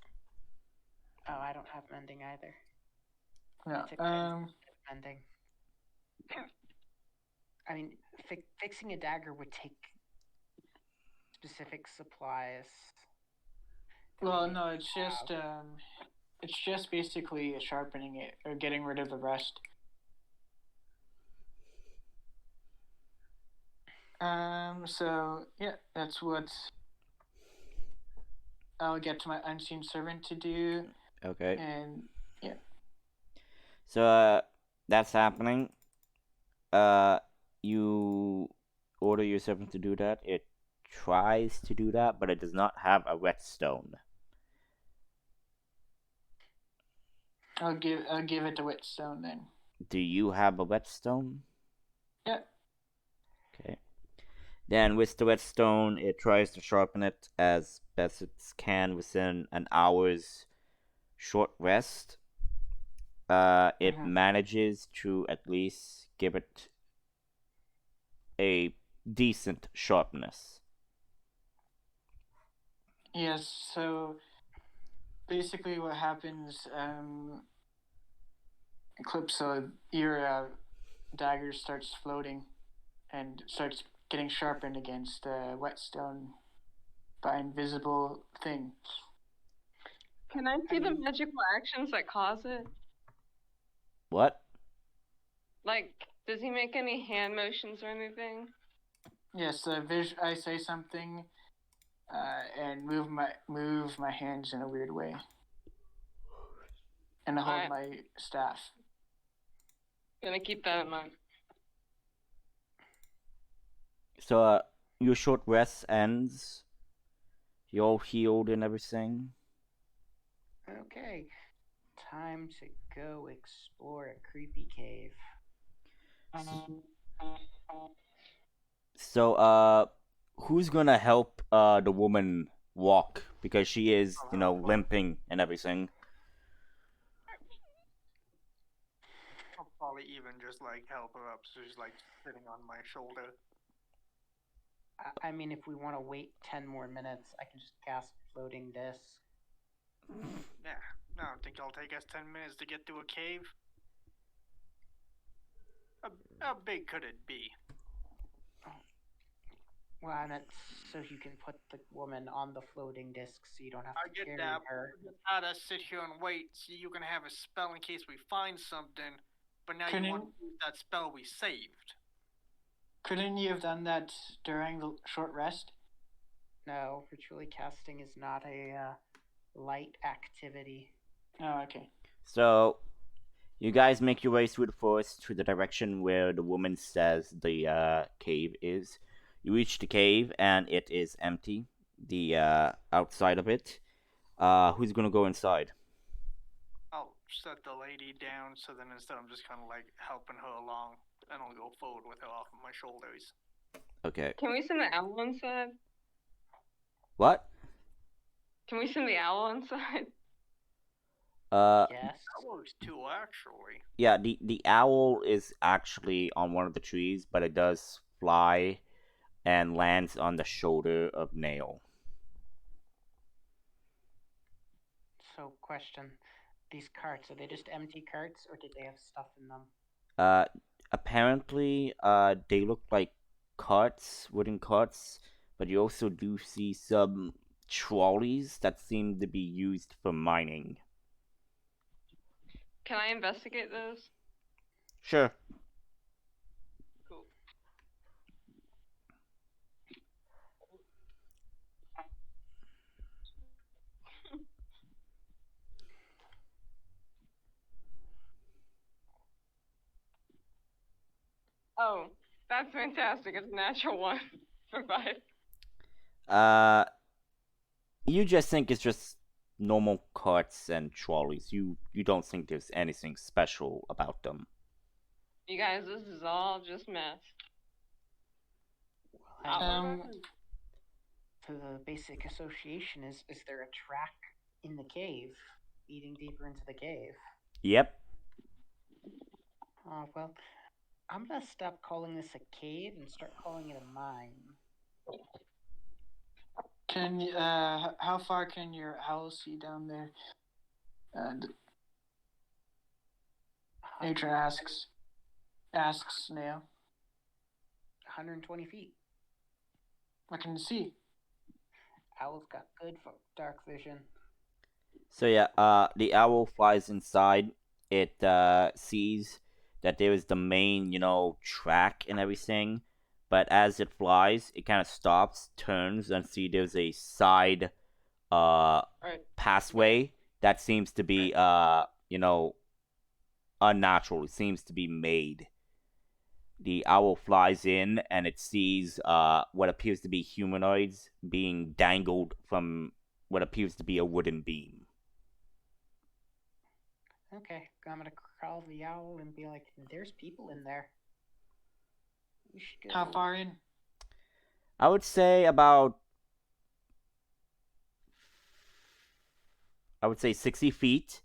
Speaker 6: Oh, I don't have Mending either.
Speaker 3: No.
Speaker 6: It's expensive mending. I mean, fixing a dagger would take specific supplies. that we
Speaker 3: Well,
Speaker 6: may
Speaker 3: no,
Speaker 6: not
Speaker 3: it's just basically sharpening it or getting rid of the rust. So yeah, that's what I'll get to my unseen servant to do,
Speaker 1: Okay.
Speaker 3: and yeah.
Speaker 1: So that's happening. You order your servant to do that. It tries to do that, but it does not have a whetstone.
Speaker 3: I'll give it the whetstone then.
Speaker 1: Do you have a whetstone?
Speaker 3: Yeah.
Speaker 1: Okay. Then with the whetstone, it tries to sharpen it as best it can within an hour's short rest. It manages to at least give it a decent sharpness.
Speaker 3: Yes. So basically, what happens, Eclipso, your dagger starts floating and starts getting sharpened against the whetstone by invisible thing.
Speaker 2: Can I see the magical actions that cause it?
Speaker 1: What?
Speaker 2: Like, does he make any hand motions or anything?
Speaker 3: Yes, I say something, and move my hands in a weird way, and I hold
Speaker 2: Alright.
Speaker 3: my staff.
Speaker 2: Gonna keep that in mind.
Speaker 1: So, your short rest ends. You're all healed and everything.
Speaker 6: Okay, time to go explore a creepy cave.
Speaker 1: So, who's gonna help the woman walk because she is, limping and everything?
Speaker 5: I'll probably even just like help her up, so she's like sitting on my shoulder.
Speaker 6: I mean, if we want to wait 10 more minutes, I can just cast floating disc.
Speaker 5: Yeah, no, I don't think it'll take us 10 minutes to get to a cave. How big could it be?
Speaker 6: Well, I meant so you can put the woman on the floating disc so you don't have
Speaker 5: I
Speaker 6: to
Speaker 5: get
Speaker 6: carry
Speaker 5: that.
Speaker 6: her.
Speaker 5: How to sit here and wait so you can have a spell in case we find something, but now
Speaker 3: Couldn't-
Speaker 5: you want to use that spell we saved.
Speaker 3: Couldn't you have done that during the short rest?
Speaker 6: No, ritually casting is not a light activity.
Speaker 3: Oh, okay.
Speaker 1: So, you guys make your way through the forest to the direction where the woman says the cave is. You reach the cave and it is empty. The outside of it. Who's gonna go inside?
Speaker 5: I'll set the lady down, so then instead I'm just kind of like helping her along, and I'll go forward with her off of my shoulders.
Speaker 1: Okay.
Speaker 2: Can we send the owl inside?
Speaker 1: What?
Speaker 2: Can we send the owl inside?
Speaker 6: Yes.
Speaker 5: That works too, actually.
Speaker 1: Yeah, the owl is actually on one of the trees, but it does fly and lands on the shoulder of Nail.
Speaker 6: So, question. These carts, are they just empty carts or did they have stuff in them?
Speaker 1: Apparently, they look like carts, wooden carts, but you also do see some trolleys that seem to be used for mining.
Speaker 2: Can I investigate those?
Speaker 1: Sure.
Speaker 2: Cool. Oh, that's fantastic. It's a natural one for 5.
Speaker 1: You just think it's just normal carts and trolleys. You don't think there's anything special about them.
Speaker 2: You guys, this is all just mess.
Speaker 6: So the basic association is there a track in the cave leading deeper into the cave?
Speaker 1: Yep.
Speaker 6: Well, I'm gonna stop calling this a cave and start calling it a mine.
Speaker 3: Can how far can your owl see down there? And Adrian asks Neo.
Speaker 6: 120 feet.
Speaker 3: I can see.
Speaker 6: Owl's got good dark vision.
Speaker 1: So yeah, the owl flies inside. It sees that there is the main, track and everything. But as it flies, it kind of stops, turns, and see there's a side
Speaker 2: Right.
Speaker 1: pathway that seems to be unnatural. It seems to be made. The owl flies in and it sees what appears to be humanoids being dangled from what appears to be a wooden beam.
Speaker 6: Okay, I'm gonna call the owl and be like, "There's people in there. We should go."
Speaker 3: How far in?
Speaker 1: I would say about 60 feet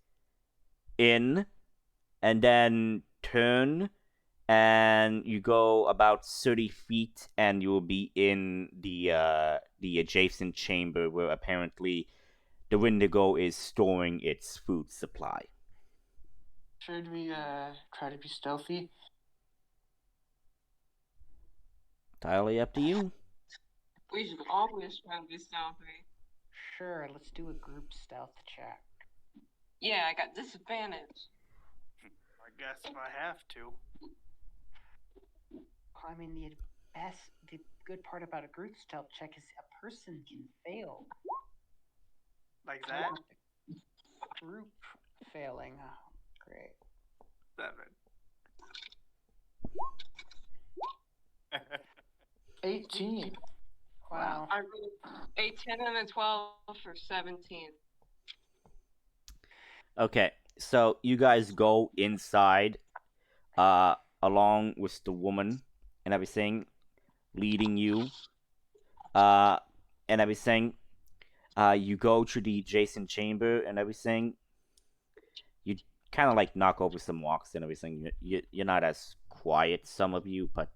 Speaker 1: in, and then turn, and you go about 30 feet, and you will be in the adjacent chamber where apparently the Wendigo is storing its food supply.
Speaker 3: Should we try to be stealthy?
Speaker 1: Entirely up to you.
Speaker 2: We should always try to be stealthy.
Speaker 6: Sure, let's do a group stealth check.
Speaker 2: Yeah, I got disadvantage.
Speaker 5: I guess if I have to.
Speaker 6: I mean, the good part about a group stealth check is a person can fail.
Speaker 5: Like that?
Speaker 6: Group failing. Oh, great.
Speaker 5: 7.
Speaker 3: 18.
Speaker 6: Wow.
Speaker 2: I rolled a 10 and a 12 for 17.
Speaker 1: Okay, so you guys go inside, along with the woman and everything, leading you, and everything. You go to the adjacent chamber and everything. You kind of like knock over some rocks and everything. You're not as quiet, some of you, but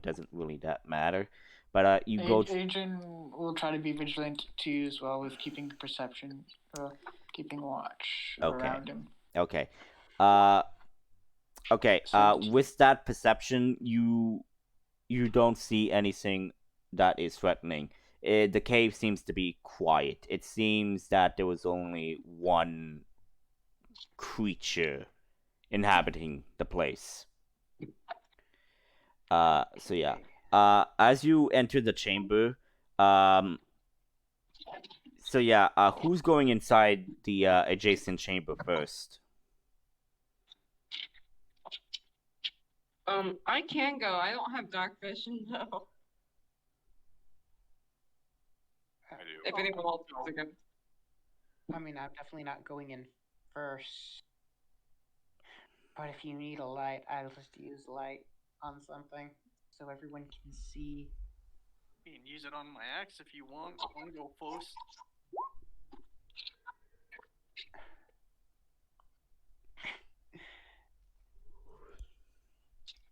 Speaker 1: doesn't really that matter. But you go.
Speaker 3: Adrian will try to be vigilant too, as well, with keeping perception, keeping watch around him.
Speaker 1: Okay. Okay. With that perception, you don't see anything that is threatening. The cave seems to be quiet. It seems that there was only one creature inhabiting the place. So yeah. As you enter the chamber, so yeah, who's going inside the adjacent chamber first?
Speaker 2: I can go. I don't have dark vision though.
Speaker 4: I do.
Speaker 2: If anyone else wants to go.
Speaker 6: I mean, I'm definitely not going in first. But if you need a light, I'll just use light on something so everyone can see.
Speaker 5: You can use it on my axe if you want. I want to go first.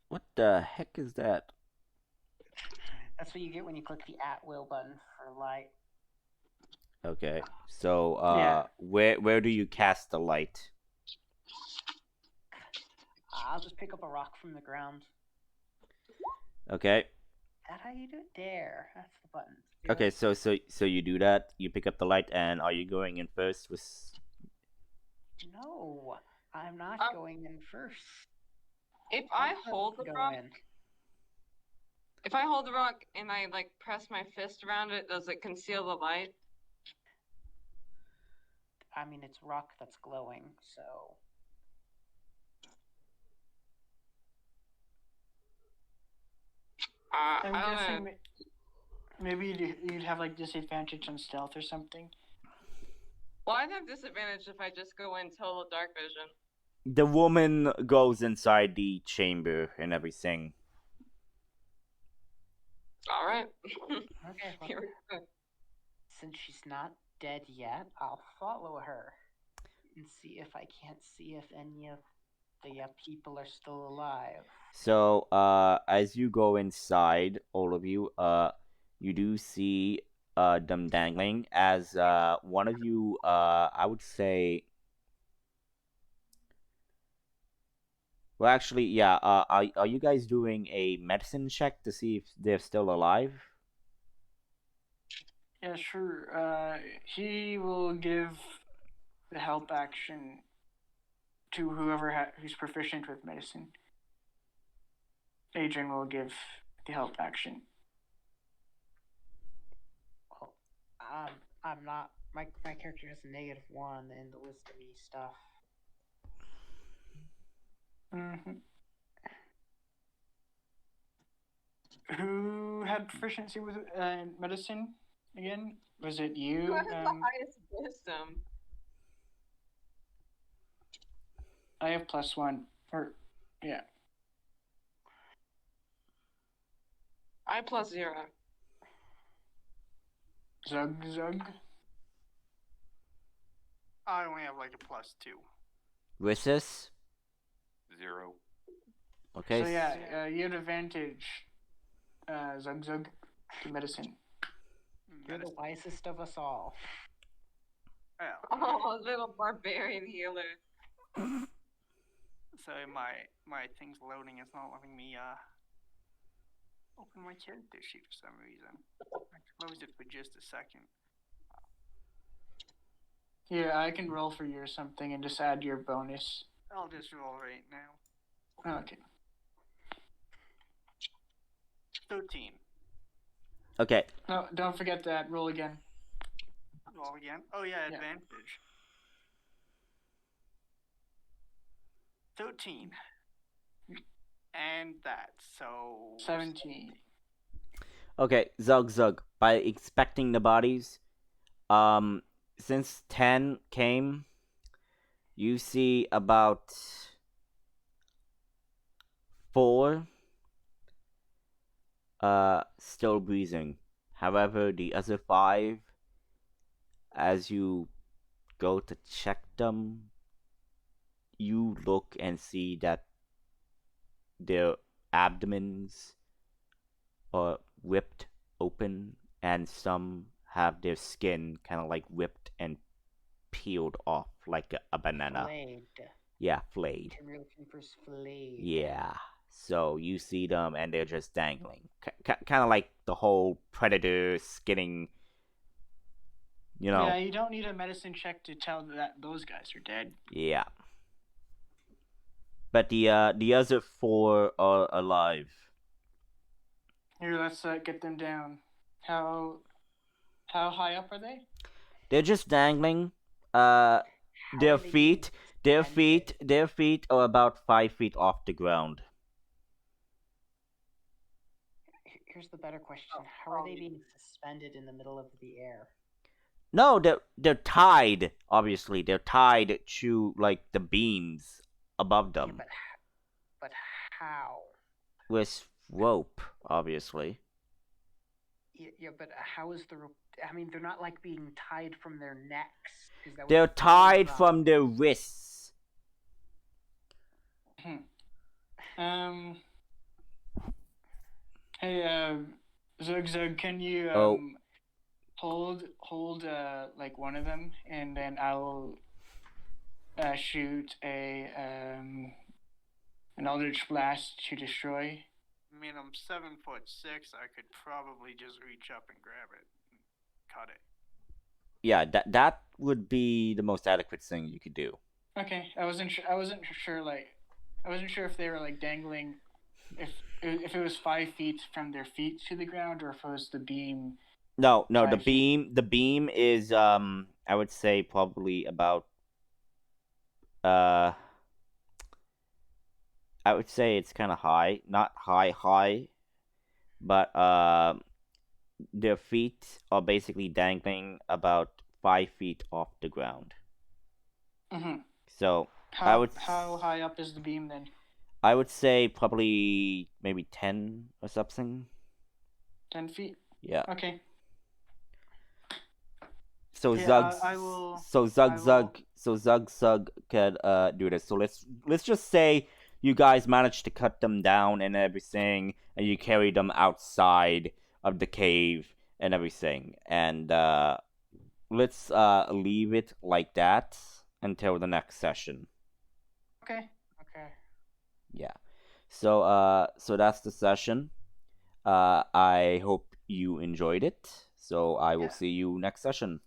Speaker 1: What the heck is that?
Speaker 6: That's what you get when you click the at-will button for light.
Speaker 1: Okay, so
Speaker 3: Yeah.
Speaker 1: where do you cast the light?
Speaker 6: I'll just pick up a rock from the ground.
Speaker 1: Okay.
Speaker 6: Is that how you do it? There. That's the button.
Speaker 1: Okay, so you do that. You pick up the light, and are you going in first with?
Speaker 6: No, I'm not going in first.
Speaker 2: If I hold the rock, if I hold the rock and I like press my fist around it, does it conceal the light?
Speaker 6: I mean, it's rock that's glowing, so.
Speaker 3: I'm
Speaker 2: I don't
Speaker 3: guessing
Speaker 2: know.
Speaker 3: maybe you'd have like disadvantage on stealth or something.
Speaker 2: Well, I'd have disadvantage if I just go in total dark vision.
Speaker 1: The woman goes inside the chamber and everything.
Speaker 2: All right.
Speaker 6: Okay, well,
Speaker 2: Here we go.
Speaker 6: since she's not dead yet, I'll follow her and see if I can't see if any of the people are still alive.
Speaker 1: So, as you go inside, all of you, you do see them dangling. As one of you, I would say, Well, actually, yeah. Are you guys doing a medicine check to see if they're still alive?
Speaker 3: Yeah, sure. He will give the help action to whoever who's proficient with medicine. Adrian will give the help action.
Speaker 6: Well, I'm not. My character has a -1 in the wisdom-y stuff.
Speaker 3: Mm-hmm. Who had proficiency with medicine again? Was it you?
Speaker 2: Who has the highest wisdom?
Speaker 3: I have +1. Or, yeah.
Speaker 2: I +0.
Speaker 3: Zug.
Speaker 5: I only have like a +2.
Speaker 1: Ryssus?
Speaker 4: 0.
Speaker 1: Okay.
Speaker 3: So yeah, you had advantage, Zug, to medicine.
Speaker 6: You're the wisest of us all.
Speaker 5: Yeah.
Speaker 2: Oh, little barbarian healer.
Speaker 5: So my thing's loading. It's not letting me open my character sheet for some reason. I closed it for just a second.
Speaker 3: Yeah, I can roll for you or something and just add your bonus.
Speaker 5: I'll just roll right now.
Speaker 3: Okay.
Speaker 5: 13.
Speaker 1: Okay.
Speaker 3: No, don't forget that. Roll again.
Speaker 5: Roll again. Oh yeah,
Speaker 3: Yeah.
Speaker 5: advantage. 13. And that, so
Speaker 3: 17.
Speaker 1: Okay, Zug. By inspecting the bodies, since 10 came, you see about 4 still breathing. However, the other 5, as you go to check them, you look and see that their abdomens are ripped open, and some have their skin kind of like ripped and peeled off like a banana.
Speaker 6: Flayed.
Speaker 1: Yeah, flayed.
Speaker 6: And you're looking for flayed.
Speaker 1: Yeah. So you see them and they're just dangling. Kind of like the whole predator skinning, you know.
Speaker 3: Yeah, you don't need a medicine check to tell that those guys are dead.
Speaker 1: Yeah. But the other 4 are alive.
Speaker 3: Here, let's get them down. How high up are they?
Speaker 1: They're just dangling.
Speaker 6: How
Speaker 1: Their
Speaker 6: are they being
Speaker 1: feet are about 5 feet off the ground.
Speaker 6: Here's the better question. How are they being suspended in the middle of the air?
Speaker 1: No, they're tied. Obviously, they're tied to like the beams above
Speaker 6: Yeah,
Speaker 1: them
Speaker 6: but how?
Speaker 1: with rope. Obviously,
Speaker 6: Yeah, but how is the rope? I mean, they're not like being tied from their necks. Is that what
Speaker 1: they're
Speaker 6: you're
Speaker 1: tied
Speaker 6: saying,
Speaker 1: from their wrists.
Speaker 3: Hey, Zug, can you hold like one of them, and then I'll shoot an eldritch blast to destroy.
Speaker 5: I mean, I'm 7'6". I could probably just reach up and grab it and cut it.
Speaker 1: Yeah, that would be the most adequate thing you could do.
Speaker 3: Okay, I wasn't sure if they were like dangling, if it was 5 feet from their feet to the ground, or if it was the beam.
Speaker 1: No, the beam is I would say probably about I would say it's kind of high, not high, but their feet are basically dangling about 5 feet off the ground.
Speaker 3: Mm-hmm.
Speaker 1: So
Speaker 3: how high up is the beam then?
Speaker 1: I would say probably maybe 10 or something.
Speaker 3: 10 feet.
Speaker 1: Yeah.
Speaker 3: Okay.
Speaker 1: So
Speaker 3: yeah,
Speaker 1: Zug could do this. So let's just say you guys managed to cut them down and everything, and you carry them outside of the cave and everything, and let's leave it like that until the next session.
Speaker 3: Okay.
Speaker 1: Yeah. So that's the session. I hope you enjoyed it. So I will
Speaker 3: Yeah.
Speaker 1: see you next session.